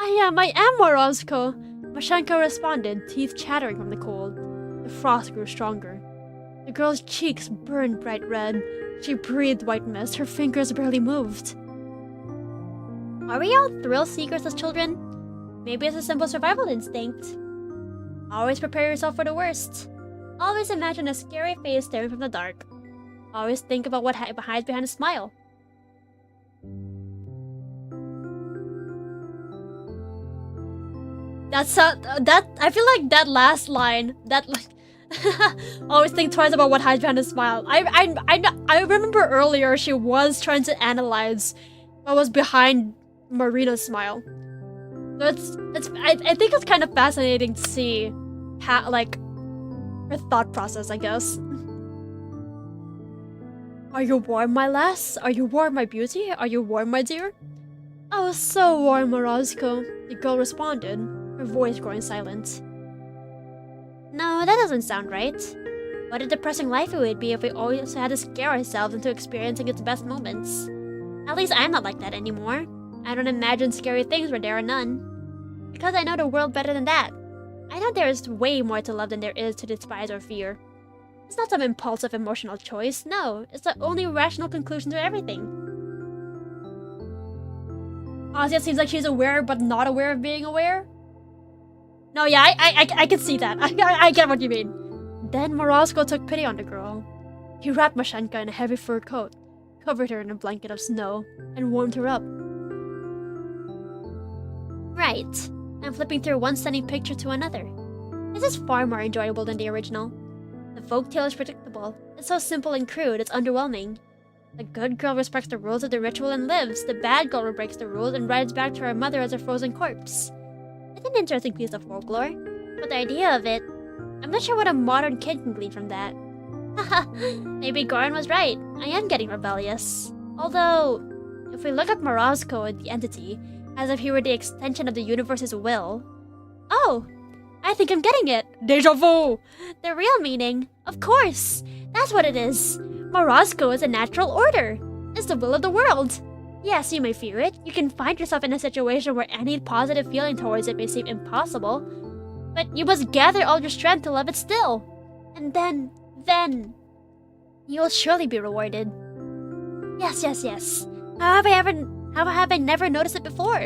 Speaker 2: I am, Morozko. Mashenka responded, teeth chattering from the cold. The frost grew stronger. The girl's cheeks burned bright red. She breathed white mist. Her fingers barely moved. Are we all thrill seekers as children? Maybe it's a simple survival instinct. Always prepare yourself for the worst. Always imagine a scary face staring from the dark. Always think about what hides behind a smile. I feel like that last line, always think twice about what hides behind a smile. I remember earlier she was trying to analyze what was behind Marina's smile. So I think it's kind of fascinating to see how, like, her thought process, I guess. Are you warm, my lass? Are you warm, my beauty? Are you warm, my dear? Oh, so warm, Morozko, the girl responded, her voice growing silent. No, that doesn't sound right. What a depressing life it would be if we always had to scare ourselves into experiencing its best moments. At least I'm not like that anymore. I don't imagine scary things where there are none. Because I know the world better than that. I know there is way more to love than there is to despise or fear. It's not some impulsive emotional choice, no. It's the only rational conclusion to everything. Asia seems like she's aware but not aware of being aware. No, yeah, I can see that. I get what you mean. Then Morozko took pity on the girl. He wrapped Mashenka in a heavy fur coat, covered her in a blanket of snow, and warmed her up. Right. I'm flipping through one stunning picture to another. This is far more enjoyable than the original. The folktale is predictable. It's so simple and crude, it's underwhelming. The good girl respects the rules of the ritual and lives. The bad girl breaks the rules and rides back to her mother as a frozen corpse. It's an interesting piece of folklore, but the idea of it, I'm not sure what a modern kid can glean from that. Haha, maybe Goran was right. I am getting rebellious. Although, if we look at Morozko and the entity, as if he were the extension of the universe's will... Oh! I think I'm getting it! Deja vu! The real meaning, of course! That's what it is! Morozko is a natural order! It's the will of the world! Yes, you may fear it. You can find yourself in a situation where any positive feeling towards it may seem impossible. But you must gather all your strength to love it still. And then... you will surely be rewarded. Yes. How have I never noticed it before?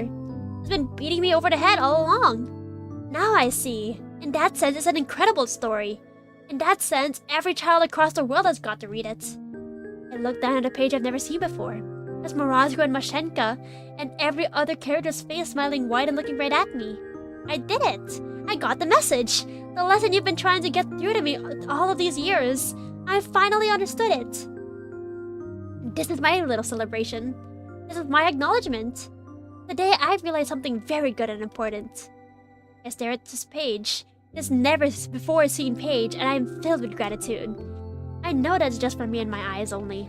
Speaker 2: It's been beating me over the head all along. Now I see. In that sense, it's an incredible story. In that sense, every child across the world has got to read it. I looked down at a page I've never seen before. There's Morozko and Mashenka, and every other character's face smiling wide and looking right at me. I did it! I got the message! The lesson you've been trying to get through to me all of these years. I finally understood it. This is my little celebration. This is my acknowledgement. Today I realized something very good and important. I stare at this page, this never before seen page, and I am filled with gratitude. I know that's just for me and my eyes only.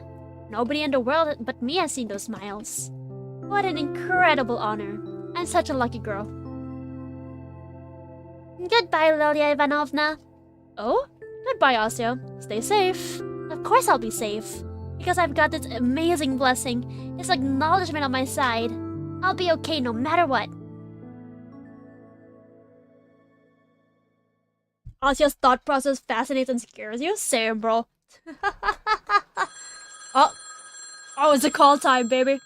Speaker 2: Nobody in the world but me has seen those smiles. What an incredible honor. I'm such a lucky girl. Goodbye, Lilia Ivanovna. Oh? Goodbye, Asya. Stay safe. Of course I'll be safe. Because I've got this amazing blessing, this acknowledgement on my side. I'll be okay no matter what. Asya's thought process fascinates and scares you? Same, bro. Oh, it's a call time, baby.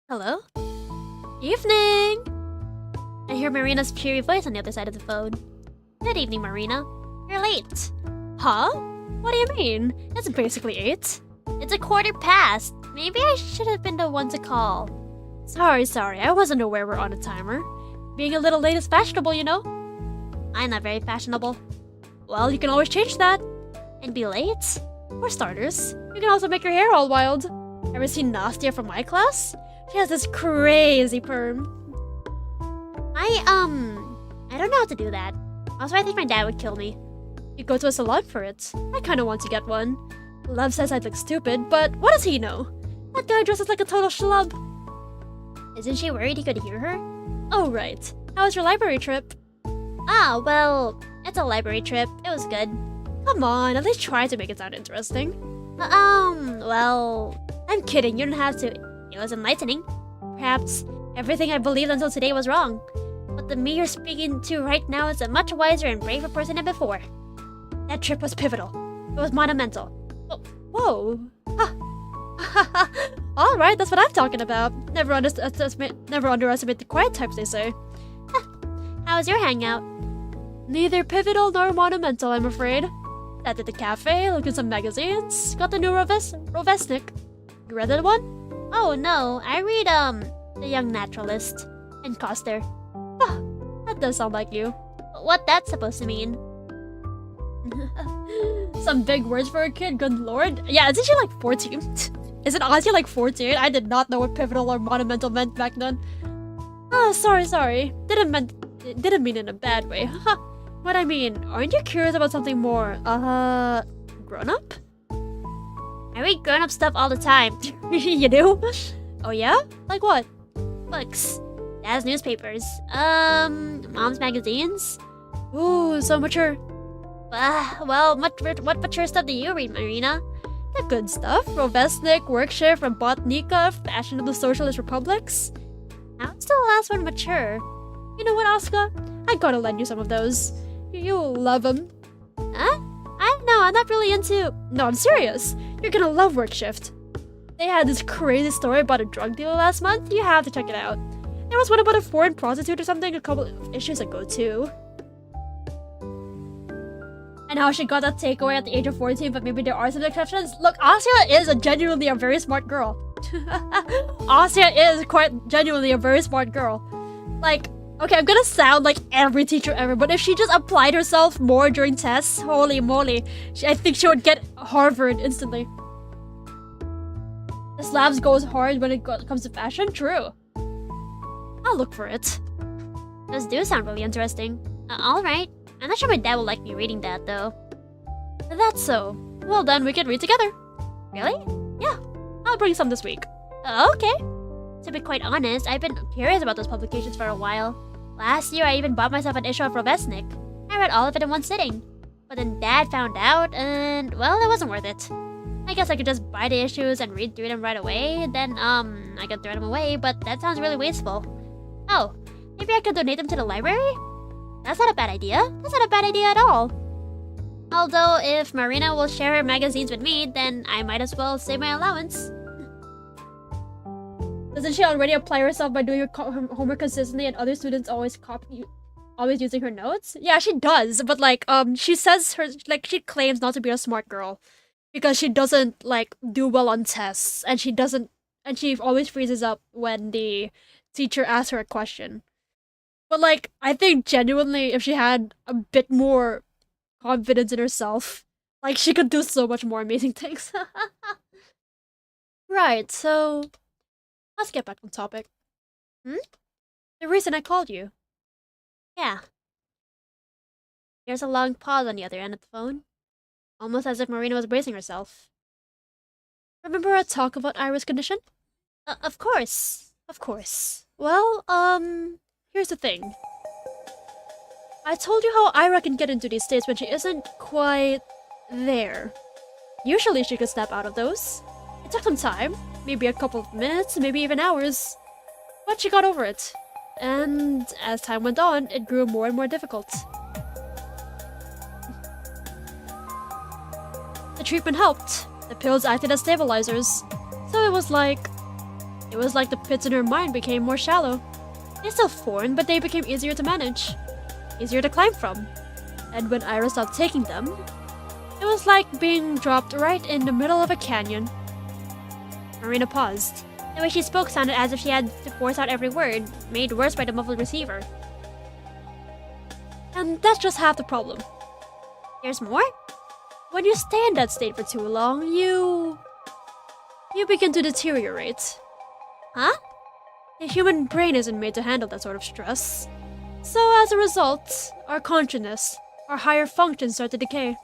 Speaker 2: Hello? Evening! I hear Marina's cheery voice on the other side of the phone. Good evening, Marina. You're late.
Speaker 1: Huh? What do you mean? It's basically 8.
Speaker 2: It's a quarter past. Maybe I should have been the one to call.
Speaker 1: Sorry. I wasn't aware we're on a timer. Being a little late is fashionable, you know?
Speaker 2: I'm not very fashionable.
Speaker 1: Well, you can always change that.
Speaker 2: And be late?
Speaker 1: For starters, you can also make your hair all wild. Ever seen Nastia from my class? She has this crazy perm.
Speaker 2: I don't know how to do that. Also, I think my dad would kill me.
Speaker 1: You go to a salon for it. I kinda want to get one. Lev says I'd look stupid, but what does he know? That guy dresses like a total schlub.
Speaker 2: Isn't she worried he could hear her?
Speaker 1: Oh, right. How was your library trip?
Speaker 2: Ah, well, it's a library trip. It was good.
Speaker 1: Come on, at least try to make it sound interesting.
Speaker 2: Well,
Speaker 1: I'm kidding, you don't have to.
Speaker 2: it was enlightening.
Speaker 1: Perhaps everything I believed until today was wrong.
Speaker 2: But the me you're speaking to right now is a much wiser and braver person than before.
Speaker 1: That trip was pivotal. It was monumental. Oh, whoa. Alright, that's what I'm talking about. Never underestimate the quiet types, they say.
Speaker 2: How was your hangout?
Speaker 1: Neither pivotal nor monumental, I'm afraid. Sat at the cafe, looked at some magazines, got the new Rovesnik. You read that one?
Speaker 2: Oh no, I read The Young Naturalist and Coster.
Speaker 1: That does sound like you.
Speaker 2: What that's supposed to mean?
Speaker 1: Some big words for a kid, good lord. Yeah, isn't she like 14? Isn't Ozzy like 14? I did not know what pivotal or monumental meant back then. Oh, sorry. Didn't mean in a bad way. What I mean, aren't you curious about something more, grown up?
Speaker 2: I read grown-up stuff all the time.
Speaker 1: You do? Oh yeah? Like what?
Speaker 2: Books. Dad's newspapers. Mom's magazines.
Speaker 1: Ooh, so mature.
Speaker 2: Well, what mature stuff do you read, Marina?
Speaker 1: The good stuff. Rovesnik, Workshift, from Botnica, Fashion of the Socialist Republics.
Speaker 2: How's the last one mature?
Speaker 1: You know what, Asuka? I gotta lend you some of those. You'll love them.
Speaker 2: Huh? I don't know, I'm not really into...
Speaker 1: No, I'm serious. You're gonna love Workshift. They had this crazy story about a drug dealer last month. You have to check it out. There was one about a foreign prostitute or something a couple of issues ago, too. And how she got that takeaway at the age of 14, but maybe there are some exceptions. Look, Asya is genuinely a very smart girl. Asya is quite genuinely a very smart girl. Like, okay, I'm gonna sound like every teacher ever, but if she just applied herself more during tests, holy moly, I think she would get Harvard instantly. The slabs goes hard when it comes to fashion, true. I'll look for it.
Speaker 2: Those do sound really interesting. Alright. I'm not sure my dad will like me reading that, though.
Speaker 1: That's so. Well then, we can read together.
Speaker 2: Really?
Speaker 1: Yeah. I'll bring some this week.
Speaker 2: Okay. To be quite honest, I've been curious about those publications for a while. Last year, I even bought myself an issue of Rovesnik. I read all of it in one sitting. But then Dad found out, and, well, it wasn't worth it. I guess I could just buy the issues and read through them right away, then, I could throw them away, but that sounds really wasteful. Oh, maybe I could donate them to the library? That's not a bad idea. That's not a bad idea at all. Although, if Marina will share her magazines with me, then I might as well save my allowance.
Speaker 1: Doesn't she already apply herself by doing her homework consistently and other students always using her notes? Yeah, she does, but like, she says she claims not to be a smart girl because she doesn't, like, do well on tests, and she always freezes up when the teacher asks her a question. But, like, I think genuinely if she had a bit more confidence in herself, like, she could do so much more amazing things. Right, so let's get back on topic. The reason I called you.
Speaker 2: Yeah. There's a long pause on the other end of the phone, almost as if Marina was bracing herself.
Speaker 1: Remember our talk about Ira's condition?
Speaker 2: Of course.
Speaker 1: Of course. Well, here's the thing. I told you how Ira can get into these states when she isn't quite there. Usually she could snap out of those. It took some time, maybe a couple of minutes, maybe even hours. But she got over it. And as time went on, it grew more and more difficult. The treatment helped. The pills acted as stabilizers. So it was like... It was like the pits in her mind became more shallow. They still formed, but they became easier to manage. Easier to climb from. And when Ira stopped taking them, it was like being dropped right in the middle of a canyon. Marina paused.
Speaker 2: The way she spoke sounded as if she had to force out every word, made worse by the muffled receiver.
Speaker 1: And that's just half the problem.
Speaker 2: There's more?
Speaker 1: When you stay in that state for too long, you begin to deteriorate.
Speaker 2: Huh?
Speaker 1: The human brain isn't made to handle that sort of stress. So as a result, our consciousness, our higher functions start to decay.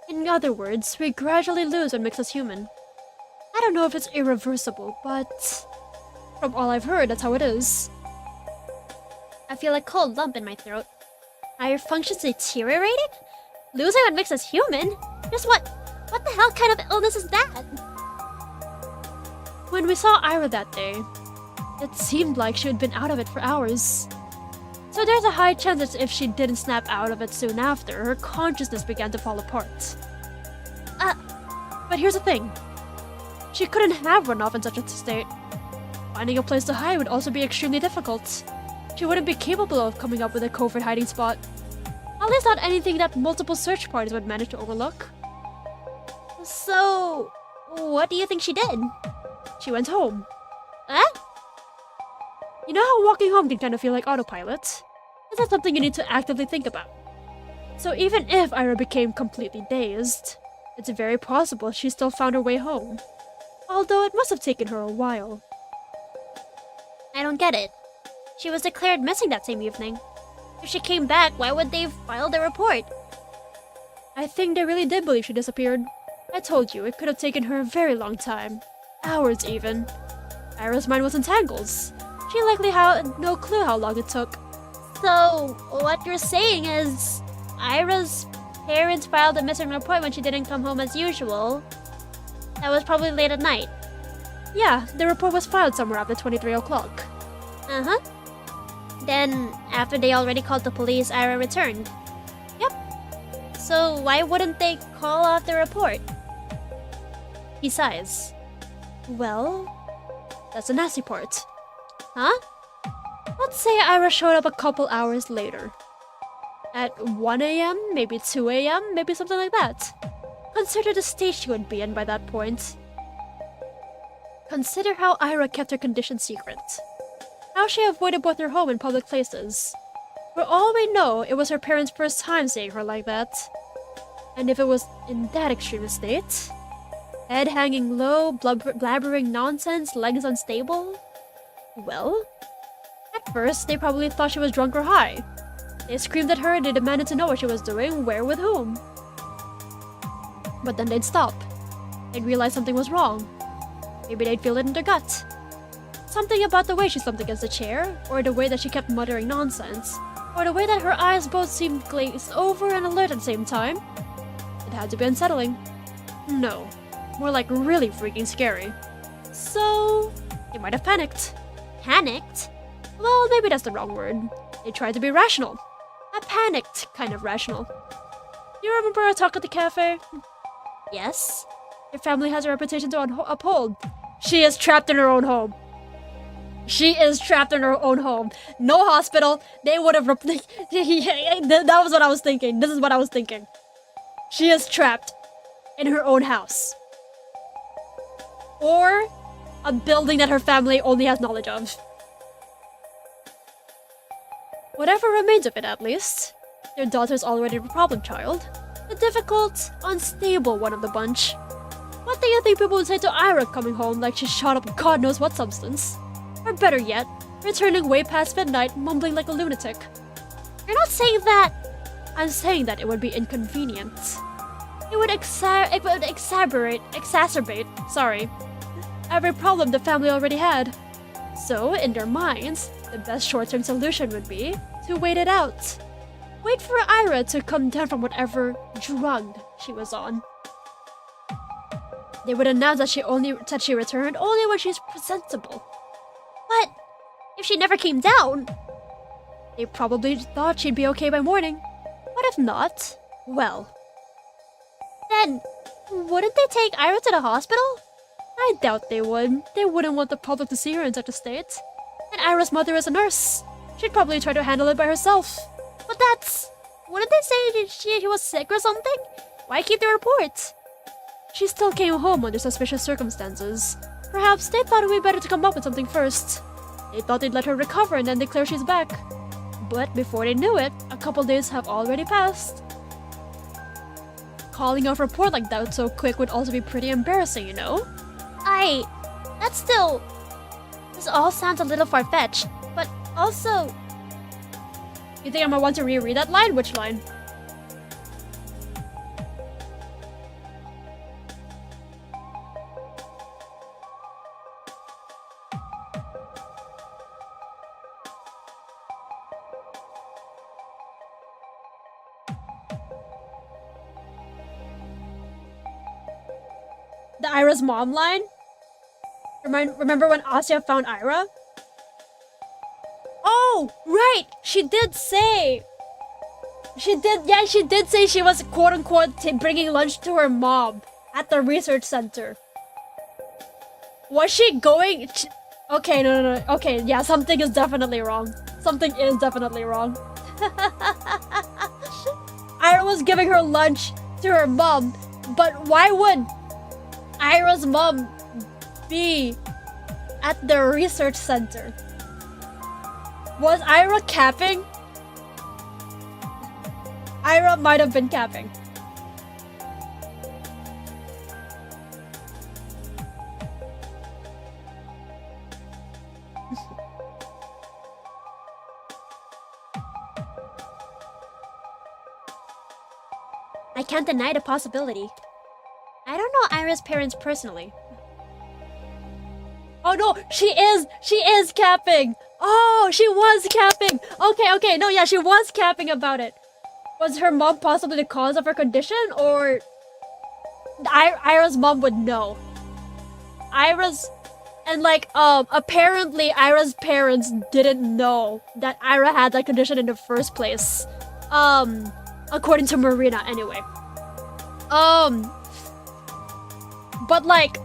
Speaker 1: In other words, we gradually lose what makes us human. I don't know if it's irreversible, but from all I've heard, that's how it is.
Speaker 2: I feel a cold lump in my throat. Higher functions deteriorating? Losing what makes us human? Just what the hell kind of illness is that?
Speaker 1: When we saw Ira that day, it seemed like she had been out of it for hours. So there's a high chance that if she didn't snap out of it soon after, her consciousness began to fall apart. But here's the thing. She couldn't have run off in such a state. Finding a place to hide would also be extremely difficult. She wouldn't be capable of coming up with a covert hiding spot. At least not anything that multiple search parties would manage to overlook.
Speaker 2: So, what do you think she did?
Speaker 1: She went home.
Speaker 2: Huh?
Speaker 1: You know how walking home can kind of feel like autopilot? It's not something you need to actively think about. So even if Ira became completely dazed, it's very possible she still found her way home. Although it must have taken her a while.
Speaker 2: I don't get it. She was declared missing that same evening. If she came back, why would they have filed a report?
Speaker 1: I think they really did believe she disappeared. I told you, it could have taken her a very long time. Hours even. Ira's mind was in tangles. She likely had no clue how long it took.
Speaker 2: So, what you're saying is, Ira's parents filed a missing report when she didn't come home as usual. That was probably late at night.
Speaker 1: Yeah, the report was filed somewhere after 23 o'clock.
Speaker 2: Uh-huh. Then, after they already called the police, Ira returned.
Speaker 1: Yep.
Speaker 2: So, why wouldn't they call off the report?
Speaker 1: He sighs. Well, that's the nasty part.
Speaker 2: Huh?
Speaker 1: Let's say Ira showed up a couple hours later. At 1 a.m., maybe 2 a.m., maybe something like that. Consider the state she would be in by that point. Consider how Ira kept her condition secret. How she avoided both her home and public places. For all we know, it was her parents' first time seeing her like that. And if it was in that extreme state, head hanging low, blabbering nonsense, legs unstable, well, at first they probably thought she was drunk or high. They screamed at her and they demanded to know what she was doing, where, with whom. But then they'd stop. They'd realize something was wrong. Maybe they'd feel it in their gut. Something about the way she slumped against the chair, or the way that she kept muttering nonsense, or the way that her eyes both seemed glazed over and alert at the same time. It had to be unsettling. No, more like really freaking scary. So, they might have panicked.
Speaker 2: Panicked?
Speaker 1: Well, maybe that's the wrong word. They tried to be rational. A panicked kind of rational. You remember our talk at the cafe?
Speaker 2: Yes.
Speaker 1: Your family has a reputation to uphold. She is trapped in her own home. She is trapped in her own home. No hospital. They would have... That was what I was thinking. This is what I was thinking. She is trapped in her own house. Or a building that her family only has knowledge of. Whatever remains of it, at least. Their daughter's already a problem child. The difficult, unstable one of the bunch. What do you think people would say to Ira coming home like she shot up God knows what substance? Or better yet, returning way past midnight, mumbling like a lunatic.
Speaker 2: You're not saying that...
Speaker 1: I'm saying that it would be inconvenient. It would exacerbate every problem the family already had. So, in their minds, the best short-term solution would be to wait it out. Wait for Ira to come down from whatever drug she was on. They would announce that she returned only when she's presentable.
Speaker 2: But if she never came down?
Speaker 1: They probably thought she'd be okay by morning. But if not, well.
Speaker 2: Then, wouldn't they take Ira to the hospital?
Speaker 1: I doubt they would. They wouldn't want the public to see her in such a state. And Ira's mother is a nurse. She'd probably try to handle it by herself.
Speaker 2: But that's... Wouldn't they say she was sick or something? Why keep the report?
Speaker 1: She still came home under suspicious circumstances. Perhaps they thought it would be better to come up with something first. They thought they'd let her recover and then declare she's back. But before they knew it, a couple days have already passed. Calling off a report like that so quick would also be pretty embarrassing, you know?
Speaker 2: That's still... This all sounds a little far-fetched, but also...
Speaker 1: You think I might want to reread that line? Which line? The Ira's mom line? Remember when Asya found Ira? Oh, right! She did say she was quote-unquote bringing lunch to her mom at the research center. Was she going... Okay, no. Okay, yeah, something is definitely wrong. Something is definitely wrong. Ira was giving her lunch to her mom, but why would Ira's mom be at the research center? Was Ira capping? Ira might have been capping.
Speaker 2: I can't deny the possibility. I don't know Ira's parents personally.
Speaker 1: Oh no, she is capping! Oh, she was capping! Okay, no, yeah, she was capping about it. Was her mom possibly the cause of her condition, or... Ira's mom would know. Apparently Ira's parents didn't know that Ira had that condition in the first place. According to Marina, anyway. But like,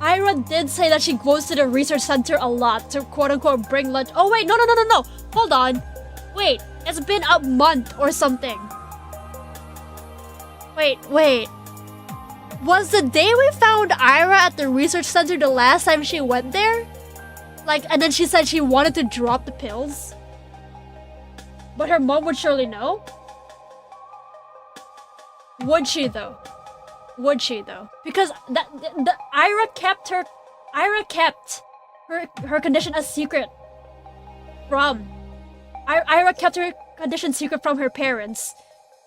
Speaker 1: Ira did say that she goes to the research center a lot to quote-unquote bring lunch. Oh wait, no. Hold on. Wait, it's been a month or something. Wait. Was the day we found Ira at the research center the last time she went there? Like, and then she said she wanted to drop the pills? But her mom would surely know? Would she though? Because Ira kept her condition a secret from... Ira kept her condition secret from her parents.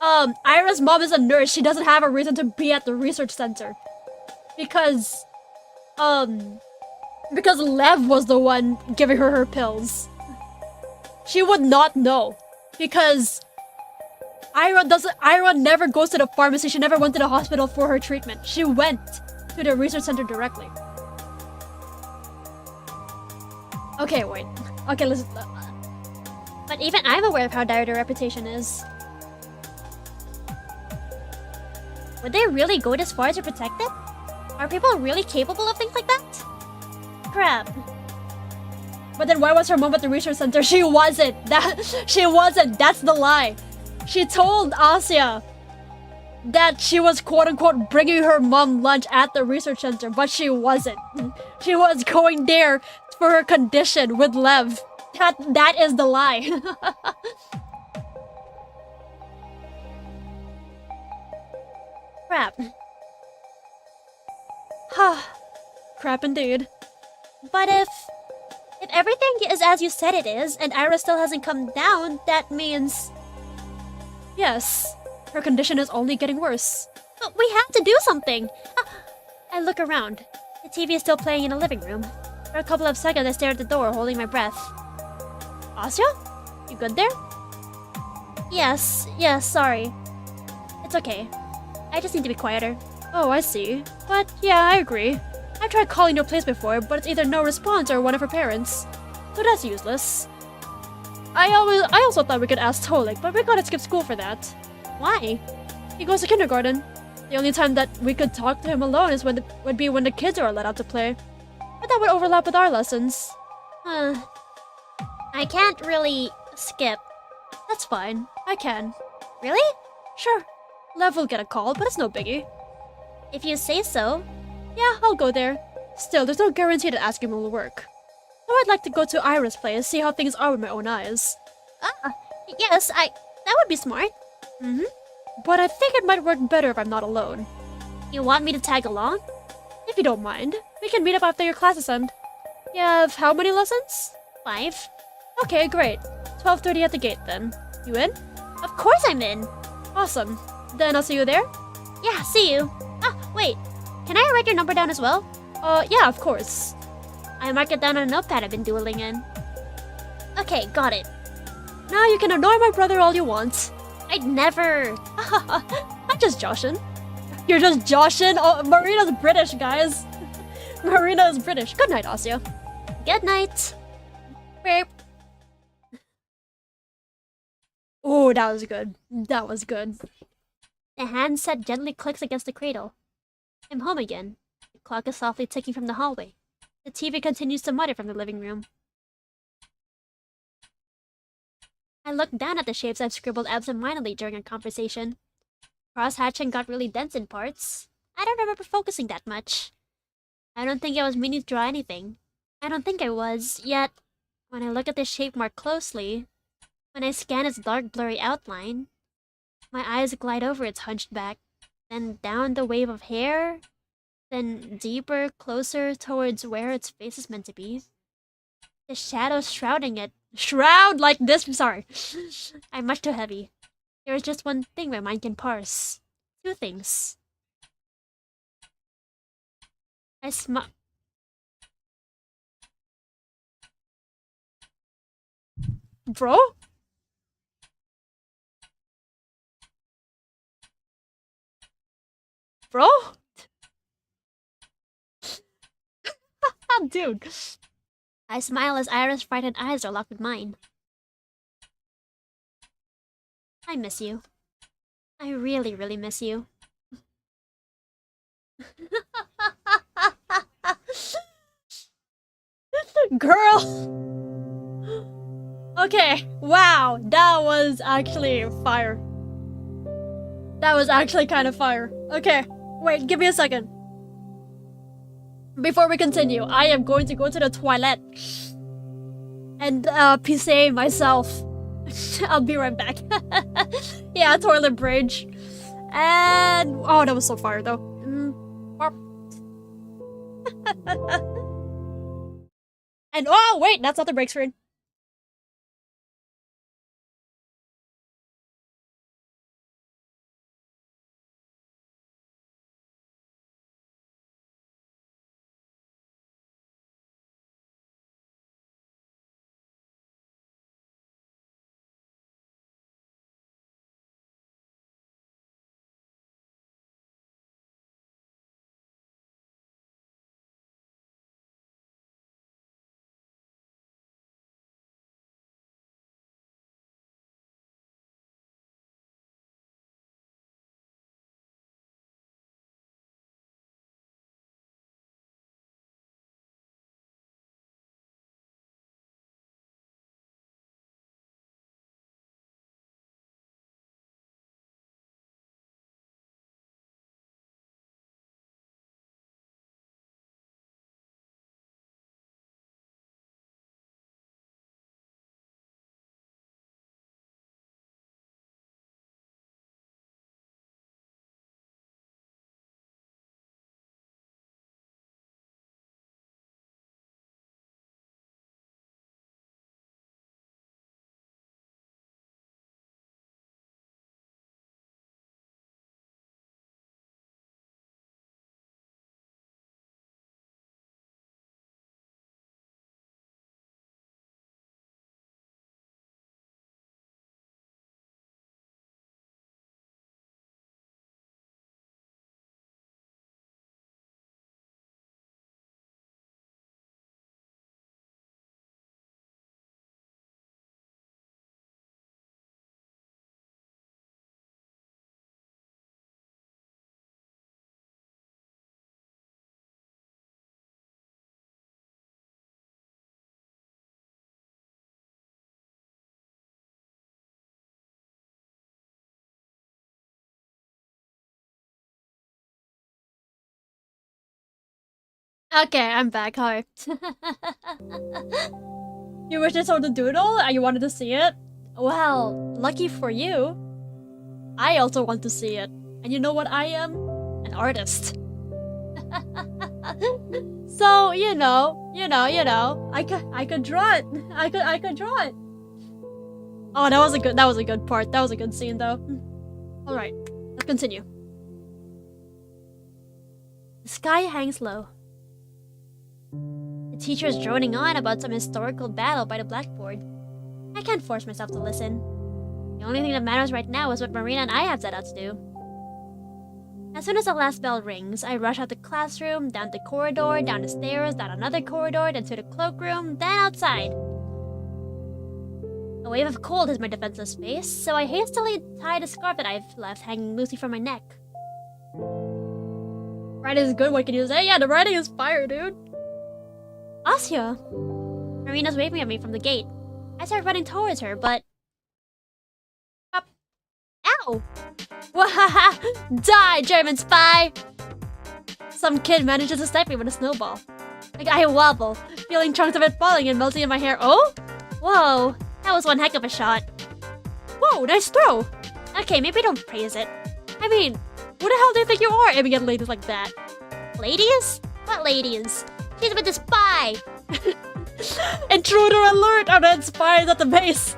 Speaker 1: Ira's mom is a nurse. She doesn't have a reason to be at the research center. Because Lev was the one giving her pills. She would not know. Because Ira never goes to the pharmacy. She never went to the hospital for her treatment. She went to the research center directly. Okay, wait. Okay, listen.
Speaker 2: But even I'm aware of how dire their reputation is. Would they really go this far to protect it? Are people really capable of things like that? Crap.
Speaker 1: But then why was her mom at the research center? She wasn't. She wasn't. That's the lie. She told Asya that she was quote-unquote bringing her mom lunch at the research center, but she wasn't. She was going there for her condition with Lev. That is the lie.
Speaker 2: Crap.
Speaker 1: Crap indeed.
Speaker 2: But if everything is as you said it is, and Ira still hasn't come down, that means...
Speaker 1: Yes, her condition is only getting worse.
Speaker 2: But we have to do something! I look around. The TV is still playing in the living room. For a couple of seconds I stare at the door, holding my breath.
Speaker 1: Asya? You good there?
Speaker 2: Yes, sorry. It's okay. I just need to be quieter.
Speaker 1: Oh, I see. But yeah, I agree. I've tried calling your place before, but it's either no response or one of her parents. So that's useless. I also thought we could ask Tolik, but we gotta skip school for that.
Speaker 2: Why?
Speaker 1: He goes to kindergarten. The only time that we could talk to him alone is would be when the kids are allowed out to play. But that would overlap with our lessons.
Speaker 2: I can't really skip.
Speaker 1: That's fine. I can.
Speaker 2: Really?
Speaker 1: Sure. Lev will get a call, but it's no biggie.
Speaker 2: If you say so.
Speaker 1: Yeah, I'll go there. Still, there's no guarantee that asking will work. So I'd like to go to Ira's place, see how things are with my own eyes.
Speaker 2: Yes, that would be smart.
Speaker 1: Mm-hmm. But I think it might work better if I'm not alone.
Speaker 2: You want me to tag along?
Speaker 1: If you don't mind, we can meet up after your classes end. You have how many lessons?
Speaker 2: 5.
Speaker 1: Okay, great. 12:30 at the gate then. You in?
Speaker 2: Of course I'm in.
Speaker 1: Awesome. Then I'll see you there?
Speaker 2: Yeah, see you. Wait. Can I write your number down as well?
Speaker 1: Yeah, of course.
Speaker 2: I mark it down on a notepad I've been doodling in. Okay, got it.
Speaker 1: Now you can annoy my brother all you want.
Speaker 2: I'd never.
Speaker 1: I'm just joshing. You're just joshing? Oh, Marina's British, guys. Marina is British. Good night, Asya.
Speaker 2: Good night.
Speaker 1: Beep. Oh, that was good. That was good.
Speaker 2: The handset gently clicks against the cradle. I'm home again. The clock is softly ticking from the hallway. The TV continues to mutter from the living room. I look down at the shapes I've scribbled absentmindedly during our conversation. Cross-hatching got really dense in parts. I don't remember focusing that much. I don't think I was meaning to draw anything. I don't think I was, yet when I look at the shape more closely, when I scan its dark blurry outline, my eyes glide over its hunched back, then down the wave of hair, then deeper, closer towards where its face is meant to be. The shadows shrouding it. Shroud like this? Sorry. I'm much too heavy. There is just one thing my mind can parse. 2 things. I
Speaker 1: Bro? Bro? Dude.
Speaker 2: I smile as Ira's frightened eyes are locked with mine. I miss you. I really, really miss you.
Speaker 1: Girl! Okay, wow, that was actually fire. That was actually kind of fire. Okay, wait, give me a second. Before we continue, I am going to go to the toilet and pisse myself. I'll be right back. Yeah, toilet bridge. And oh, that was so fire though. And oh wait, that's not the break screen. Okay, I'm back. Hi. You wish I saw the doodle and you wanted to see it? Well, lucky for you, I also want to see it. And you know what I am? An artist. So, I could draw it. I could draw it. Oh, that was a good part. That was a good scene though. Alright, let's continue. The sky hangs low. The teacher is droning on about some historical battle by the blackboard. I can't force myself to listen. The only thing that matters right now is what Marina and I have set out to do. As soon as the last bell rings, I rush out the classroom, down the corridor, down the stairs, down another corridor, then to the cloakroom, then outside. A wave of cold hits my defenseless face, so I hastily tie the scarf that I've left hanging loosely from my neck. Writing is good, what can you say? Yeah, the writing is fire, dude. Asya! Marina's waving at me from the gate. I start running towards her, but... Up. Ow! Wahaha! Die, German spy! Some kid manages to snipe me with a snowball. Like, I wobble, feeling chunks of it falling and melting in my hair. Oh? Whoa, that was one heck of a shot. Whoa, nice throw! Okay, maybe don't praise it. I mean, who the hell do you think you are aiming at ladies like that? Ladies? What ladies? She's with the spy! Intruder alert! Our dead spy is at the base!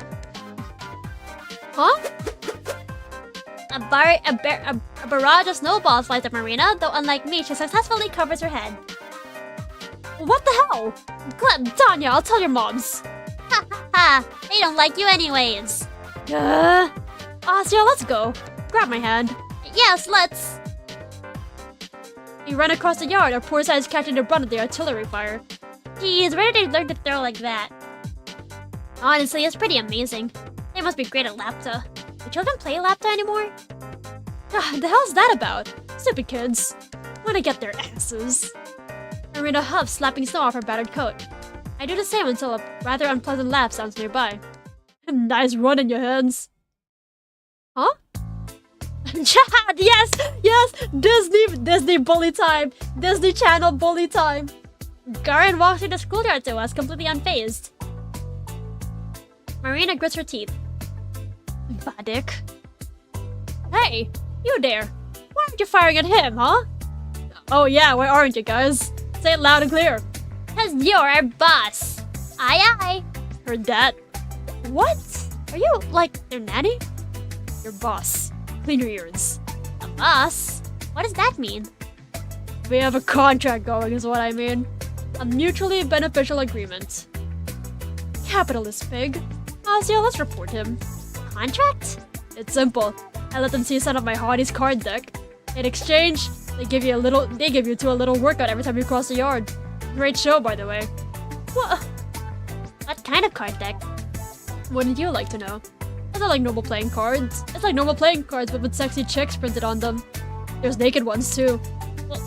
Speaker 1: Huh? A barrage of snowballs flies at Marina, though unlike me, she successfully covers her head. What the hell? Tanya, I'll tell your moms. Ha ha ha! They don't like you anyways. Asya, let's go. Grab my hand. Yes, let's. We run across the yard, our poor side is catching the brunt of the artillery fire. Geez, where did they learn to throw like that? Honestly, it's pretty amazing. They must be great at Lapta. Do children play Lapta anymore? The hell's that about? Stupid kids. Wanna get their asses. Marina huffs, slapping snow off her battered coat. I do the same until a rather unpleasant laugh sounds nearby. Nice run in your hands. Huh? Yes! Yes! Disney bully time! Disney Channel bully time! Garen walks through the schoolyard to us, completely unfazed. Marina grits her teeth. Vadik. Hey! You there! Why aren't you firing at him, huh? Oh yeah, why aren't you guys? Say it loud and clear. 'Cause you're our boss! Aye aye! Heard that. What? Are you, like, their nanny? Your boss. Clean your ears. A boss? What does that mean? We have a contract going is what I mean. A mutually beneficial agreement. Capitalist pig. Asya, let's report him. Contract? It's simple. I let them see some of my hottie's card deck. In exchange, they give you two a little workout every time you cross the yard. Great show, by the way. What kind of card deck? Wouldn't you like to know? It's not like normal playing cards. It's like normal playing cards, but with sexy chicks printed on them. There's naked ones too.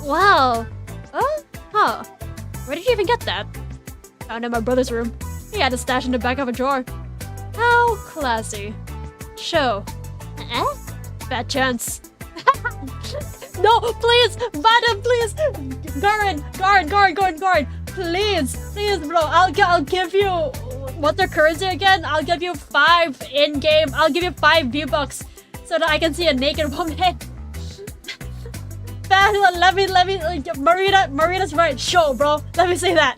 Speaker 1: Wow. Huh. Where did you even get that? Found in my brother's room. He had a stash in the back of a drawer. How classy. Show. Bad chance. No, please! Madam, please! Guard! Please, bro. I'll give you... What's their currency again? I'll give you 5 in-game. I'll give you 5 V-Bucks so that I can see a naked woman. Let me... Marina's right. Show, bro. Let me see that.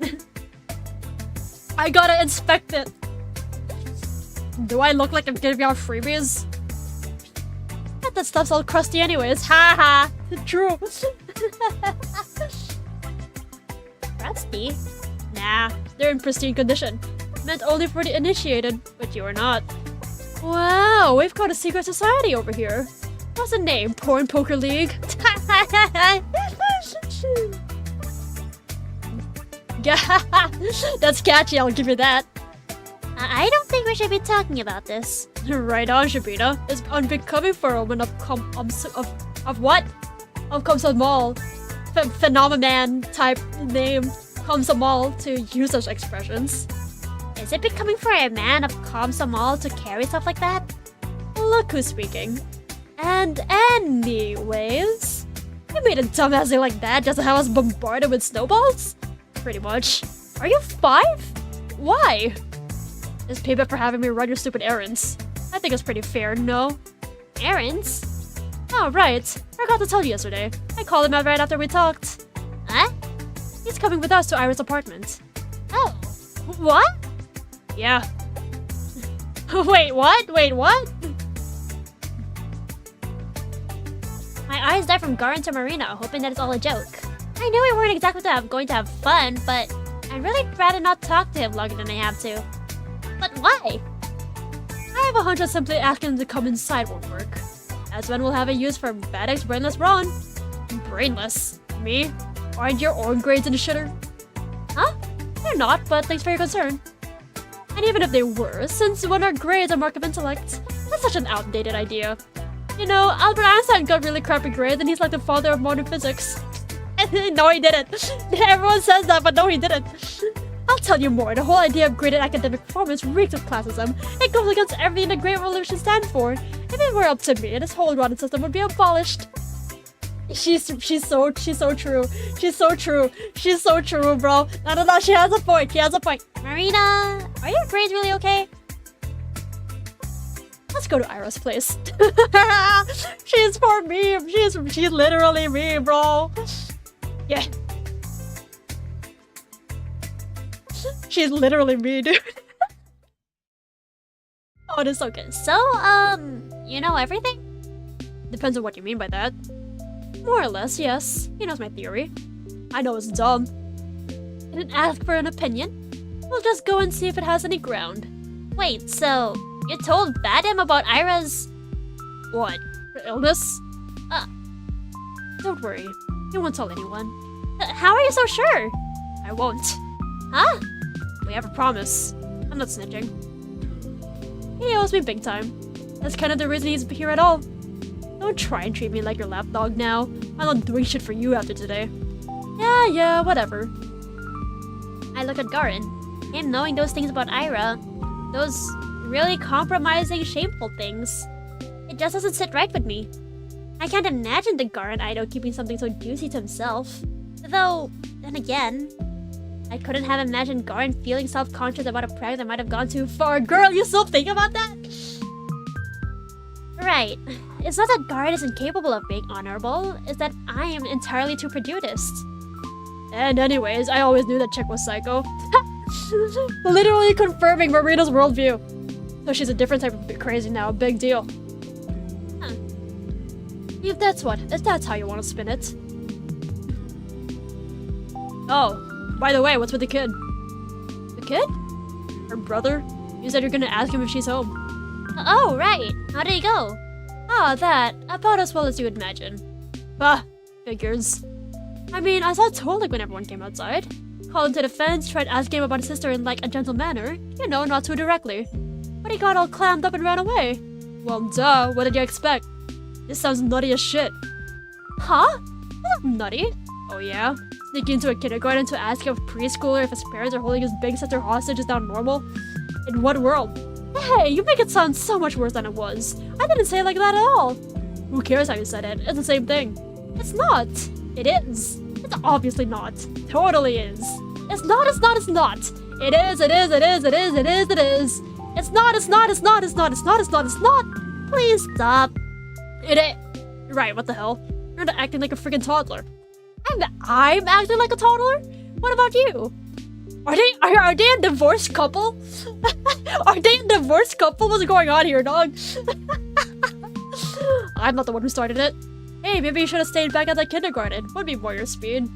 Speaker 1: I gotta inspect it. Do I look like I'm giving out freebies? That stuff's all crusty anyways. Ha ha. True. Crusty? Nah, they're in pristine condition. Meant only for the initiated, but you are not. Wow, we've got a secret society over here. What's the name? Porn Poker League? That's catchy, I'll give you that. I don't think we should be talking about this. Right on, Shabina. It's unbecoming for a woman of what? Of Komsomol. Phenomenon type name. Komsomol to use such expressions. Is it becoming for a man of Komsomol to carry stuff like that? Look who's speaking. And anyways, You made a dumbass thing like that just to have us bombarded with snowballs? Pretty much. Are you 5? Why? It's payback for having me run your stupid errands. I think it's pretty fair, no?
Speaker 2: Errands?
Speaker 1: Oh, right. Forgot to tell you yesterday. I called him out right after we talked.
Speaker 2: Huh?
Speaker 1: He's coming with us to Ira's apartment.
Speaker 2: Oh. What?
Speaker 1: Yeah. Wait, what? Wait, what?
Speaker 2: My eyes dive from Garin to Marina, hoping that it's all a joke. I knew we weren't exactly going to have fun, but I'd really rather not talk to him longer than I have to. But why?
Speaker 1: I have a hunch that simply asking him to come inside won't work. As when we'll have a use for bad ex-brainless Ron. Brainless? Me? Aren't your own grades in the shitter?
Speaker 2: Huh?
Speaker 1: They're not, but thanks for your concern. And even if they were, since when our grades are mark of intellect, that's such an outdated idea. You know, Albert Einstein got really crappy grades and he's like the father of modern physics. No, he didn't. Everyone says that, but no, he didn't. I'll tell you more, the whole idea of graded academic performance reeks of classism. It goes against everything the Great Revolution stands for. If it were up to me, this whole rotten system would be abolished. She's so true. She's so true, bro. No, she has a point.
Speaker 2: Marina, are your grades really okay?
Speaker 1: Let's go to Ira's place. She's for me. She's literally me, bro. Yeah. She's literally me, dude. Oh, it's okay.
Speaker 2: So, you know everything?
Speaker 1: Depends on what you mean by that. More or less, yes. He knows my theory. I know it's dumb. Didn't ask for an opinion. We'll just go and see if it has any ground.
Speaker 2: Wait, so you told Vadim about Ira's...
Speaker 1: What? Her illness?
Speaker 2: Uh.
Speaker 1: Don't worry. He won't tell anyone.
Speaker 2: How are you so sure?
Speaker 1: I won't.
Speaker 2: Huh?
Speaker 1: We have a promise. I'm not snitching. He owes me big time. That's kind of the reason he's here at all. Don't try and treat me like your lapdog now. I'm not doing shit for you after today. Yeah, whatever.
Speaker 2: I look at Garin. Him knowing those things about Ira, those really compromising, shameful things. It just doesn't sit right with me. I can't imagine the Garin idol keeping something so juicy to himself. Though, then again, I couldn't have imagined Garin feeling self-conscious about a prank that might have gone too far. Girl, you still think about that? Right. It's not that Garin is incapable of being honorable, it's that I am entirely too prejudiced.
Speaker 1: And anyways, I always knew that chick was psycho. Literally confirming Marina's worldview. So she's a different type of crazy now, big deal.
Speaker 2: Huh.
Speaker 1: If that's how you want to spin it. Oh, by the way, what's with the kid? The kid? Her brother? You said you're gonna ask him if she's home.
Speaker 2: Oh, right. How did he go?
Speaker 1: Ah, that. About as well as you would imagine. Bah, figures. I mean, I saw Tolik when everyone came outside. Called him to the fence, tried asking him about his sister in like a gentle manner. You know, not too directly. But he got all clammed up and ran away. Well, duh, what did you expect? This sounds nutty as shit. Huh? That's not nutty. Oh yeah? Sneaking into a kindergarten to ask a preschooler if his parents are holding his big sister hostage is now normal? In what world? Hey, you make it sound so much worse than it was. I didn't say it like that at all. Who cares how you said it? It's the same thing. It's not. It is. It's obviously not. Totally is. It's not. It is. It's not. Please stop. It ain't. Right, what the hell? You're not acting like a freaking toddler. I'm acting like a toddler? What about you? Are they a divorced couple? Are they a divorced couple? What's going on here, dog? I'm not the one who started it. Hey, maybe you should have stayed back at the kindergarten. Would be more your speed.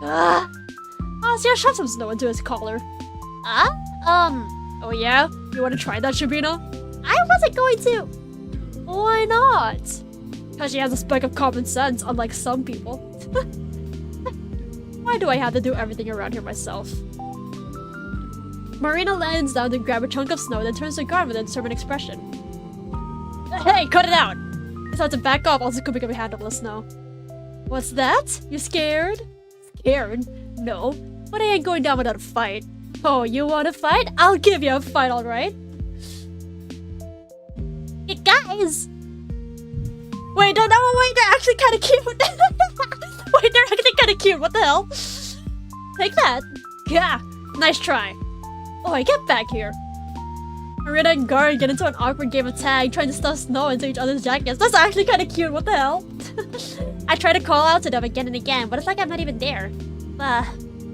Speaker 1: Asya, shove some snow into his collar. Oh yeah? You want to try that, Shabina?
Speaker 2: I wasn't going to.
Speaker 1: Why not? Because she has a speck of common sense, unlike some people. Why do I have to do everything around here myself? Marina lands down to grab a chunk of snow, then turns to Garm with a determined expression. Hey, cut it out! Just have to back off, also could handle the snow. What's that? You scared? Scared? No. But I ain't going down without a fight. Oh, you want a fight? I'll give you a fight, alright?
Speaker 2: Hey, guys!
Speaker 1: Wait, no, wait, they're actually kind of cute! Wait, they're actually kind of cute. What the hell? Take that. Yeah, nice try. Oh, get back here. Marina and Garen get into an awkward game of tag, trying to stuff snow into each other's jackets. That's actually kind of cute. What the hell? I try to call out to them again and again, but it's like I'm not even there.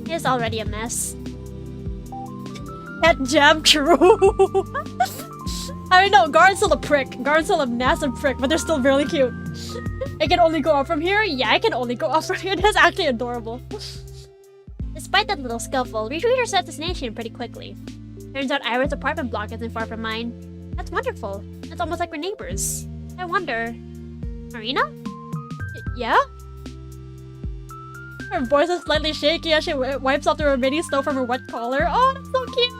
Speaker 1: It's already a mess. That jam true. I know, Garen's still a prick. Garen's still a massive prick, but they're still really cute. It can only go up from here? Yeah, it can only go up from here. That's actually adorable.
Speaker 2: Despite that little scuffle, we reached our destination pretty quickly. Turns out Ira's apartment block isn't far from mine. That's wonderful. It's almost like we're neighbors. I wonder... Marina?
Speaker 1: Yeah? Her voice is slightly shaky as she wipes off the remaining snow from her wet collar. Oh, that's so cute!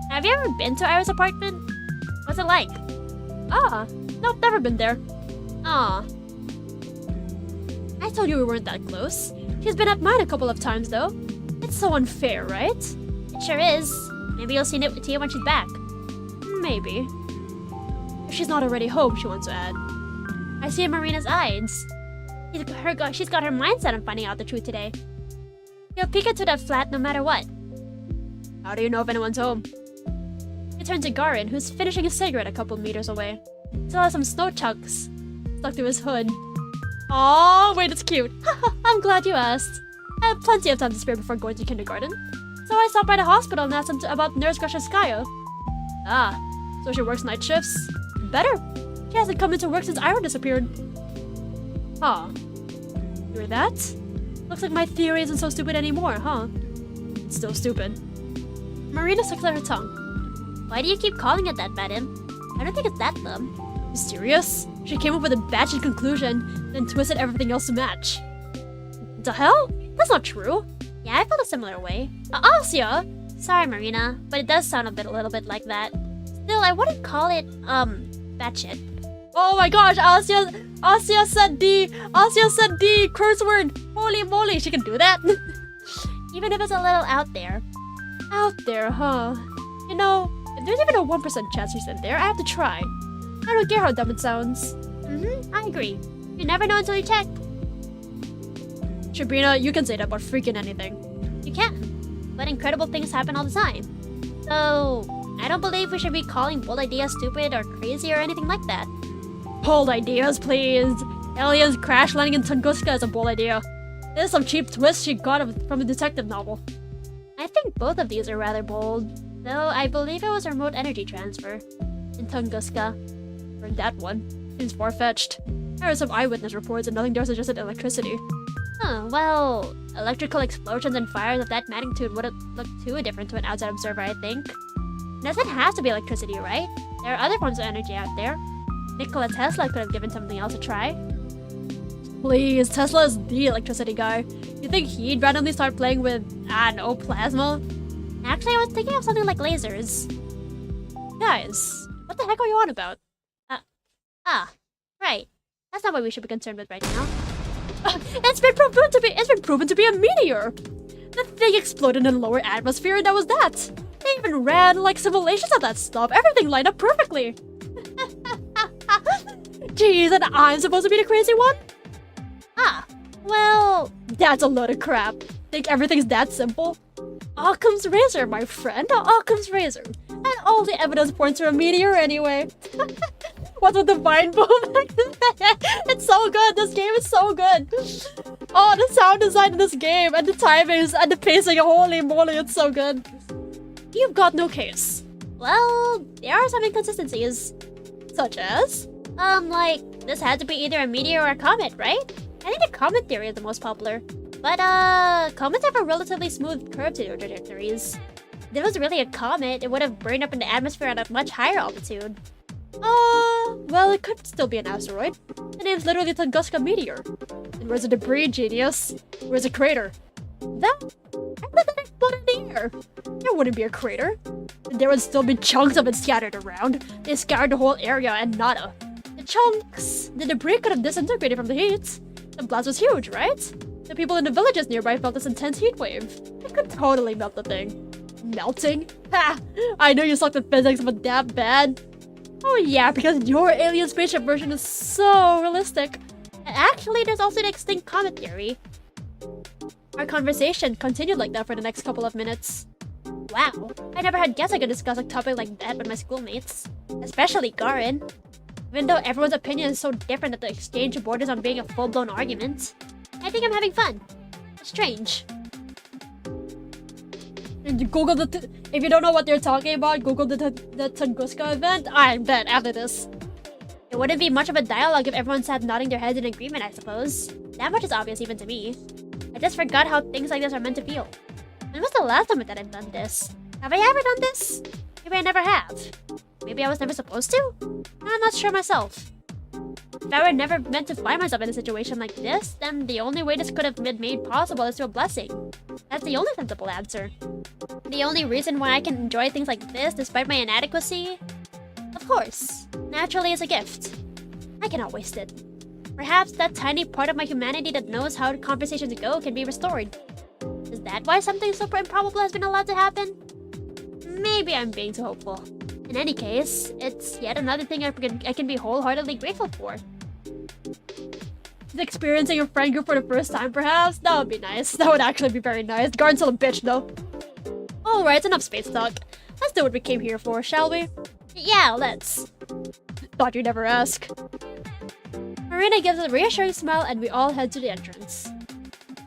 Speaker 2: Have you ever been to Ira's apartment? What's it like?
Speaker 1: Nope, never been there.
Speaker 2: Aw.
Speaker 1: I told you we weren't that close. She's been at mine a couple of times, though. It's so unfair, right?
Speaker 2: It sure is. Maybe you'll see it to you when she's back.
Speaker 1: Maybe. If she's not already home, she wants to add.
Speaker 2: I see in Marina's eyes. She's got her mindset on finding out the truth today. You'll peek into that flat no matter what.
Speaker 1: How do you know if anyone's home?
Speaker 2: He turns to Garen, who's finishing a cigarette a couple meters away. Still has some snow chunks
Speaker 1: Stuck to his hood. Oh, wait, it's cute.
Speaker 2: I'm glad you asked.
Speaker 1: I had plenty of time to spare before going to kindergarten. So I stopped by the hospital and asked him about Nurse Grashevskaya. So she works night shifts? Better. She hasn't come into work since Ira disappeared. Huh. You're that? Looks like my theory isn't so stupid anymore, huh? It's still stupid. Marina sucks at her tongue.
Speaker 2: Why do you keep calling it that, madam? I don't think it's that dumb.
Speaker 1: You serious? She came up with a batshit conclusion, then twisted everything else to match. The hell? That's not true.
Speaker 2: Yeah, I felt a similar way.
Speaker 1: Asya!
Speaker 2: Sorry, Marina, but it does sound a little bit like that. Still, I wouldn't call it, batshit.
Speaker 1: Oh my gosh, Asya said the curse word. Holy moly, she can do that?
Speaker 2: Even if it's a little out there.
Speaker 1: Out there, huh? You know, if there's even a 1% chance she's in there, I have to try. I don't care how dumb it sounds.
Speaker 2: I agree. You never know until you check.
Speaker 1: Sabrina, you can say that about freaking anything.
Speaker 2: You can. But incredible things happen all the time. So, I don't believe we should be calling bold ideas stupid or crazy or anything like that.
Speaker 1: Bold ideas, please. Aliens crash landing in Tunguska is a bold idea. This is some cheap twist she got from a detective novel.
Speaker 2: I think both of these are rather bold. Though I believe it was a remote energy transfer. In Tunguska.
Speaker 1: Or that one. Seems far-fetched. I heard some eyewitness reports and nothing there suggested electricity.
Speaker 2: Well, electrical explosions and fires of that magnitude wouldn't look too different to an outside observer, I think. It doesn't have to be electricity, right? There are other forms of energy out there. Nikola Tesla could have given something else a try.
Speaker 1: Please, Tesla is the electricity guy. You think he'd randomly start playing with, plasma?
Speaker 2: Actually, I was thinking of something like lasers.
Speaker 1: Guys, what the heck are you on about?
Speaker 2: Right. That's not what we should be concerned with right now.
Speaker 1: It's been proven to be a meteor. The thing exploded in the lower atmosphere and that was that. They even ran like simulations of that stuff. Everything lined up perfectly. Jeez, and I'm supposed to be the crazy one? Well, that's a load of crap. Think everything's that simple? Occam's razor, my friend. Occam's razor. And all the evidence points to a meteor anyway. What's with the vine boom? It's so good. This game is so good. Oh, the sound design in this game and the timings and the pacing. Holy moly, it's so good. You've got no case.
Speaker 2: Well, there are some inconsistencies.
Speaker 1: Such as?
Speaker 2: Like, this had to be either a meteor or a comet, right? I think the comet theory is the most popular. But, comets have a relatively smooth curve to their trajectories. If it was really a comet, it would have burned up in the atmosphere at a much higher altitude.
Speaker 1: Well, it could still be an asteroid. The name's literally Tunguska meteor. And where's the debris, genius? Where's the crater? I thought that exploded in the air. There wouldn't be a crater. And there would still be chunks of it scattered around. They scoured the whole area and nada. The debris could have disintegrated from the heat. The blast was huge, right? The people in the villages nearby felt this intense heat wave. It could totally melt the thing. Melting? Ha! I know you sucked at physics, but that bad. Oh yeah, because your alien spaceship version is so realistic.
Speaker 2: actually, there's also the extinct comet theory.
Speaker 1: Our conversation continued like that for the next couple of minutes.
Speaker 2: Wow, I never had guessed I could discuss a topic like that with my schoolmates. Especially Garin. Even though everyone's opinion is so different that the exchange borders on being a full-blown argument. I think I'm having fun. Strange.
Speaker 1: And you Google if you don't know what they're talking about, Google the Tunguska event. I bet after this.
Speaker 2: It wouldn't be much of a dialogue if everyone sat nodding their heads in agreement, I suppose. That much is obvious even to me. I just forgot how things like this are meant to feel. When was the last time that I've done this? Have I ever done this? Maybe I never have. Maybe I was never supposed to? I'm not sure myself. If I were never meant to find myself in a situation like this, then the only way this could have been made possible is through a blessing. That's the only sensible answer. The only reason why I can enjoy things like this despite my inadequacy? Of course, naturally is a gift. I cannot waste it. Perhaps that tiny part of my humanity that knows how conversations go can be restored. Is that why something so improbable has been allowed to happen? Maybe I'm being too hopeful. In any case, it's yet another thing I can be wholeheartedly grateful for.
Speaker 1: Experiencing a friend group for the first time, perhaps? That would be nice. That would actually be very nice. Garden's still a bitch, though. Alright, enough space talk. Let's do what we came here for, shall we?
Speaker 2: Yeah, let's.
Speaker 1: Thought you'd never ask. Marina gives a reassuring smile and we all head to the entrance.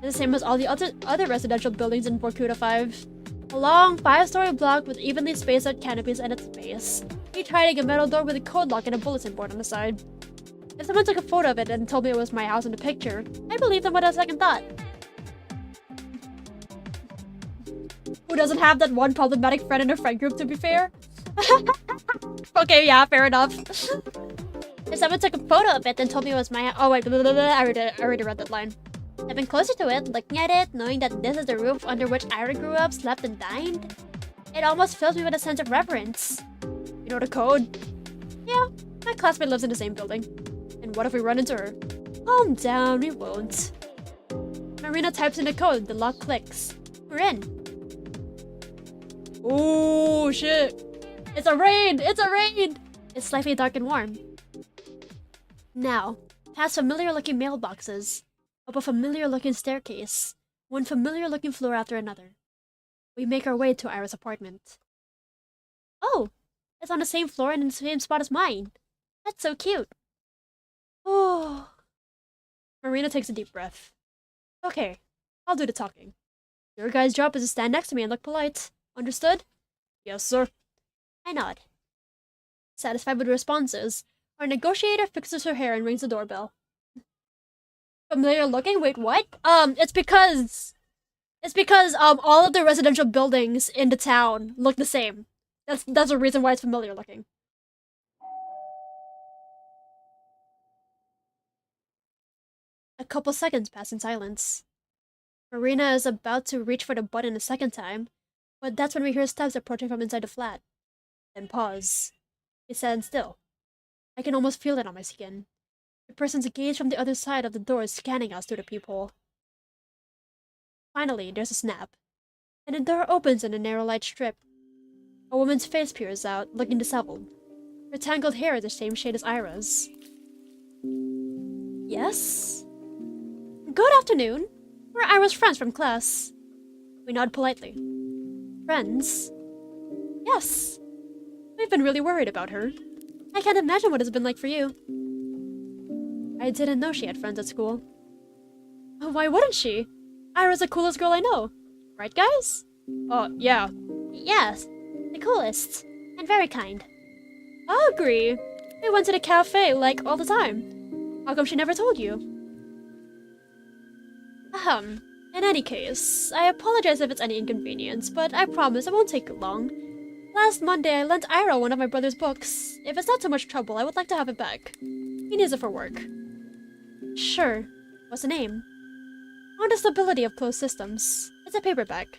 Speaker 1: The same as all the other residential buildings in Vorkuta 5. A long 5-story block with evenly spaced out canopies at its base, each hiding a metal door with a code lock and a bulletin board on the side. If someone took a photo of it and told me it was my house in the picture, I'd believe them without a second thought. Who doesn't have that one problematic friend in a friend group, to be fair? Okay, yeah, fair enough.
Speaker 2: If someone took a photo of it and told me it was my house— oh wait, I already read that line. Stepping closer to it, looking at it, knowing that this is the roof under which Ira grew up, slept, and dined, it almost fills me with a sense of reverence.
Speaker 1: You know the code? Yeah, my classmate lives in the same building. And what if we run into her? Calm down, we won't. Marina types in the code, the lock clicks. We're in. Oh shit! It's a raid! It's a raid! It's slightly dark and warm. Now, past familiar-looking mailboxes, up a familiar-looking staircase, one familiar-looking floor after another. We make our way to Ira's apartment. Oh, it's on the same floor and in the same spot as mine. That's so cute. Oh. Marina takes a deep breath. Okay, I'll do the talking. Your guy's job is to stand next to me and look polite. Understood? Yes, sir.
Speaker 2: I nod.
Speaker 1: Satisfied with the responses, our negotiator fixes her hair and rings the doorbell. Familiar looking? Wait, what? It's because all of the residential buildings in the town look the same. That's the reason why it's familiar looking. A couple seconds pass in silence. Marina is about to reach for the button a second time, but that's when we hear steps approaching from inside the flat. Then pause. We stand still. I can almost feel it on my skin. The person's gaze from the other side of the door is scanning us through the peephole. Finally, there's a snap, and the door opens in a narrow light strip. A woman's face peers out, looking disheveled. Her tangled hair is the same shade as Ira's. Yes? Good afternoon. We're Ira's friends from class. We nod politely. Friends? Yes. We've been really worried about her. I can't imagine what it's been like for you. I didn't know she had friends at school. Why wouldn't she? Ira's the coolest girl I know. Right, guys? Yeah.
Speaker 2: Yes, the coolest. And very kind.
Speaker 1: I agree. We went to the cafe, like, all the time. How come she never told you? In any case, I apologize if it's any inconvenience, but I promise it won't take long. Last Monday, I lent Ira one of my brother's books. If it's not too much trouble, I would like to have it back. He needs it for work. Sure. What's the name? On the Stability of Closed Systems. It's a paperback.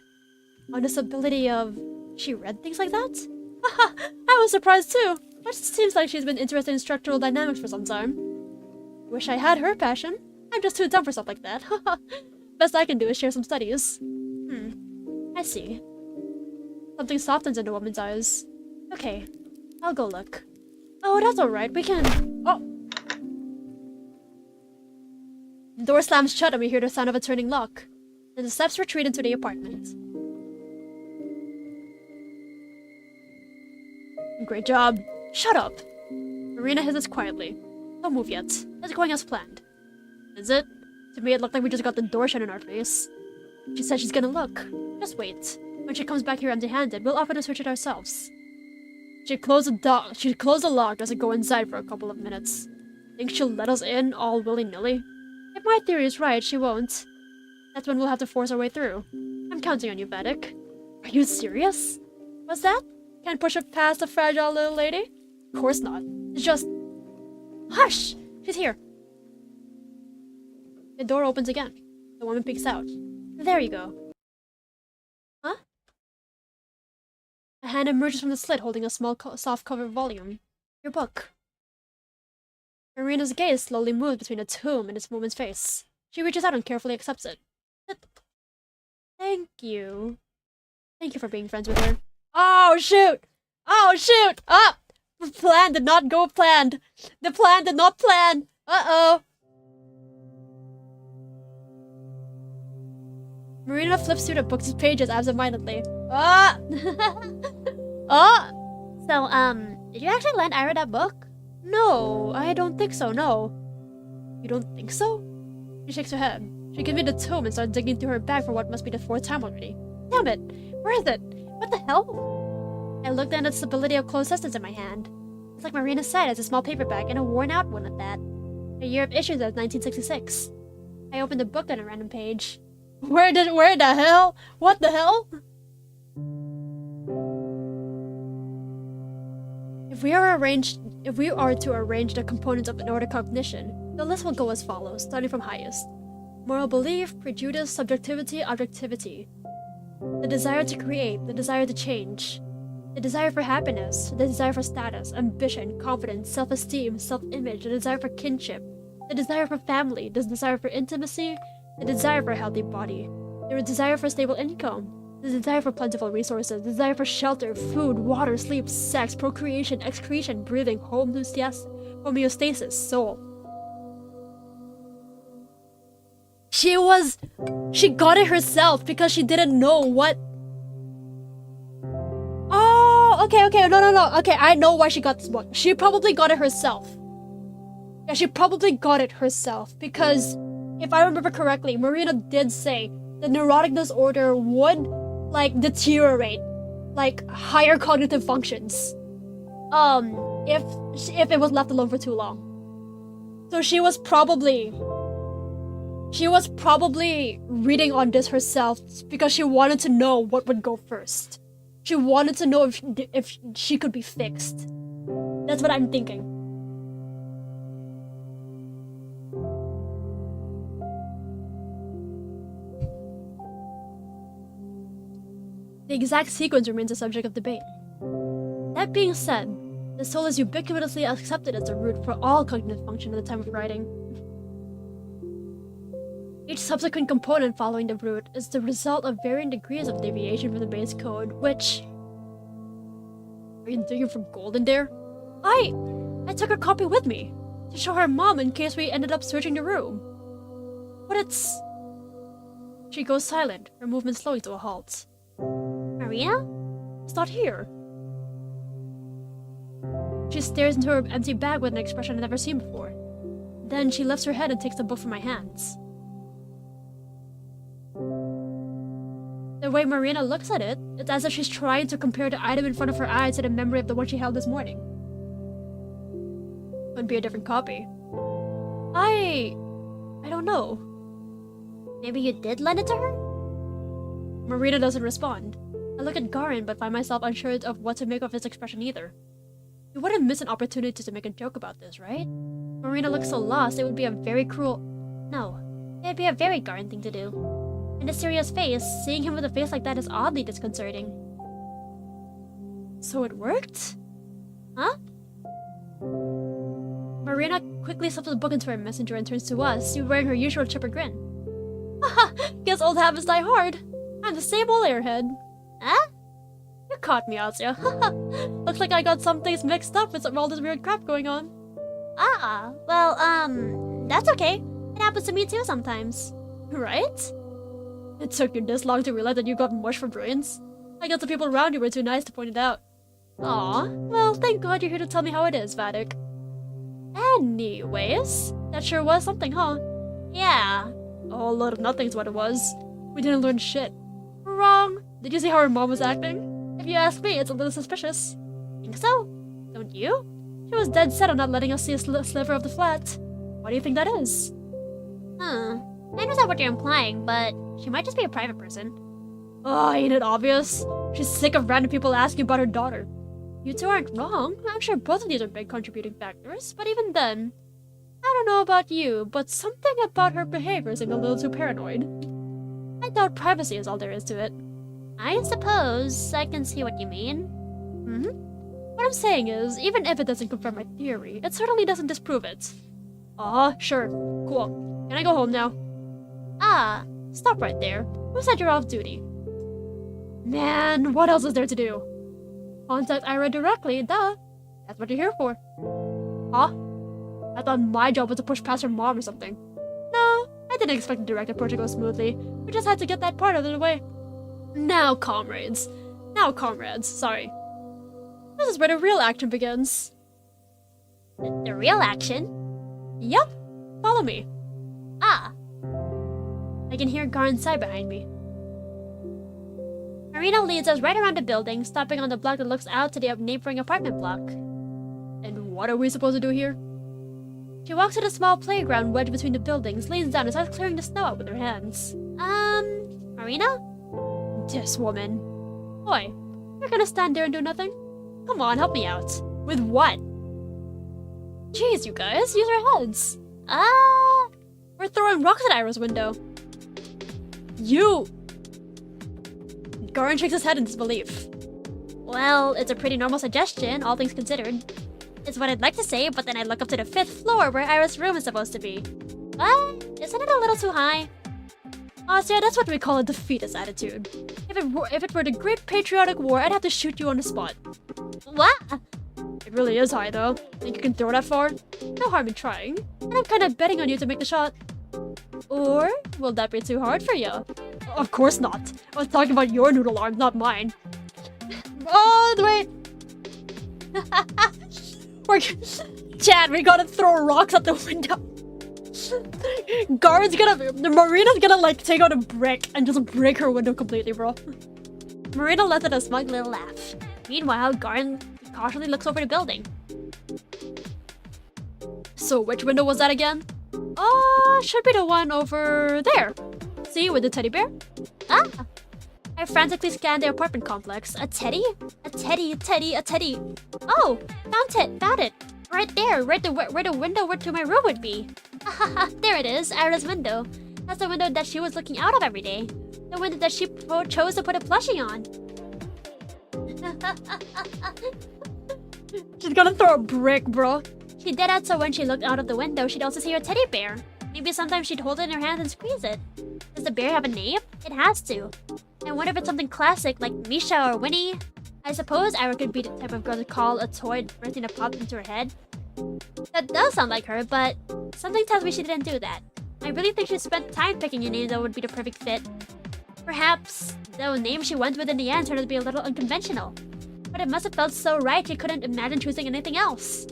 Speaker 1: On the Stability of... She read things like that? Haha, I was surprised too. But it seems like she's been interested in structural dynamics for some time. Wish I had her passion. I'm just too dumb for stuff like that. Haha. Best I can do is share some studies. I see. Something softens in the woman's eyes. Okay, I'll go look. Oh, that's alright, we can... Oh! The door slams shut and we hear the sound of a turning lock. Then the steps retreat into the apartment. Great job. Shut up. Marina hisses quietly. Don't move yet. It's going as planned. Is it? To me, it looked like we just got the door shut in our face. She said she's gonna look. Just wait. When she comes back here empty-handed, we'll offer to search it ourselves. She closed the lock as I go inside for a couple of minutes. Think she'll let us in all willy-nilly? If my theory is right, she won't. That's when we'll have to force our way through. I'm counting on you, Z.A.T.O. Are you serious? What's that? Can't push it past a fragile little lady? Of course not. It's just... Hush! She's here. The door opens again. The woman peeks out. There you go. Huh? A hand emerges from the slit holding a small soft-covered volume. Your book. Marina's gaze slowly moves between the tomb and this woman's face. She reaches out and carefully accepts it. Thank you. Thank you for being friends with her. Oh, shoot! Oh, shoot! Ah! The plan did not go planned. The plan did not plan. Uh-oh. Marina flips through the book's pages absentmindedly. Ah! Oh!
Speaker 2: So, did you actually lend Ira that book?
Speaker 1: No, I don't think so, no. You don't think so? She shakes her head. She gives me the tome and starts digging through her bag for what must be the 4th time already. Damn it! Where is it? What the hell? I look down at the stability of closed systems in my hand. It's like Marina's side has a small paperback and a worn-out one at that. A year of issues as 1966. I opened the book on a random page. Where the hell? What the hell? If we are to arrange the components of an order cognition, the list will go as follows, starting from highest. Moral belief, prejudice, subjectivity, objectivity. The desire to create, the desire to change. The desire for happiness, the desire for status, ambition, confidence, self-esteem, self-image, the desire for kinship. The desire for family, the desire for intimacy, the desire for a healthy body. The desire for stable income. The desire for plentiful resources, the desire for shelter, food, water, sleep, sex, procreation, excretion, breathing, homeostasis, soul. She got it herself because she didn't know what... Oh, okay, no. Okay, I know why she got this book. She probably got it herself. Yeah, she probably got it herself because, if I remember correctly, Marina did say the neurotic disorder would, like, deteriorate, like, higher cognitive functions, if it was left alone for too long. So she was probably reading on this herself because she wanted to know what would go first. She wanted to know if she could be fixed. That's what I'm thinking. The exact sequence remains a subject of debate. That being said, the soul is ubiquitously accepted as the root for all cognitive function at the time of writing. Each subsequent component following the root is the result of varying degrees of deviation from the base code, which... Are you digging for gold in there? I took her copy with me, to show her mom in case we ended up searching the room. But it's... She goes silent, her movement slowing to a halt.
Speaker 2: Marina?
Speaker 1: It's not here. She stares into her empty bag with an expression I've never seen before. Then she lifts her head and takes the book from my hands. The way Marina looks at it, it's as if she's trying to compare the item in front of her eyes to the memory of the one she held this morning. Could be a different copy. I don't know.
Speaker 2: Maybe you did lend it to her?
Speaker 1: Marina doesn't respond. I look at Garin, but find myself unsure of what to make of his expression either. You wouldn't miss an opportunity to make a joke about this, right? Marina looks so lost, it would be a very cruel... No, it'd be a very Garin thing to do. And a serious face, seeing him with a face like that is oddly disconcerting. So it worked? Huh? Marina quickly slips the book into her messenger and turns to us, wearing her usual chipper grin. Haha, guess old habits die hard. I'm the same old airhead.
Speaker 2: Huh?
Speaker 1: You caught me, Asya. Looks like I got some things mixed up with all this weird crap going on.
Speaker 2: Well, that's okay. It happens to me too sometimes.
Speaker 1: Right? It took you this long to realize that you got mush for brilliance? I guess the people around you were too nice to point it out. Aw, well, thank God you're here to tell me how it is, Z.A.T.O. Anyways, that sure was something, huh?
Speaker 2: Yeah.
Speaker 1: A whole lot of nothing's what it was. We didn't learn shit. Wrong. Did you see how her mom was acting? If you ask me, it's a little suspicious.
Speaker 2: Think so?
Speaker 1: Don't you? She was dead set on not letting us see a sliver of the flat. Why do you think that is?
Speaker 2: Huh. I understand what you're implying, but she might just be a private person.
Speaker 1: Oh, ain't it obvious? She's sick of random people asking about her daughter. You two aren't wrong. I'm sure both of these are big contributing factors, but even then, I don't know about you, but something about her behavior seemed a little too paranoid. I doubt privacy is all there is to it.
Speaker 2: I suppose I can see what you mean.
Speaker 1: What I'm saying is, even if it doesn't confirm my theory, it certainly doesn't disprove it. Sure. Cool. Can I go home now?
Speaker 2: Ah,
Speaker 1: Stop right there. Who said you're off duty? Man, what else is there to do? Contact Ira directly, duh. That's what you're here for. Huh? I thought my job was to push past her mom or something. No, I didn't expect the direct approach to go smoothly. We just had to get that part out of the way. Now, comrades. Sorry. This is where the real action begins.
Speaker 2: the real action?
Speaker 1: Yup. Follow me.
Speaker 2: Ah,
Speaker 1: I can hear Gar inside behind me.
Speaker 2: Marina leads us right around the building, stopping on the block that looks out to the neighboring apartment block.
Speaker 1: And what are we supposed to do here? She walks to the small playground wedged between the buildings, leans down, and starts clearing the snow out with her hands.
Speaker 2: Marina?
Speaker 1: This woman. Boy, you're gonna stand there and do nothing? Come on, help me out. With what? Jeez, you guys, use your heads. We're throwing rocks at Ira's window. You! Garin shakes his head in disbelief.
Speaker 2: Well, it's a pretty normal suggestion, all things considered. It's what I'd like to say, but then I look up to the 5th floor where Ira's room is supposed to be. But isn't it a little too high?
Speaker 1: Asya, that's what we call a defeatist attitude. If it were the Great Patriotic War, I'd have to shoot you on the spot.
Speaker 2: What?
Speaker 1: It really is high, though. Think you can throw that far? No harm in trying. And I'm kinda betting on you to make the shot. Or will that be too hard for you? Of course not. I was talking about your noodle arms, not mine. Oh, wait! Chad, we gotta throw rocks at the window. Marina's gonna like take out a brick and just break her window completely, bro. Marina lets out a smug little laugh.
Speaker 2: Meanwhile, Garin cautiously looks over the building.
Speaker 1: So which window was that again? Should be the one over there. See, with the teddy bear?
Speaker 2: Ah!
Speaker 1: I frantically scanned the apartment complex. A teddy?
Speaker 2: A teddy. Oh! Found it! Right there, where the window to my room would be. There it is, Ira's window. That's the window that she was looking out of every day. The window that she chose to put a plushie on.
Speaker 1: She's gonna throw a brick, bro.
Speaker 2: She did that so when she looked out of the window, she'd also see a teddy bear. Maybe sometimes she'd hold it in her hands and squeeze it. Does the bear have a name? It has to. I wonder if it's something classic like Misha or Winnie. I suppose Ira could be the type of girl to call a toy bursting to pop into her head. That does sound like her, but something tells me she didn't do that. I really think she spent time picking a name that would be the perfect fit. Perhaps the name she went with in the end turned out to be a little unconventional. But it must have felt so right she couldn't imagine choosing anything else.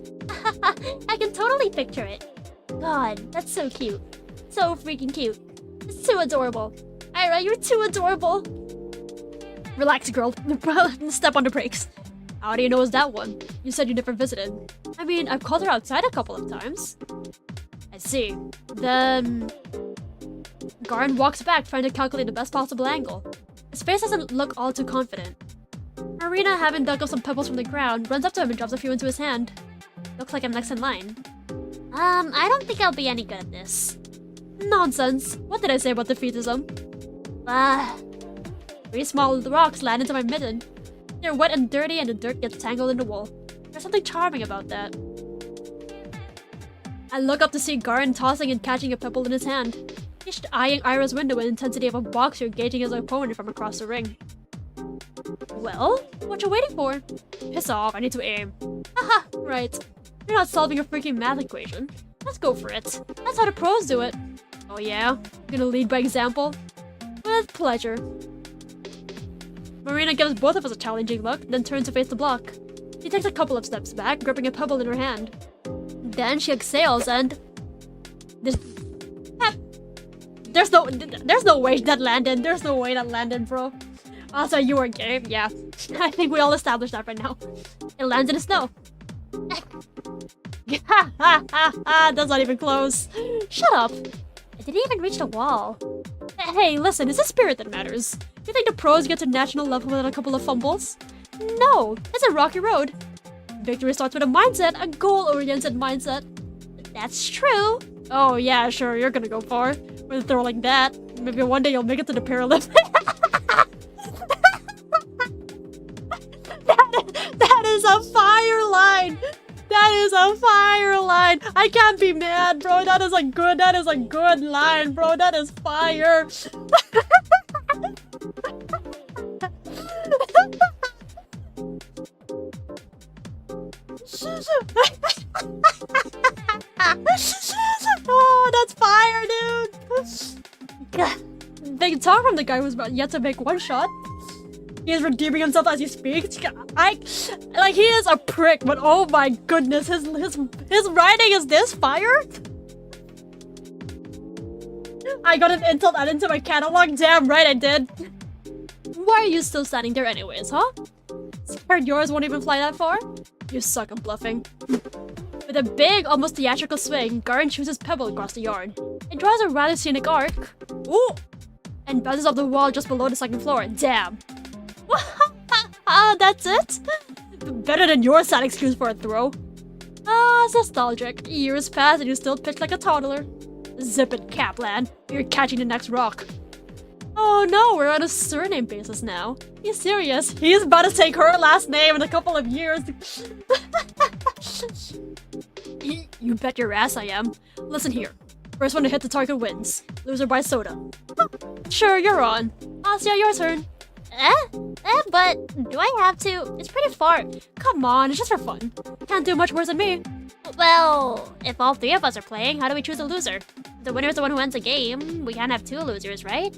Speaker 2: I can totally picture it. God, that's so cute. So freaking cute. It's too adorable. Ira, you're too adorable.
Speaker 1: Relax, girl. Step on the brakes. How do you know it's that one? You said you never visited. I mean, I've called her outside a couple of times. I see. Then... Garin walks back, trying to calculate the best possible angle. His face doesn't look all too confident. Marina, having dug up some pebbles from the ground, runs up to him and drops a few into his hand. Looks like I'm next in line.
Speaker 2: I don't think I'll be any good at this.
Speaker 1: Nonsense. What did I say about defeatism? 3 small rocks land into my mitten. They're wet and dirty and the dirt gets tangled in the wool. There's something charming about that. I look up to see Garin tossing and catching a pebble in his hand. He's eyeing Ira's window with the intensity of a boxer gauging his opponent from across the ring. Well, what you waiting for? Piss off, I need to aim. Haha, right. You're not solving a freaking math equation. Let's go for it. That's how the pros do it. Oh yeah? Gonna lead by example? With pleasure. Marina gives both of us a challenging look, then turns to face the block. She takes a couple of steps back, gripping a pebble in her hand. Then she exhales and... There's no way that landed. There's no way that landed, bro. Also, you were game. Yeah. I think we all established that right now. It lands in the snow. That's not even close. Shut up.
Speaker 2: I didn't even reach the wall.
Speaker 1: Hey, listen, it's the spirit that matters. You think the pros get to national level with a couple of fumbles? No, it's a rocky road. Victory starts with a mindset, a goal-oriented mindset.
Speaker 2: That's true.
Speaker 1: Oh yeah, sure, you're gonna go far. With a throw like that. Maybe one day you'll make it to the Paralympics. that is a fire line! That is a fire line! I can't be mad, bro. That is a good line, bro. That is fire. Oh, that's fire, dude! They can talk from the guy who's yet to make one shot. He is redeeming himself as he speaks. He is a prick, but oh my goodness, his writing is this fire? I got an insult added to my catalog. Damn right I did. Why are you still standing there anyways, huh? Scared yours won't even fly that far? You suck at bluffing. With a big, almost theatrical swing, Garen shoots his pebble across the yard. It draws a rather scenic arc. Ooh! And bounces off the wall just below the second floor. Damn. That's it? Better than your sad excuse for a throw. It's nostalgic. Years pass and you still pitch like a toddler. Zip it, Kaplan. You're catching the next rock. Oh no, we're on a surname basis now. He's serious. He's about to take her last name in a couple of years. You bet your ass I am. Listen here. First one to hit the target wins. Loser buys soda. Sure, you're on. Asya, your turn.
Speaker 2: But do I have to? It's pretty far.
Speaker 1: Come on, it's just for fun. Can't do much worse than me.
Speaker 2: Well, if all three of us are playing, how do we choose a loser? The winner is the one who wins the game. We can't have two losers, right?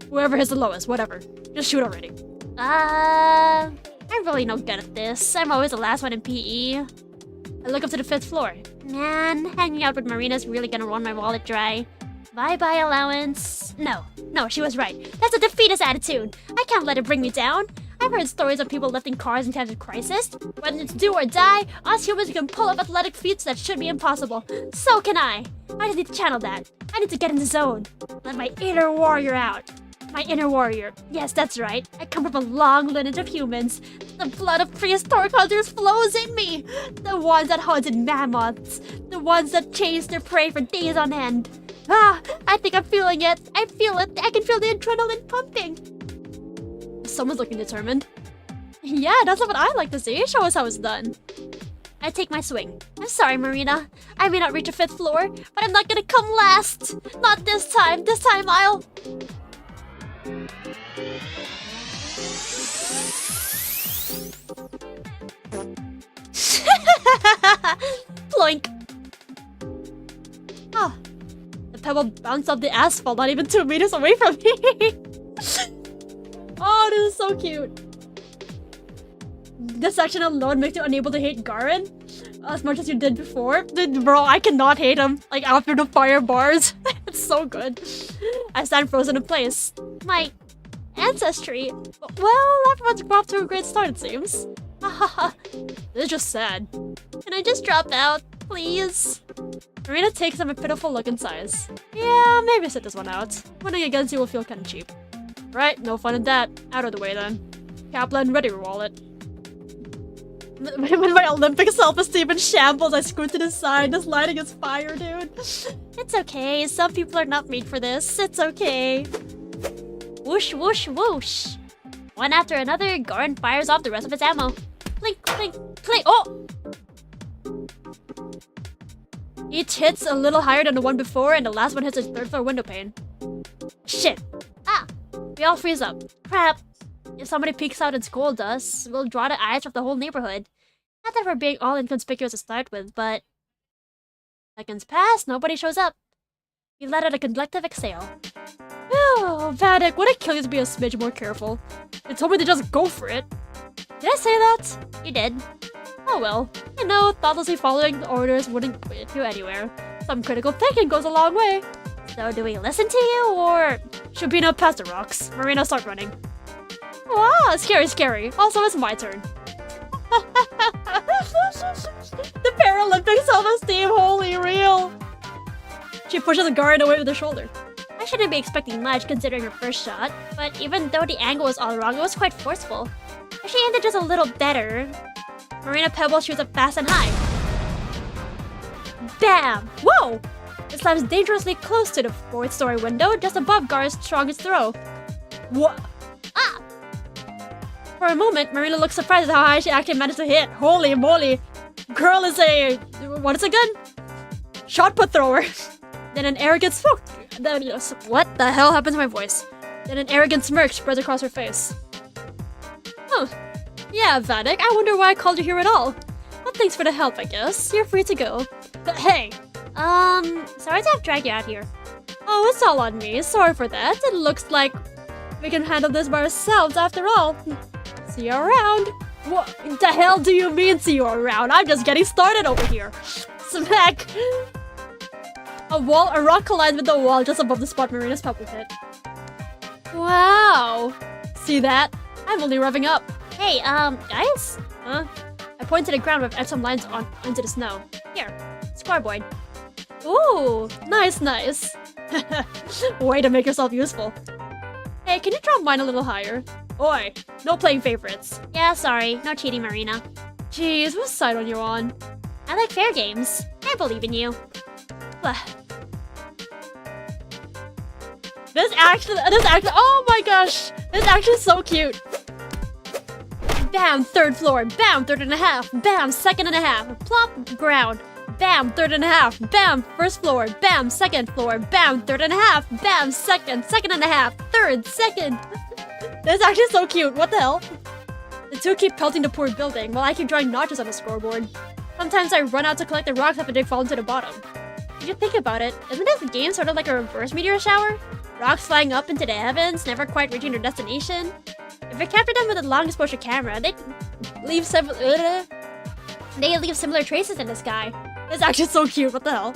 Speaker 1: Whoever hits the lowest, whatever. Just shoot already.
Speaker 2: I'm really no good at this. I'm always the last one in PE.
Speaker 1: I look up to the 5th floor.
Speaker 2: Man, hanging out with Marina's really gonna run my wallet dry. Bye-bye allowance. No, she was right. That's a defeatist attitude. I can't let it bring me down. I've heard stories of people lifting cars in times of crisis. When it's do or die, us humans can pull off athletic feats that should be impossible. So can I. I just need to channel that. I need to get in the zone. Let my inner warrior out. My inner warrior. Yes, that's right. I come from a long lineage of humans. The blood of prehistoric hunters flows in me. The ones that hunted mammoths. The ones that chased their prey for days on end. I think I'm feeling it. I feel it. I can feel the adrenaline pumping. Someone's looking determined. Yeah, that's what I like to see. Show us how it's done. I take my swing. I'm sorry, Marina. I may not reach the 5th floor, but I'm not gonna come last. Not this time. This time I'll... Ploink. The pebble bounced off the asphalt not even 2 meters away from me. Oh, this is so cute. This section alone makes you unable to hate Garen as much as you did before. Bro, I cannot hate him. Like after the fire bars. It's so good. I stand frozen in place. My ancestry. Well, everyone's off to a great start, it seems. This is just sad. Can I just drop out, please? Marina takes him a pitiful look and sighs. Yeah, maybe sit this one out. Winning against you will feel kinda cheap. Right, no fun in that. Out of the way then. Kaplan, ready your wallet. When my Olympic self-esteem in shambles, I squint to the side. This lighting is fire, dude. It's okay. Some people are not made for this. It's okay. Whoosh, whoosh, whoosh. One after another, Garen fires off the rest of its ammo. Blink, blink, blink. Oh! Each hits a little higher than the one before, and the last one hits a 3rd floor window pane. Shit. We all freeze up. Crap. If somebody peeks out and scolds us, we'll draw the eyes of the whole neighborhood. Not that we're being all inconspicuous to start with, but... Seconds pass, nobody shows up. We let out a collective exhale.
Speaker 1: Oh, Vanek, would I kill you to be a smidge more careful? They told me to just go for it. Did I say that?
Speaker 2: You did.
Speaker 1: Oh well. You know, thoughtlessly following the orders wouldn't get you anywhere. Some critical thinking goes a long way.
Speaker 2: So do we listen to you, or...
Speaker 1: Shubina, past the rocks. Marina, start running. Ah, scary, scary. Also, it's my turn. The Paralympic self-esteem, holy real. She pushes the guard away with her shoulder.
Speaker 2: I shouldn't be expecting much considering her first shot, but even though the angle was all wrong, it was quite forceful. If she aimed it just a little better...
Speaker 1: Marina Pebble shoots up fast and high. Bam! Whoa! It slams dangerously close to the fourth-story window just above Gar's strongest throw. What?
Speaker 2: Ah!
Speaker 1: For a moment, Marina looks surprised at how high she actually managed to hit. Holy moly! Girl is a... what is it again? Shot put thrower. Then an arrogant smoke... What the hell happened to my voice? Then an arrogant smirk spreads across her face. Oh. Yeah, Vanek, I wonder why I called you here at all. Well, thanks for the help, I guess. You're free to go. But hey!
Speaker 2: Sorry to have dragged you out here.
Speaker 1: Oh, it's all on me. Sorry for that. It looks like we can handle this by ourselves after all. See you around. What the hell do you mean, see you around? I'm just getting started over here. Smack! A rock collides with the wall just above the spot Marina's pebble hit. Wow! See that? I'm only revving up.
Speaker 2: Hey, guys?
Speaker 1: Huh? I point to the ground with some lines onto the snow.
Speaker 2: Here, scoreboard.
Speaker 1: Ooh, nice, nice. Way to make yourself useful. Hey, can you drop mine a little higher? Oi, no playing favorites.
Speaker 2: Yeah, sorry. No cheating, Marina.
Speaker 1: Jeez, what side are you on?
Speaker 2: I like fair games. I believe in you.
Speaker 1: This actually, oh my gosh! This is actually so cute. Bam, third floor. Bam, third and a half. Bam, second and a half. Plop, ground. Bam, third and a half. Bam, first floor. Bam, second floor. Bam, third and a half. Bam, second and a half. Third, second. This is actually so cute. What the hell? The two keep pelting the poor building while I keep drawing notches on the scoreboard. Sometimes I run out to collect the rocks after they fall into the bottom. If you think about it, isn't this game sort of like a reverse meteor shower? Rocks flying up into the heavens, never quite reaching their destination. If I captured them with a long exposure camera, they'd leave similar traces in the sky. It's actually so cute, what the hell?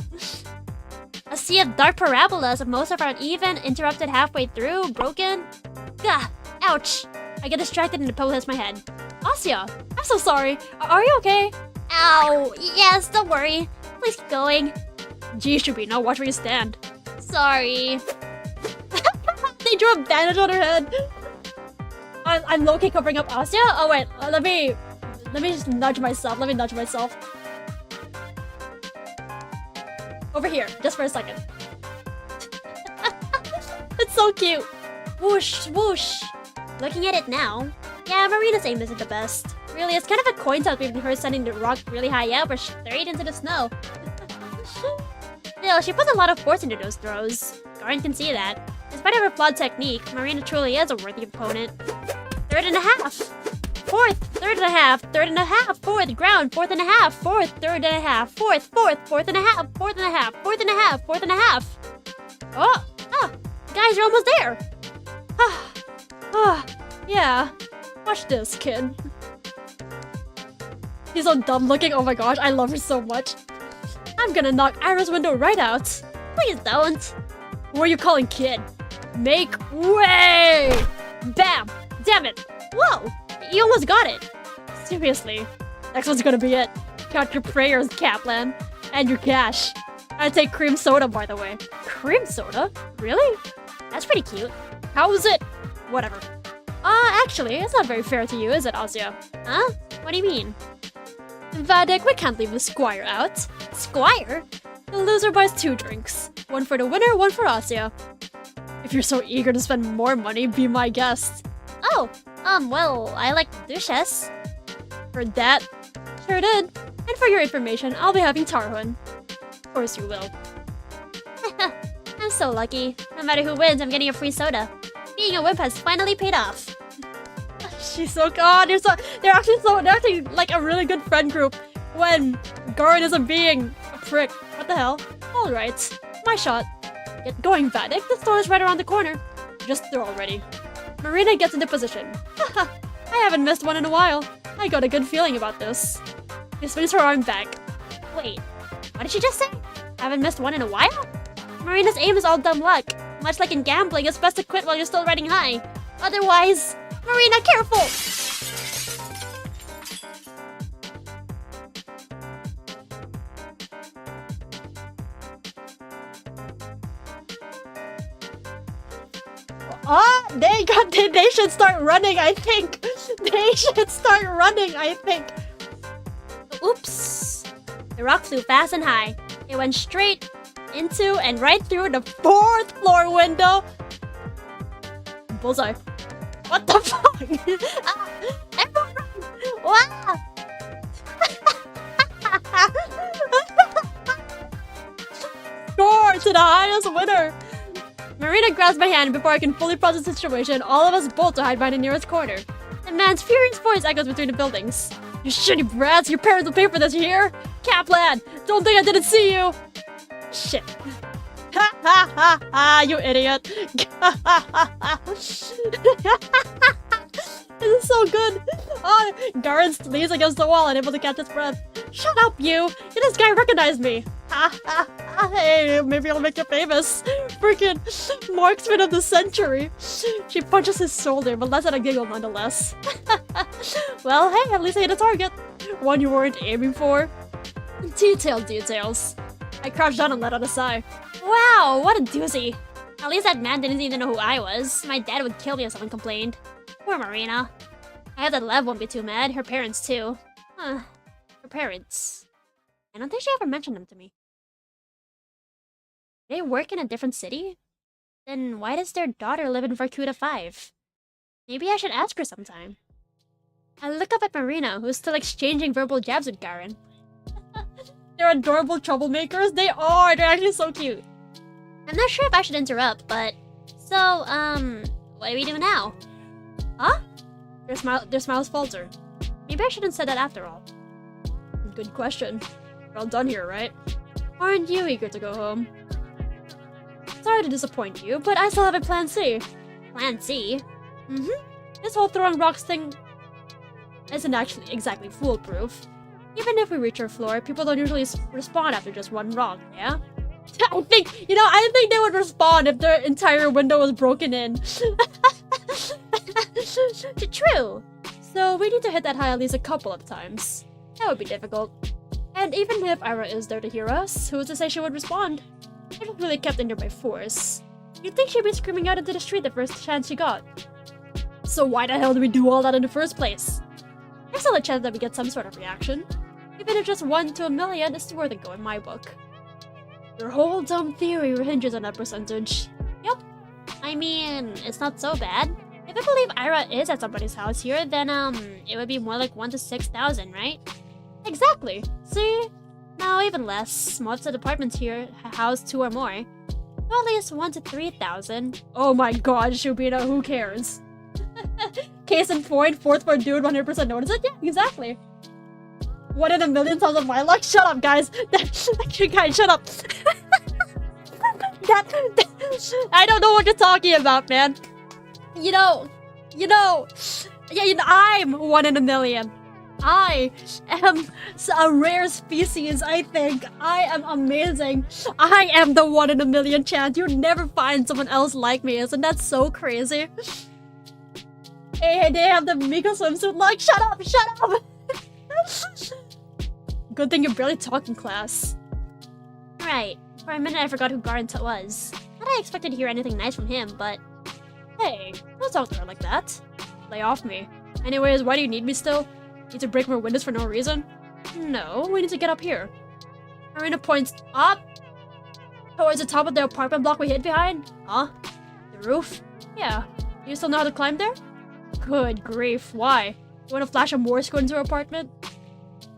Speaker 1: A sea of dark parabolas, most of are uneven, interrupted halfway through, broken. Gah! Ouch! I get distracted and the pebble hits my head. Asya, I'm so sorry. Are you okay?
Speaker 2: Ow! Yes, don't worry. Please keep going.
Speaker 1: Gee, Shubi, now watch where you stand.
Speaker 2: Sorry.
Speaker 1: They drew a bandage on her head. I'm low-key covering up Asya. Oh wait, let me just nudge myself. Let me nudge myself. Over here, just for a second. It's so cute. Whoosh, whoosh.
Speaker 2: Looking at it now, yeah, Marina's aim isn't the best. Really, it's kind of a coin toss between her sending the rock really high up or straight into the snow. Still, she puts a lot of force into those throws. Garen can see that. In spite of her flawed technique, Marina truly is a worthy opponent. Third and a half. Fourth, third and a half, third and a half, fourth, ground, fourth and a half, fourth, third and a half, fourth, fourth and a half, fourth and a half, fourth and a half, fourth and a half.
Speaker 1: Oh, guys, you're almost there. Yeah. Watch this, kid. He's so dumb looking. Oh my gosh, I love her so much. I'm gonna knock Ira's window right out.
Speaker 2: Please don't.
Speaker 1: Who are you calling kid? Make way! Bam! Damn it! Whoa! You almost got it. Seriously. Next one's gonna be it. Count your prayers, Kaplan. And your cash. I take cream soda, by the way. Cream soda? Really?
Speaker 2: That's pretty cute.
Speaker 1: How is it? Whatever. Actually, it's not very fair to you, is it, Asya?
Speaker 2: Huh? What do you mean?
Speaker 1: Vanek, we can't leave the squire out.
Speaker 2: Squire?
Speaker 1: The loser buys 2 drinks. One for the winner, one for Asya. If you're so eager to spend more money, be my guest.
Speaker 2: Oh, well, I like Duchess.
Speaker 1: Heard that? Sure did. And for your information, I'll be having Tarhun. Of course you will.
Speaker 2: I'm so lucky. No matter who wins, I'm getting a free soda. Being a wimp has finally paid off.
Speaker 1: She's so god. They're actually like a really good friend group when Garen isn't being a prick. What the hell? Alright. My shot. Get going, Vatic. The store is right around the corner. Just throw already. Marina gets into position. Haha, I haven't missed one in a while. I got a good feeling about this. She swings her arm back.
Speaker 2: Wait, what did she just say? Haven't missed one in a while? Marina's aim is all dumb luck. Much like in gambling, it's best to quit while you're still riding high. Otherwise, Marina, careful!
Speaker 1: They should start running, I think. They should start running, I think.
Speaker 2: Oops. The rock flew fast and high. It went straight into and right through the 4th floor window.
Speaker 1: Bullseye. What the fuck?
Speaker 2: Everyone run! Wow!
Speaker 1: Score to the highest winner. Marina grabs my hand before I can fully process the situation. All of us bolt to hide behind the nearest corner. The man's furious voice echoes between the buildings. You shitty brats, your parents will pay for this, you hear? Kaplan, don't think I didn't see you! Shit. Ha ha ha ha, you idiot. This is so good. Oh, Garen leans against the wall, unable to catch his breath. Shut up, you! This guy recognized me! Ha ha ha! Hey, maybe I'll make you famous. Freaking marksman of the century. She punches his shoulder, but lets out a giggle nonetheless. Well, hey, at least I hit a target. One you weren't aiming for. Details. I crouched down and let out a sigh.
Speaker 2: Wow, what a doozy. At least that man didn't even know who I was. My dad would kill me if someone complained. Poor Marina. I have that Lev won't be too mad. Her parents, too. Huh. Her parents. I don't think she ever mentioned them to me. They work in a different city? Then why does their daughter live in Vorkuta 5? Maybe I should ask her sometime. I look up at Marina, who's still exchanging verbal jabs with Garen.
Speaker 1: They're adorable troublemakers. They are. They're actually so cute.
Speaker 2: I'm not sure if I should interrupt, but... So, what do we do now? Huh?
Speaker 1: Their smiles falter.
Speaker 2: Maybe I shouldn't say that after all.
Speaker 1: Good question. We're all done here, right? Aren't you eager to go home? Sorry to disappoint you, but I still have a plan C.
Speaker 2: Plan C?
Speaker 1: This whole throwing rocks thing isn't actually exactly foolproof. Even if we reach our floor, people don't usually respond after just one rock, yeah? I think they would respond if their entire window was broken in.
Speaker 2: True.
Speaker 1: So we need to hit that high at least a couple of times. That would be difficult. And even if Ira is there to hear us, who's to say she would respond? If it really kept in there by force, you'd think she'd be screaming out into the street the first chance she got. So why the hell did we do all that in the first place? There's still a chance that we get some sort of reaction. Even if just 1 to a million, it's worth a go in my book. Your whole dumb theory hinges on that percentage.
Speaker 2: Yep. I mean, it's not so bad. If I believe Ira is at somebody's house here, then it would be more like 1 to 6,000, right?
Speaker 1: Exactly. See?
Speaker 2: No, even less. Most of the apartments here house 2 or more. So at least 1 to 3,000.
Speaker 1: Oh my god, Shubina, who cares? Case in point, 4th floor dude 100% noticed it? Yeah, exactly. 1 in a million times of my luck? Shut up, guys! Guys, shut up! I don't know what you're talking about, man. I'm 1 in a million. I am a rare species, I think. I am amazing. I am the 1 in a million chance. You'd never find someone else like me. Isn't that so crazy? Hey, they have the Miko swimsuit luck. Shut up! Shut up! Good thing you barely talk in class.
Speaker 2: Right. For a minute I forgot who Garen was. Not I expected to hear anything nice from him, but...
Speaker 1: Hey, don't talk to her like that. Lay off me. Anyways, why do you need me still? Need to break more windows for no reason? No, we need to get up here. Marina points up towards the top of the apartment block we hid behind. Huh? The roof? Yeah. Do you still know how to climb there? Good grief, why? You want to flash a Morse code into her apartment?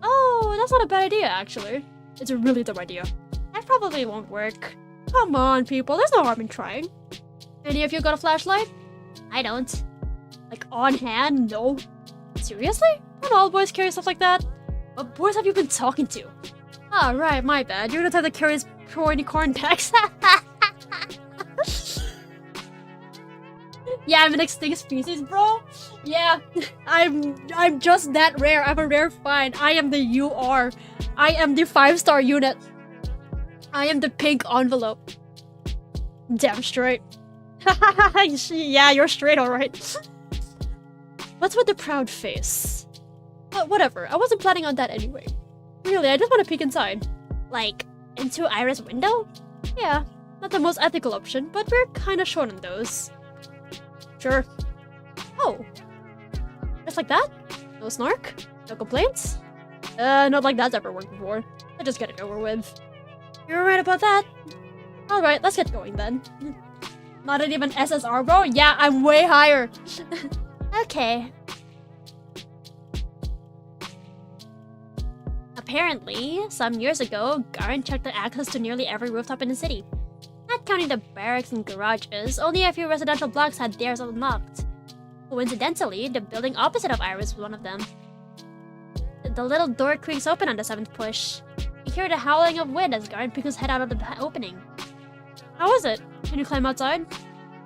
Speaker 1: Oh, that's not a bad idea, actually. It's a really dumb idea. That probably won't work. Come on, people, there's no harm in trying. Any of you got a flashlight?
Speaker 2: I don't.
Speaker 1: Like, on hand? No. Seriously? Don't all boys carry stuff like that? What boys have you been talking to? Ah, right, my bad. You're the type that carries pointy corn packs. Yeah, I'm an extinct species, bro. Yeah, I'm just that rare. I'm a rare find. I am the U.R. I am the 5-star unit. I am the pink envelope. Damn straight. Yeah, you're straight, alright. What's with the proud face? Whatever, I wasn't planning on that anyway. Really, I just want to peek inside.
Speaker 2: Like, into Iris' window?
Speaker 1: Yeah, not the most ethical option, but we're kinda short on those. Sure. Oh. Just like that? No snark? No complaints? Not like that's ever worked before. Let's just get it over with. You're right about that. Alright, let's get going then. Not even SSR, bro? Yeah, I'm way higher.
Speaker 2: Okay. Apparently, some years ago, Garen checked the access to nearly every rooftop in the city. Not counting the barracks and garages, only a few residential blocks had theirs unlocked. Coincidentally, the building opposite of Iris was one of them. The little door creaks open on the 7th push. You hear the howling of wind as Garen peeks his head out of the opening.
Speaker 1: How is it? Can you climb outside?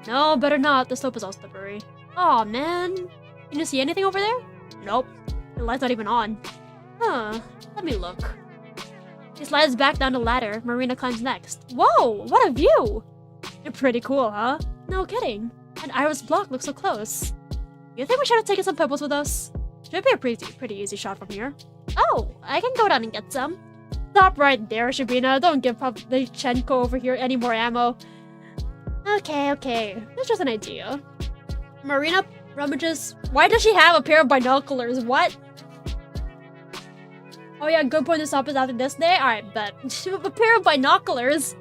Speaker 1: No, better not. The slope is all slippery. Aw, man. Can you see anything over there? Nope. The light's not even on. Huh. Let me look. He slides back down the ladder. Marina climbs next. Whoa! What a view! You're pretty cool, huh? No kidding. And Iris' block looks so close. You think we should have taken some pebbles with us? Should be a pretty easy shot from here.
Speaker 2: Oh, I can go down and get some.
Speaker 1: Stop right there, Shabina. Don't give Pavlichenko over here any more ammo. Okay. That's just an idea. Marina rummages. Why does she have a pair of binoculars? What? Oh yeah, good point. This up is after this day? Alright, bet. A pair of binoculars?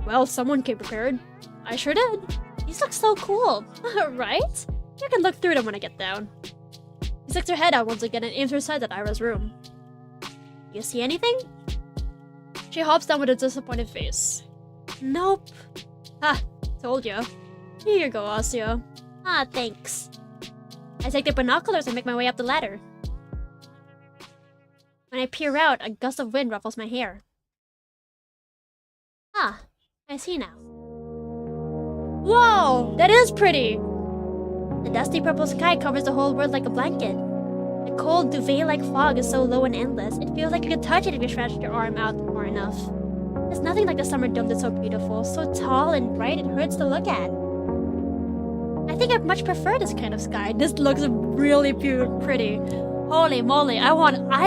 Speaker 1: Well, someone came prepared. I sure did. These look so cool. Right? You can look through them when I get down. He sticks her head out once again and aims her sights at Ira's room. You see anything? She hops down with a disappointed face. Nope. Ha! Told ya. Here you go, Asya.
Speaker 2: Ah, thanks. I take the binoculars and make my way up the ladder. When I peer out, a gust of wind ruffles my hair. Ah, I see now.
Speaker 1: Whoa! That is pretty!
Speaker 2: The dusty purple sky covers the whole world like a blanket. The cold, duvet-like fog is so low and endless, it feels like you could touch it if you stretched your arm out far enough. There's nothing like the summer dome that's so beautiful, so tall and bright it hurts to look at. I think I'd much prefer this kind of sky.
Speaker 1: This looks really pretty. Holy moly, I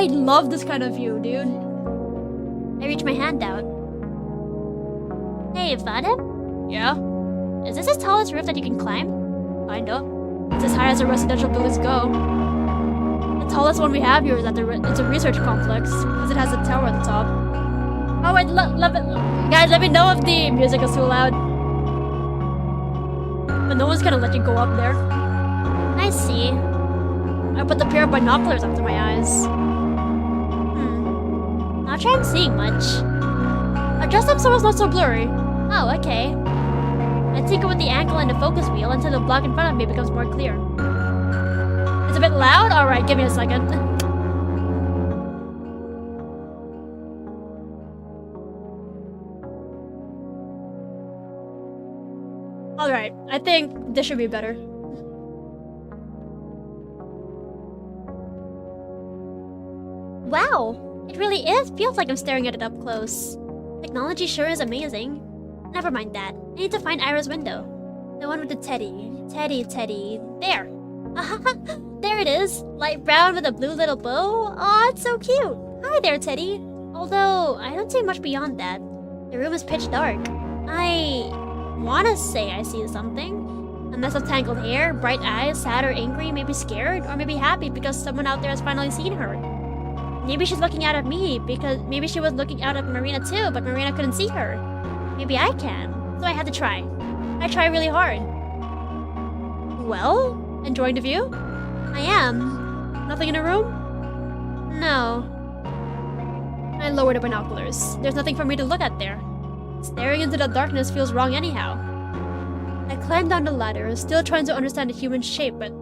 Speaker 1: love this kind of view, dude.
Speaker 2: I reach my hand out. Hey, Vadim?
Speaker 1: Yeah?
Speaker 2: Is this the tallest roof that you can climb?
Speaker 1: Kinda. It's as high as the residential buildings go. The tallest one we have here is at it's a research complex, because it has a tower at the top. Oh wait, guys, let me know if the music is too loud. But no one's gonna let you go up there.
Speaker 2: I see.
Speaker 1: I put the pair of binoculars up to my eyes.
Speaker 2: Not sure I'm seeing much.
Speaker 1: Adjust them so it's not so blurry.
Speaker 2: Oh, okay. I tinker with the angle and the focus wheel until the block in front of me becomes more clear.
Speaker 1: It's a bit loud? Alright, give me a second. Alright, I think this should be better.
Speaker 2: Wow! It really feels like I'm staring at it up close. Technology sure is amazing. Never mind that. I need to find Ira's window. The one with the teddy. Teddy. There! There it is! Light brown with a blue little bow. Aw, it's so cute! Hi there, Teddy! Although, I don't see much beyond that. The room is pitch dark. I wanna say I see something. A mess of tangled hair, bright eyes, sad or angry, maybe scared, or maybe happy because someone out there has finally seen her. Maybe she's looking out at me because maybe she was looking out at Marina too, but Marina couldn't see her. Maybe I can. So I had to try. I try really hard.
Speaker 1: Well, enjoying the view?
Speaker 2: I am.
Speaker 1: Nothing in the room?
Speaker 2: No.
Speaker 1: I lower the binoculars. There's nothing for me to look at there. Staring into the darkness feels wrong anyhow. I climb down the ladder, still trying to understand the human shape, but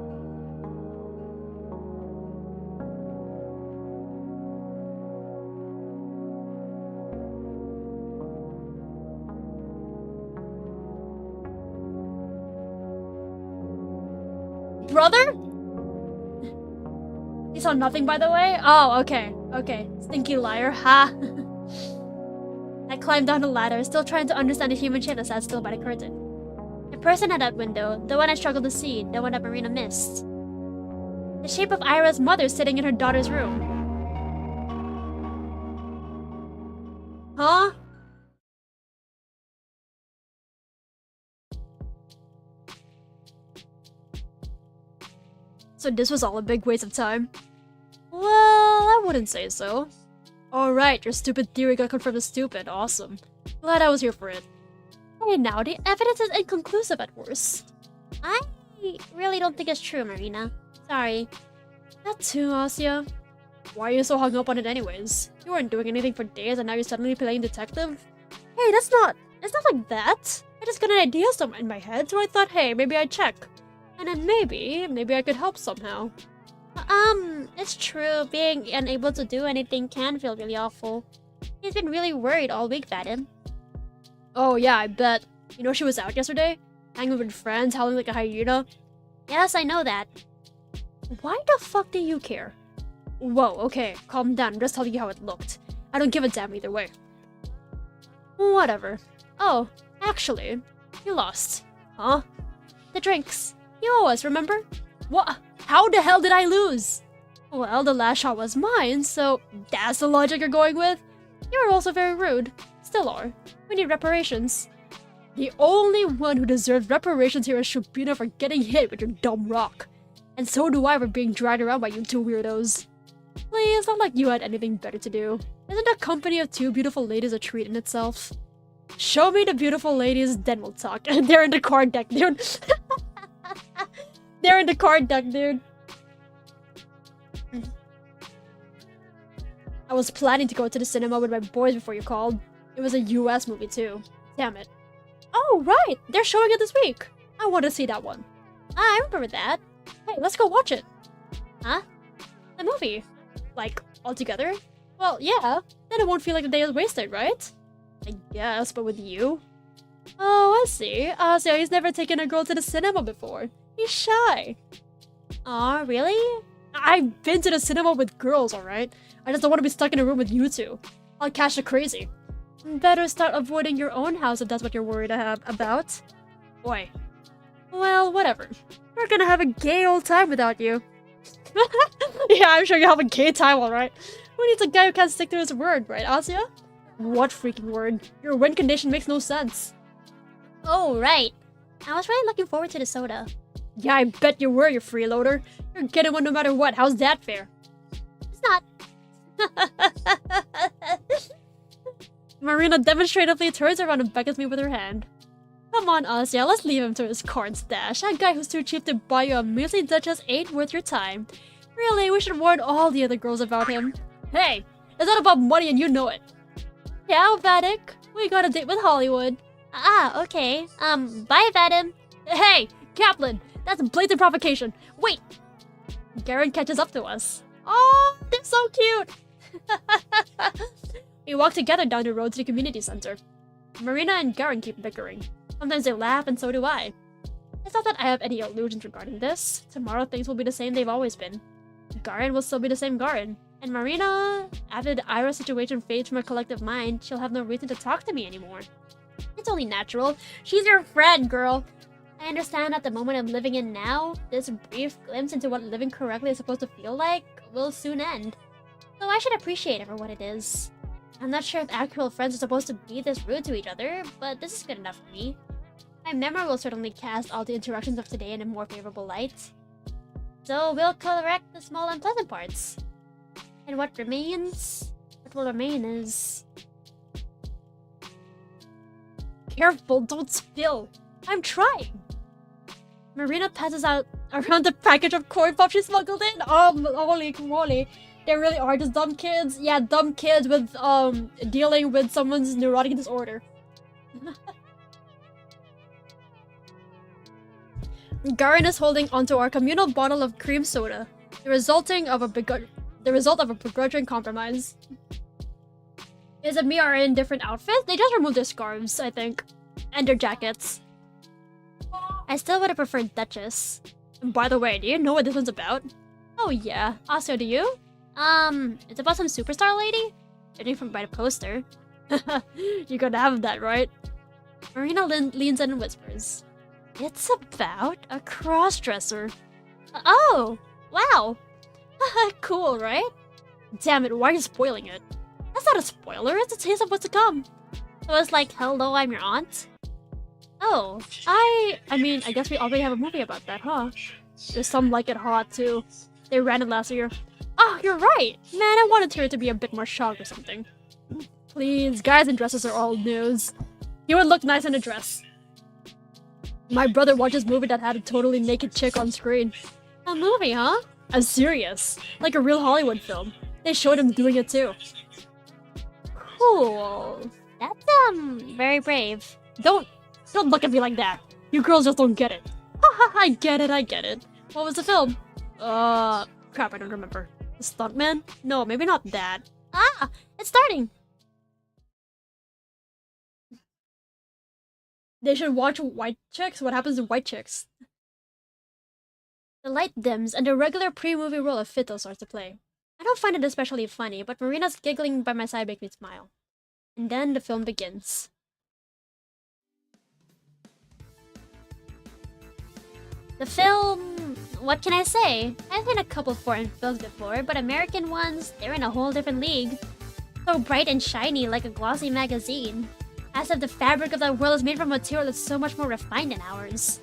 Speaker 1: mother? He saw nothing, by the way? Oh, okay. Okay. Stinky liar. Ha. I climbed down the ladder, still trying to understand the human shape that sat still by the curtain. The person at that window, the one I struggled to see, the one that Marina missed. The shape of Ira's mother sitting in her daughter's room. Huh? So this was all a big waste of time? Well, I wouldn't say so. Alright, your stupid theory got confirmed as stupid. Awesome. Glad I was here for it. Hey now, the evidence is inconclusive at worst.
Speaker 2: I really don't think it's true, Marina. Sorry.
Speaker 1: That too, Asya. Why are you so hung up on it anyways? You weren't doing anything for days and now you're suddenly playing detective? Hey, it's not like that. I just got an idea in my head, so I thought, hey, maybe I'd check. And then maybe I could help somehow.
Speaker 2: It's true. Being unable to do anything can feel really awful. He's been really worried all week, Vadim.
Speaker 1: Oh yeah, I bet. You know she was out yesterday? Hanging with friends, howling like a hyena?
Speaker 2: Yes, I know that.
Speaker 1: Why the fuck do you care? Whoa, okay, calm down. I'm just telling you how it looked. I don't give a damn either way. Whatever. Oh, actually, you lost. Huh? The drinks. You owe us, remember? What? How the hell did I lose? Well, the last shot was mine, so that's the logic you're going with? You're also very rude. Still are. We need reparations. The only one who deserves reparations here is Shubina for getting hit with your dumb rock. And so do I for being dragged around by you two weirdos. Please, not like you had anything better to do. Isn't the company of two beautiful ladies a treat in itself? Show me the beautiful ladies, then we'll talk. They're in the card deck, dude. They're in the card deck, dude. I was planning to go to the cinema with my boys before you called. It was a US movie too. Damn it. Oh, right! They're showing it this week. I want to see that one.
Speaker 2: I remember that.
Speaker 1: Hey, let's go watch it.
Speaker 2: Huh?
Speaker 1: The movie. Like, all together? Well, yeah. Then it won't feel like the day is wasted, right? I guess, but with you? Oh, I see. So he's never taken a girl to the cinema before. He's shy.
Speaker 2: Aw, really?
Speaker 1: I've been to the cinema with girls, alright? I just don't want to be stuck in a room with you two. I'll catch the crazy. Better start avoiding your own house if that's what you're worried about. Boy. Well, whatever. We're gonna have a gay old time without you. Yeah, I'm sure you'll have a gay time, alright. Who needs a guy who can't stick to his word, right, Asya? What freaking word? Your win condition makes no sense.
Speaker 2: Oh, right. I was really looking forward to the soda.
Speaker 1: Yeah, I bet you were, you freeloader. You're getting one no matter what. How's that fair?
Speaker 2: It's not.
Speaker 1: Marina demonstratively turns around and beckons me with her hand. Come on, Asya, let's leave him to his card stash. That guy who's too cheap to buy you a measly Duchess ain't worth your time. Really, we should warn all the other girls about him. Hey, it's not about money and you know it. Yeah, Vadik, we got a date with Hollywood.
Speaker 2: Ah, okay. Bye, Vadim.
Speaker 1: Hey, Kaplan, that's blatant provocation. Wait! Garen catches up to us. Oh, they're so cute! We walk together down the road to the community center. Marina and Garen keep bickering. Sometimes they laugh and so do I. It's not that I have any illusions regarding this. Tomorrow things will be the same they've always been. Garen will still be the same Garen. And Marina, after the Ira situation fades from her collective mind, she'll have no reason to talk to me anymore. It's only natural. She's your friend, girl. I understand that the moment I'm living in now, this brief glimpse into what living correctly is supposed to feel like, will soon end. So I should appreciate it for what it is. I'm not sure if actual friends are supposed to be this rude to each other, but this is good enough for me. My memory will certainly cast all the interactions of today in a more favorable light. So we'll correct the small unpleasant parts. And what will remain is... Careful, don't spill! I'm trying! Marina passes out around the package of corn pop she smuggled in. Holy moly. They really are just dumb kids. Yeah, dumb kids with, dealing with someone's neurotic disorder. Garen is holding onto our communal bottle of cream soda, the result of a begrudging compromise. Is it me or in different outfits? They just removed their scarves, I think. And their jackets. I still would have preferred Duchess. And by the way, do you know what this one's about? Oh yeah. Also, do you? It's about some superstar lady? Judging from by the poster. You're gonna have that, right? Marina leans in and whispers. It's about a crossdresser. Oh! Wow! Cool, right? Damn it, why are you spoiling it? That's not a spoiler, it's a taste of what's to come. So it's like, hello, I'm your aunt? Oh, I mean, I guess we already have a movie about that, huh? There's some Like It Hot, too. They ran it last year. Oh, you're right! Man, I wanted her to be a bit more shocked or something. Please, guys in dresses are all news. You would look nice in a dress. My brother watched this movie that had a totally naked chick on screen. A movie, huh? I'm serious. Like a real Hollywood film. They showed him doing it too.
Speaker 2: Cool. That's, very brave.
Speaker 1: Don't look at me like that. You girls just don't get it. Haha, I get it. What was the film? Crap, I don't remember. The Stuntman? No, maybe not that.
Speaker 2: Ah, it's starting.
Speaker 1: They should watch White Chicks. What happens to White Chicks? The light dims, and the regular pre-movie role of Fito starts to play. I don't find it especially funny, but Marina's giggling by my side makes me smile. And then the film begins.
Speaker 2: The film... what can I say? I've seen a couple foreign films before, but American ones, they're in a whole different league. So bright and shiny like a glossy magazine. As if the fabric of that world is made from material that's so much more refined than ours.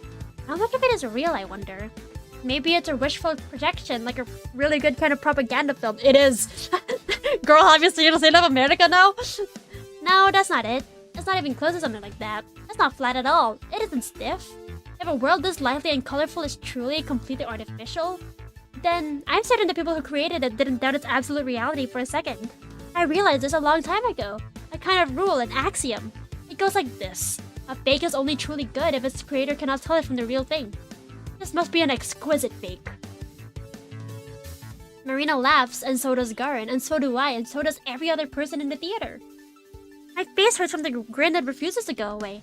Speaker 2: How much of it is real, I wonder? Maybe it's a wishful projection, like a really good kind of propaganda film.
Speaker 1: It is! Girl, have you seen State of America now?
Speaker 2: No, that's not it. It's not even close to something like that. It's not flat at all. It isn't stiff. If a world this lively and colorful is truly completely artificial, then I'm certain the people who created it didn't doubt its absolute reality for a second. I realized this a long time ago. A kind of rule, an axiom. It goes like this. A fake is only truly good if its creator cannot tell it from the real thing. This must be an exquisite fake. Marina laughs, and so does Garin, and so do I, and so does every other person in the theater. My face hurts from the grin that refuses to go away.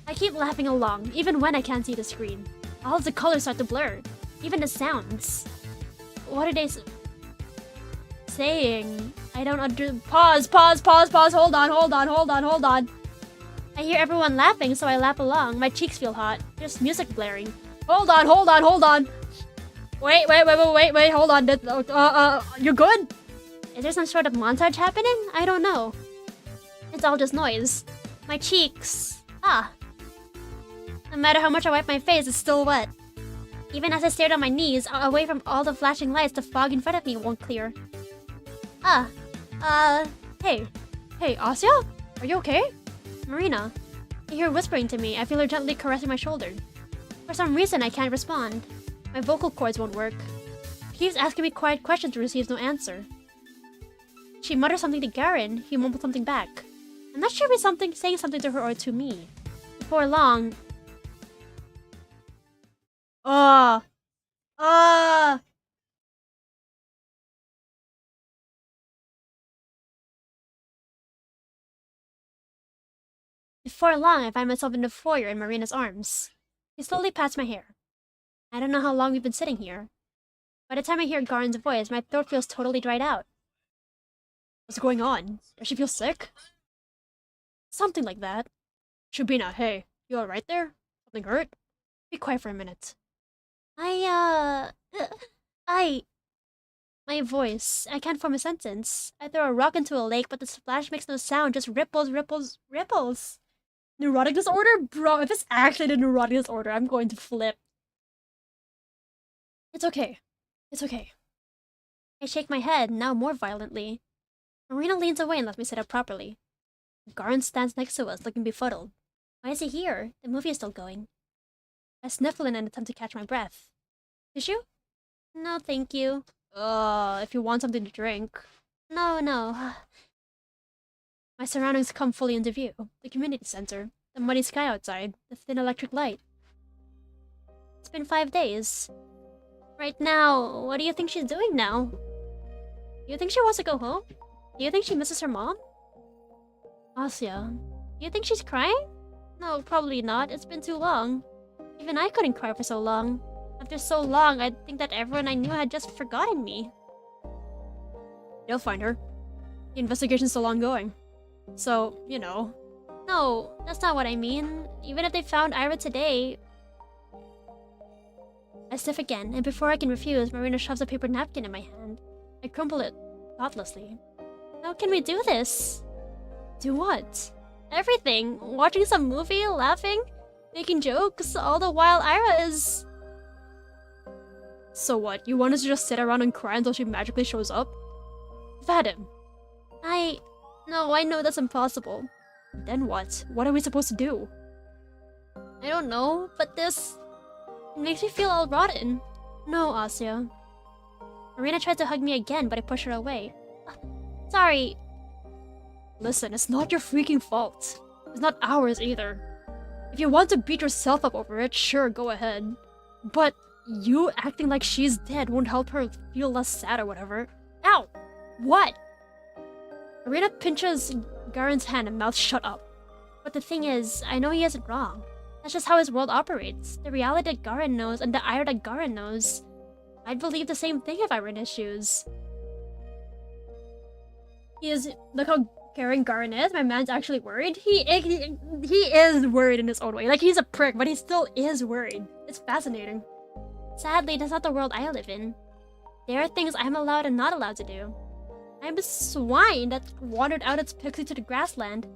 Speaker 2: I keep laughing along, even when I can't see the screen. All of the colors start to blur, even the sounds. What are they saying? I don't Pause, hold on. I hear everyone laughing, so I laugh along. My cheeks feel hot. There's music blaring.
Speaker 1: Hold on. Wait, hold on. You good?
Speaker 2: Is there some sort of montage happening? I don't know. It's all just noise. My cheeks. No matter how much I wipe my face, it's still wet. Even as I stared on my knees, away from all the flashing lights, the fog in front of me won't clear.
Speaker 1: Hey, Asya? Are you okay?
Speaker 2: Marina. I hear her whispering to me. I feel her gently caressing my shoulder. For some reason, I can't respond. My vocal cords won't work. She keeps asking me quiet questions and receives no answer. She mutters something to Garin. He mumbles something back. I'm not sure if he's saying something to her or to me. Before long... Before long, I find myself in the foyer in Marina's arms. She slowly pats my hair. I don't know how long we've been sitting here. By the time I hear Garin's voice, my throat feels totally dried out.
Speaker 1: What's going on? Does she feel sick? Something like that. Shubina, hey, you alright there? Something hurt? Be quiet for a minute.
Speaker 2: My voice. I can't form a sentence. I throw a rock into a lake, but the splash makes no sound, just ripples.
Speaker 1: Neurotic disorder? Bro, if it's actually the neurotic disorder, I'm going to flip. It's okay.
Speaker 2: I shake my head, now more violently. Marina leans away and lets me sit up properly. Garin stands next to us, looking befuddled. Why is he here? The movie is still going. I sniffle in an attempt to catch my breath. Tissue? No, thank you.
Speaker 1: If you want something to drink.
Speaker 2: No.
Speaker 1: My surroundings come fully into view. The community center, the muddy sky outside, the thin electric light.
Speaker 2: It's been 5 days. Right now, what do you think she's doing now? Do you think she wants to go home? Do you think she misses her mom?
Speaker 1: Asya.
Speaker 2: Do you think she's crying? No, probably not. It's been too long. Even I couldn't cry for so long. After so long, I'd think that everyone I knew had just forgotten me.
Speaker 1: They'll find her. The investigation's still ongoing. So, you know.
Speaker 2: No, that's not what I mean. Even if they found Ira today... I sniff again, and before I can refuse, Marina shoves a paper napkin in my hand. I crumple it thoughtlessly. How can we do this?
Speaker 1: Do what?
Speaker 2: Everything. Watching some movie, laughing, making jokes, all the while Ira is...
Speaker 1: So what? You want us to just sit around and cry until she magically shows up? Vadim.
Speaker 2: No, I know that's impossible.
Speaker 1: Then what? What are we supposed to do?
Speaker 2: I don't know, but this... It makes me feel all rotten.
Speaker 1: No, Asya.
Speaker 2: Marina tried to hug me again, but I pushed her away. Sorry.
Speaker 1: Listen, it's not your freaking fault. It's not ours either. If you want to beat yourself up over it, sure, go ahead. But you acting like she's dead won't help her feel less sad or whatever.
Speaker 2: Ow! What?
Speaker 1: Marina pinches Garen's hand and mouths shut up.
Speaker 2: But the thing is, I know he isn't wrong. That's just how his world operates. The reality that Garen knows and the Ira that Garen knows. I'd believe the same thing if I were in his shoes.
Speaker 1: Look how caring Garen is. My man's actually worried. He is worried in his own way. Like, he's a prick, but he still is worried. It's fascinating.
Speaker 2: Sadly, that's not the world I live in. There are things I'm allowed and not allowed to do. I'm a swine that wandered out its pixie to the grassland.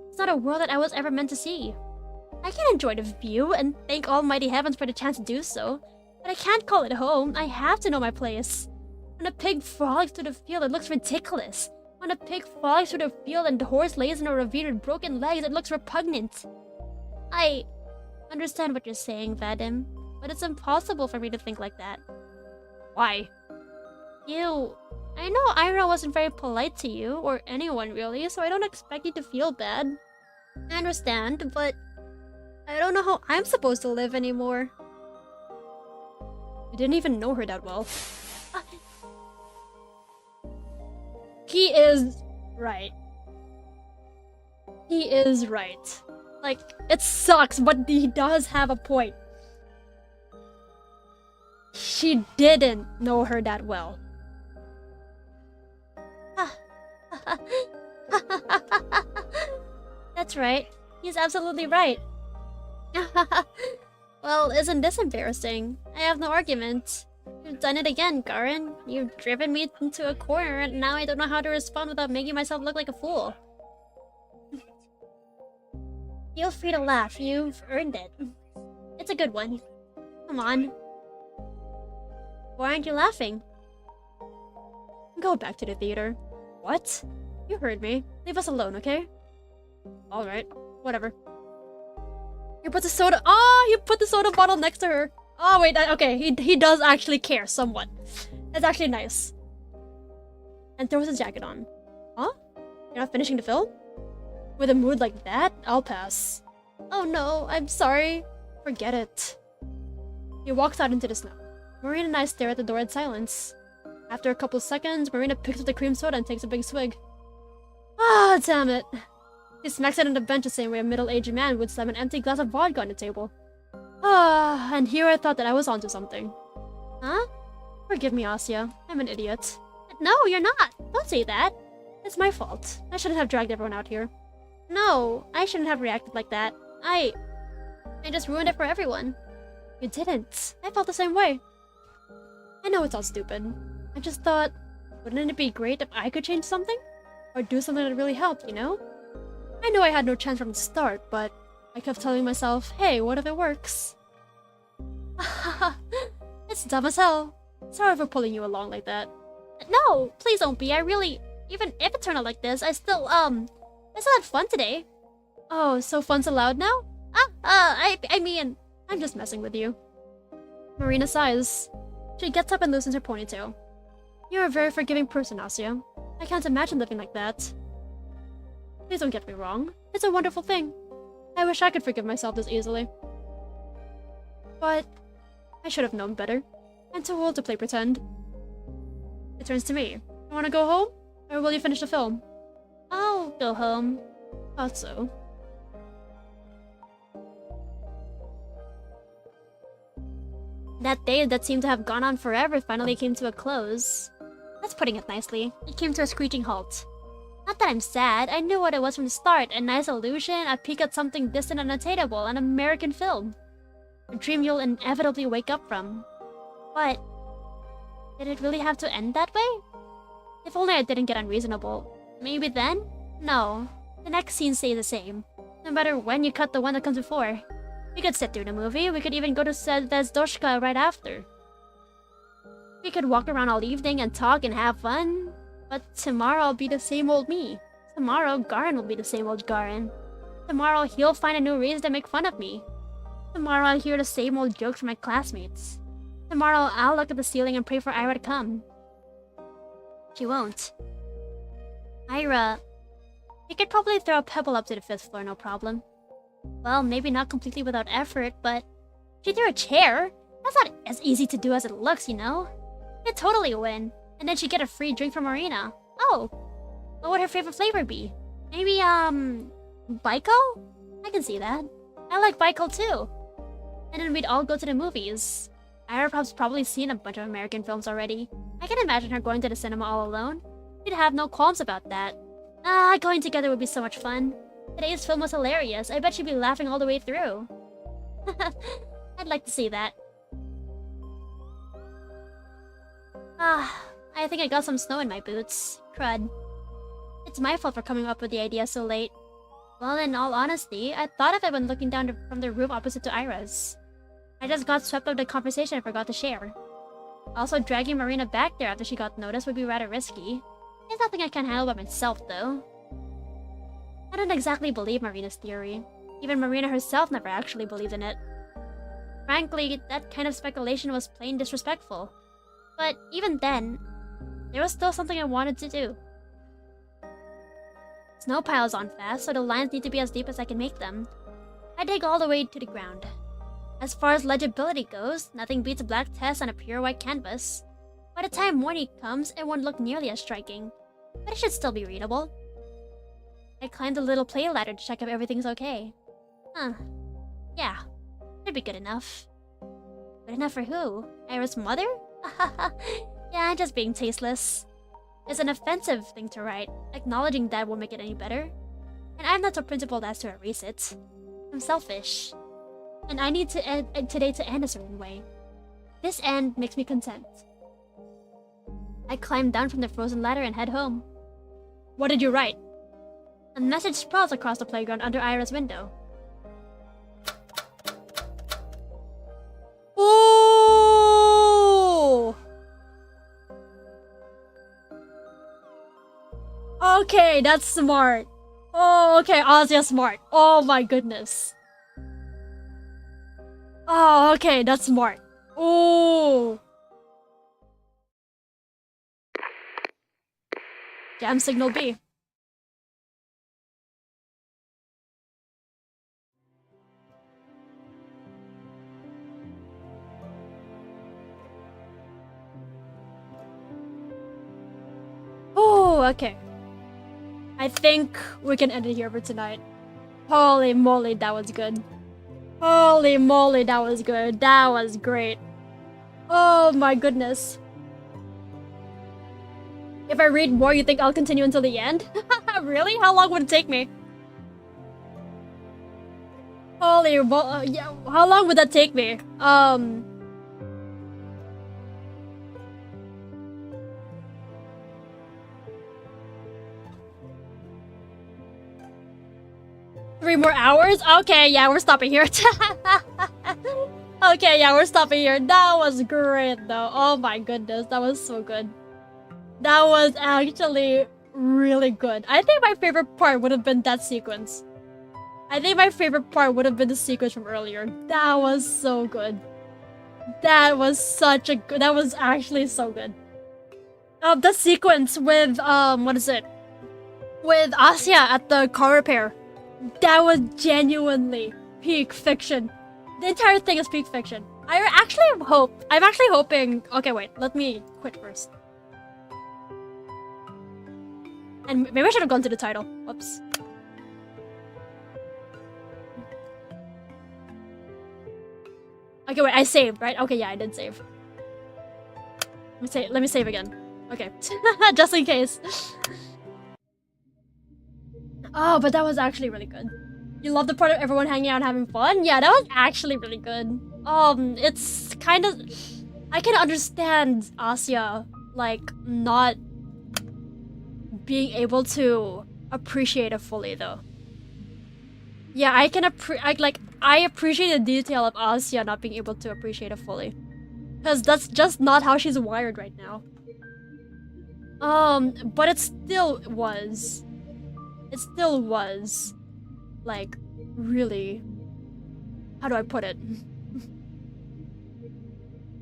Speaker 2: It's not a world that I was ever meant to see. I can enjoy the view and thank almighty heavens for the chance to do so, but I can't call it home. I have to know my place. When a pig frolics through the field, it looks ridiculous. When a pig frolics through the field and the horse lays in a ravine with broken legs, it looks repugnant. I understand what you're saying, Vadim, but it's impossible for me to think like that.
Speaker 1: Why?
Speaker 2: I know Ira wasn't very polite to you, or anyone really, so I don't expect you to feel bad. I understand, but I don't know how I'm supposed to live anymore.
Speaker 1: You didn't even know her that well. He is right. He is right. Like, it sucks, but he does have a point. She didn't know her that well.
Speaker 2: That's right. He's absolutely right. Well, isn't this embarrassing? I have no argument. You've done it again, Garen. You've driven me into a corner, and now I don't know how to respond without making myself look like a fool. Feel free to laugh. You've earned it. It's a good one. Come on. Why aren't you laughing?
Speaker 1: Go back to the theater. What? You heard me. Leave us alone, okay? Alright. Whatever. You put the soda- Oh! You put the soda bottle next to her. Oh, wait. Okay. He does actually care somewhat. That's actually nice. And throws his jacket on. Huh? You're not finishing the film? With a mood like that, I'll pass.
Speaker 2: Oh no, I'm sorry.
Speaker 1: Forget it. He walks out into the snow. Marina and I stare at the door in silence. After a couple seconds, Marina picks up the cream soda and takes a big swig. Ah, damn it. He smacks it on the bench the same way a middle-aged man would slam an empty glass of vodka on the table. Ah, and here I thought that I was onto something.
Speaker 2: Huh?
Speaker 1: Forgive me, Asya. I'm an idiot.
Speaker 2: No, you're not. Don't say that.
Speaker 1: It's my fault. I shouldn't have dragged everyone out here.
Speaker 2: No, I shouldn't have reacted like that. I just ruined it for everyone.
Speaker 1: You didn't. I felt the same way. I know it's all stupid. I just thought, wouldn't it be great if I could change something? Or do something that really helped, you know? I know I had no chance from the start, but I kept telling myself, hey, what if it works? It's dumb as hell. Sorry for pulling you along like that.
Speaker 2: No, please don't be. I really, even if it turned out like this, I still had fun today.
Speaker 1: Oh, so fun's allowed now?
Speaker 2: I mean,
Speaker 1: I'm just messing with you. Marina sighs. She gets up and loosens her ponytail. You're a very forgiving person, Asya. I can't imagine living like that. Please don't get me wrong. It's a wonderful thing. I wish I could forgive myself this easily. But I should have known better. I'm too old to play pretend. It turns to me. You want to go home? Or will you finish the film?
Speaker 2: I'll go home.
Speaker 1: Thought so.
Speaker 2: That day that seemed to have gone on forever finally came to a close. That's putting it nicely. It came to a screeching halt. Not that I'm sad, I knew what it was from the start. A nice illusion, a peek at something distant and unattainable, an American film. A dream you'll inevitably wake up from. But did it really have to end that way? If only I didn't get unreasonable. Maybe then? No. The next scene stays the same. No matter when you cut the one that comes before. We could sit through the movie, we could even go to Z.A.T.O right after. We could walk around all evening and talk and have fun. But tomorrow I'll be the same old me. Tomorrow Garen will be the same old Garen. Tomorrow he'll find a new reason to make fun of me. Tomorrow I'll hear the same old jokes from my classmates. Tomorrow I'll look at the ceiling and pray for Ira to come. She won't. Ira... You could probably throw a pebble up to the 5th floor, no problem. Well, maybe not completely without effort, but... She threw a chair? That's not as easy to do as it looks, you know? You'd totally win. And then she'd get a free drink from Marina. Oh! What would her favorite flavor be? Maybe, Baiko? I can see that. I like Baiko too. And then we'd all go to the movies. Ira's probably seen a bunch of American films already. I can imagine her going to the cinema all alone. She'd have no qualms about that. Going together would be so much fun. Today's film was hilarious. I bet she'd be laughing all the way through. I'd like to see that. I think I got some snow in my boots. Crud. It's my fault for coming up with the idea so late. Well, in all honesty, I thought of it when looking down from the roof opposite to Ira's. I just got swept up in the conversation and forgot to share. Also, dragging Marina back there after she got noticed would be rather risky. It's nothing I can handle by myself, though. I don't exactly believe Marina's theory. Even Marina herself never actually believed in it. Frankly, that kind of speculation was plain disrespectful. But even then, there was still something I wanted to do. Snow piles on fast, so the lines need to be as deep as I can make them. I dig all the way to the ground. As far as legibility goes, nothing beats a black test on a pure white canvas. By the time morning comes, it won't look nearly as striking, but it should still be readable. I climbed a little play ladder to check if everything's okay. Yeah, should be good enough. Good enough for who? Ira's mother? Yeah, I'm just being tasteless. It's an offensive thing to write. Acknowledging that won't make it any better. And I'm not so principled as to erase it. I'm selfish. And I need to end today to end a certain way. This end makes me content. I climb down from the frozen ladder and head home. What did you write? A message sprawls across the playground under Ira's window.
Speaker 1: Ooh! Okay, that's smart. Oh, okay, Asia's smart. Oh my goodness. Oh, okay, that's smart. Ooh. Jam signal B. Oh, okay. I think we can end it here for tonight. Holy moly, that was good. Holy moly, that was good. That was great. Oh my goodness. If I read more, you think I'll continue until the end? Really? How long would it take me? Holy yeah, how long would that take me? 3 more hours? Okay, yeah, we're stopping here. Okay, yeah, we're stopping here. That was great, though. Oh my goodness, that was so good. That was actually really good. I think my favorite part would have been that sequence. I think my favorite part would have been the sequence from earlier. That was so good. That was such a good... That was actually so good. The sequence with, what is it? With Asya at the car repair. That was genuinely peak fiction. The entire thing is peak fiction. I'm actually hoping... Okay, wait. Let me quit first. And maybe I should have gone to the title. Whoops. Okay, wait, I saved, right? Okay, yeah, I did save. Let me save again. Okay. Just in case. Oh, but that was actually really good. You love the part of everyone hanging out and having fun? Yeah, that was actually really good. It's kind of... I can understand Asya, like, not being able to appreciate it fully, though. Yeah, I appreciate the detail of Asya not being able to appreciate it fully. Because that's just not how she's wired right now. But it still was. It still was, like, really... How do I put it?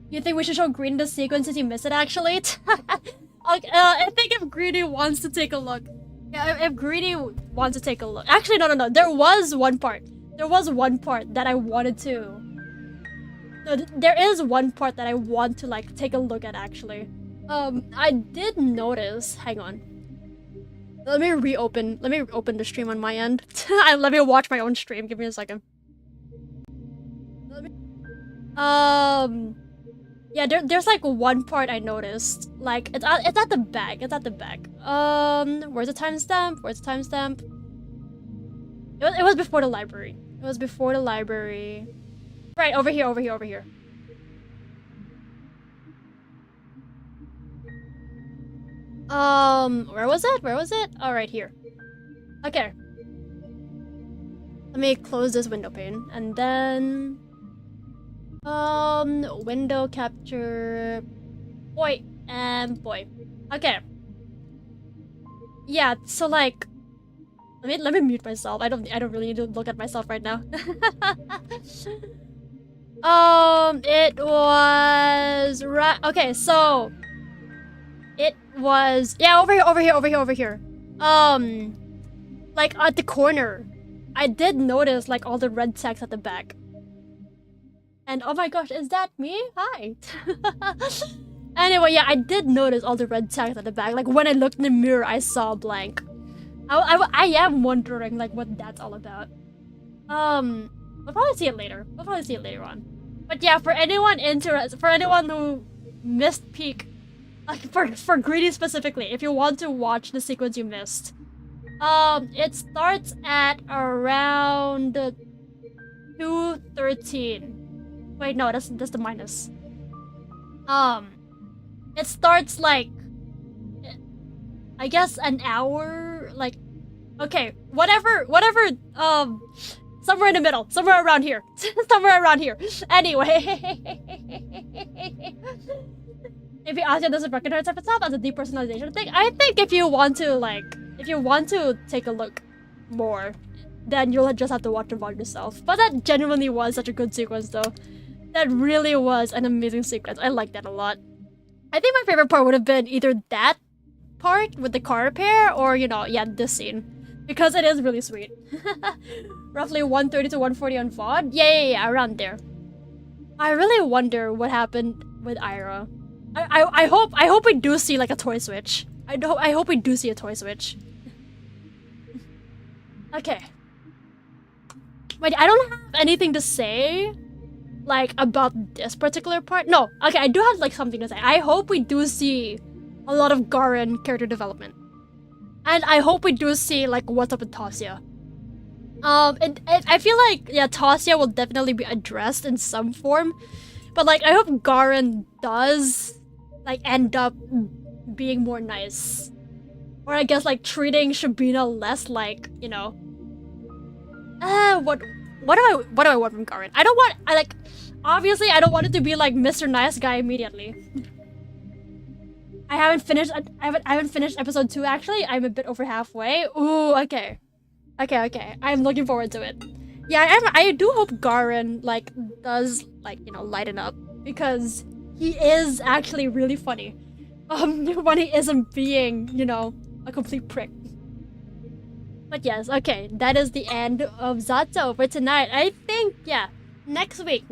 Speaker 1: You think we should show Greedy the sequence since you missed it, actually? Okay, I think if Greedy wants to take a look. Yeah, if Greedy wants to take a look. Actually, no. There was one part. There was one part that I wanted to... No, there is one part that I want to, like, take a look at, actually. I did notice... Hang on. Let me reopen the stream on my end. Let me watch my own stream. Give me a second. Yeah, there's like one part I noticed. Like, it's at the back. It's at the back. Where's the timestamp? Where's the timestamp? It was before the library. It was before the library. Right, over here. Where was it? Oh, right here. Okay. Let me close this window pane, and then... window capture... Boy. Okay. Yeah, so like... Let me mute myself. I don't really need to look at myself right now. It was... Right... Okay, so... It was... Yeah, over here. Like, at the corner. I did notice, like, all the red text at the back. And oh my gosh, is that me? Hi! Anyway, yeah, I did notice all the red text at the back. Like, when I looked in the mirror, I saw blank. I am wondering, like, what that's all about. We'll probably see it later. On. But yeah, for anyone who missed peak, like, for Greedy specifically, if you want to watch the sequence you missed, it starts at around 2:13. Wait, no, that's the minus. It starts like, I guess an hour, like, okay, whatever, somewhere in the middle, somewhere around here. Anyway. Maybe Asya doesn't recognize herself as a depersonalization thing. I think if you want to take a look more, then you'll just have to watch the VOD yourself. But that genuinely was such a good sequence, though. That really was an amazing sequence. I like that a lot. I think my favorite part would have been either that part with the car repair, or, you know, yeah, this scene. Because it is really sweet. Roughly 130 to 140 on VOD. Yeah, around there. I really wonder what happened with Ira. I hope we do see, like, a toy switch. I hope we do see a toy switch. Okay. Wait, I don't have anything to say, like, about this particular part. No, okay, I do have, like, something to say. I hope we do see a lot of Garen character development. And I hope we do see, like, what's up with Tasya. I feel like, yeah, Tasya will definitely be addressed in some form. But, like, I hope Garen does, like, end up being more nice. Or I guess, like, treating Shabina less like, you know... What do I want from Garen? Obviously I don't want it to be like Mr. Nice Guy immediately. I haven't finished episode 2 actually. I'm a bit over halfway. Ooh, okay. I'm looking forward to it. Yeah, I do hope Garen, like, does, like, you know, lighten up, because he is actually really funny. When he isn't being, you know, a complete prick. But yes, okay, that is the end of Z.A.T.O for tonight. I think, yeah, next week,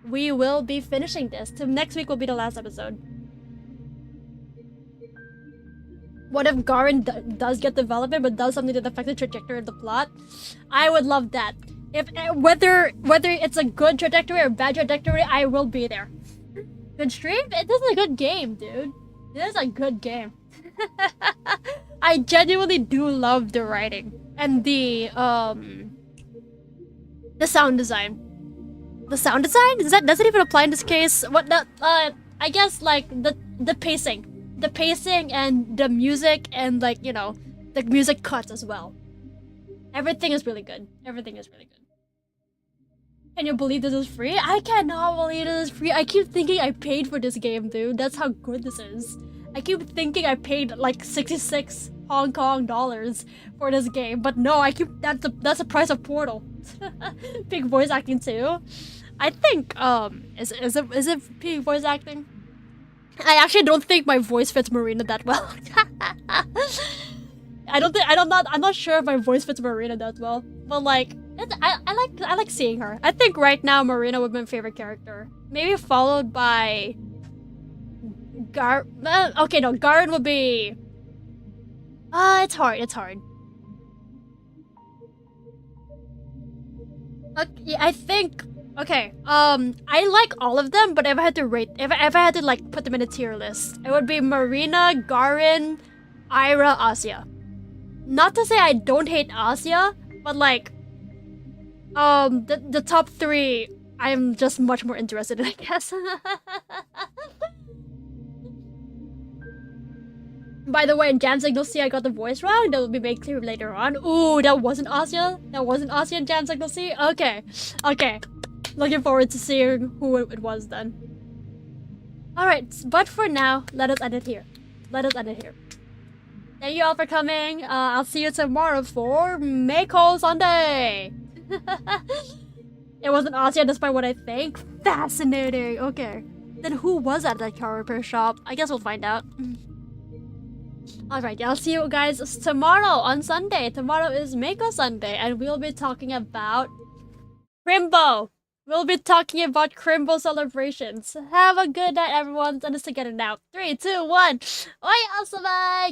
Speaker 1: we will be finishing this. Next week will be the last episode. What if Garen does get development, but does something that affects the trajectory of the plot? I would love that. If whether it's a good trajectory or bad trajectory, I will be there. Good stream? This is a good game, dude. This is a good game. I genuinely do love the writing and the sound design. The sound design? Does it even apply in this case? I guess like the pacing. The pacing and the music and like, you know, the music cuts as well. Everything is really good. Everything is really good. Can you believe this is free? I cannot believe this is free. I keep thinking I paid for this game, dude. That's how good this is. I keep thinking I paid like 66 Hong Kong dollars for this game, but no, that's the price of Portal. Big voice acting too. I think is it peak voice acting? I actually don't think my voice fits Marina that well. I'm not sure if my voice fits Marina that well, but like I like seeing her. I think right now Marina would be my favorite character. Maybe followed by okay, no, Garen would be. It's hard. It's hard. Okay, I think. Okay. I like all of them, but if I had to rate, if I had to like put them in a tier list, it would be Marina, Garen, Ira, Asya. Not to say I don't hate Asya, but like, the top three, I'm just much more interested in, I guess. By the way, in Jam Signal C, I got the voice wrong. That will be made clear later on. Ooh, that wasn't Asya? That wasn't Asya in Jam Signal C? Okay. Okay. Looking forward to seeing who it was then. Alright, but for now, let us end it here. Let us end it here. Thank you all for coming. I'll see you tomorrow for Mako Sunday. It wasn't Asya despite what I think. Fascinating. Okay. Then who was at that car repair shop? I guess we'll find out. Alright, I'll see you guys tomorrow on Sunday. Tomorrow is Mako Sunday, and we'll be talking about Crimbo. We'll be talking about Crimbo celebrations. Have a good night, everyone. Send us together now. 3, 2, 1. Oi, awesome.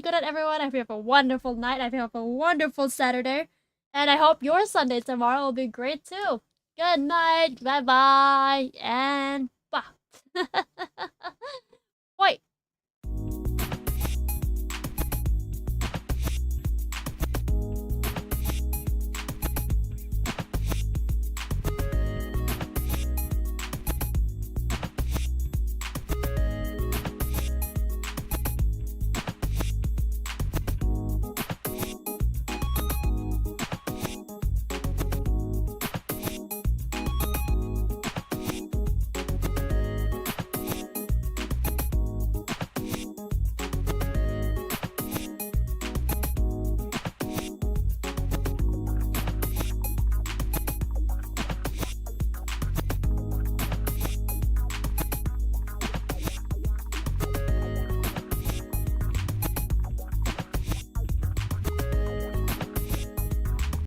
Speaker 1: Good night, everyone. I hope you have a wonderful night. I hope you have a wonderful Saturday. And I hope your Sunday tomorrow will be great too. Good night. Bye-bye. And bye. Wait.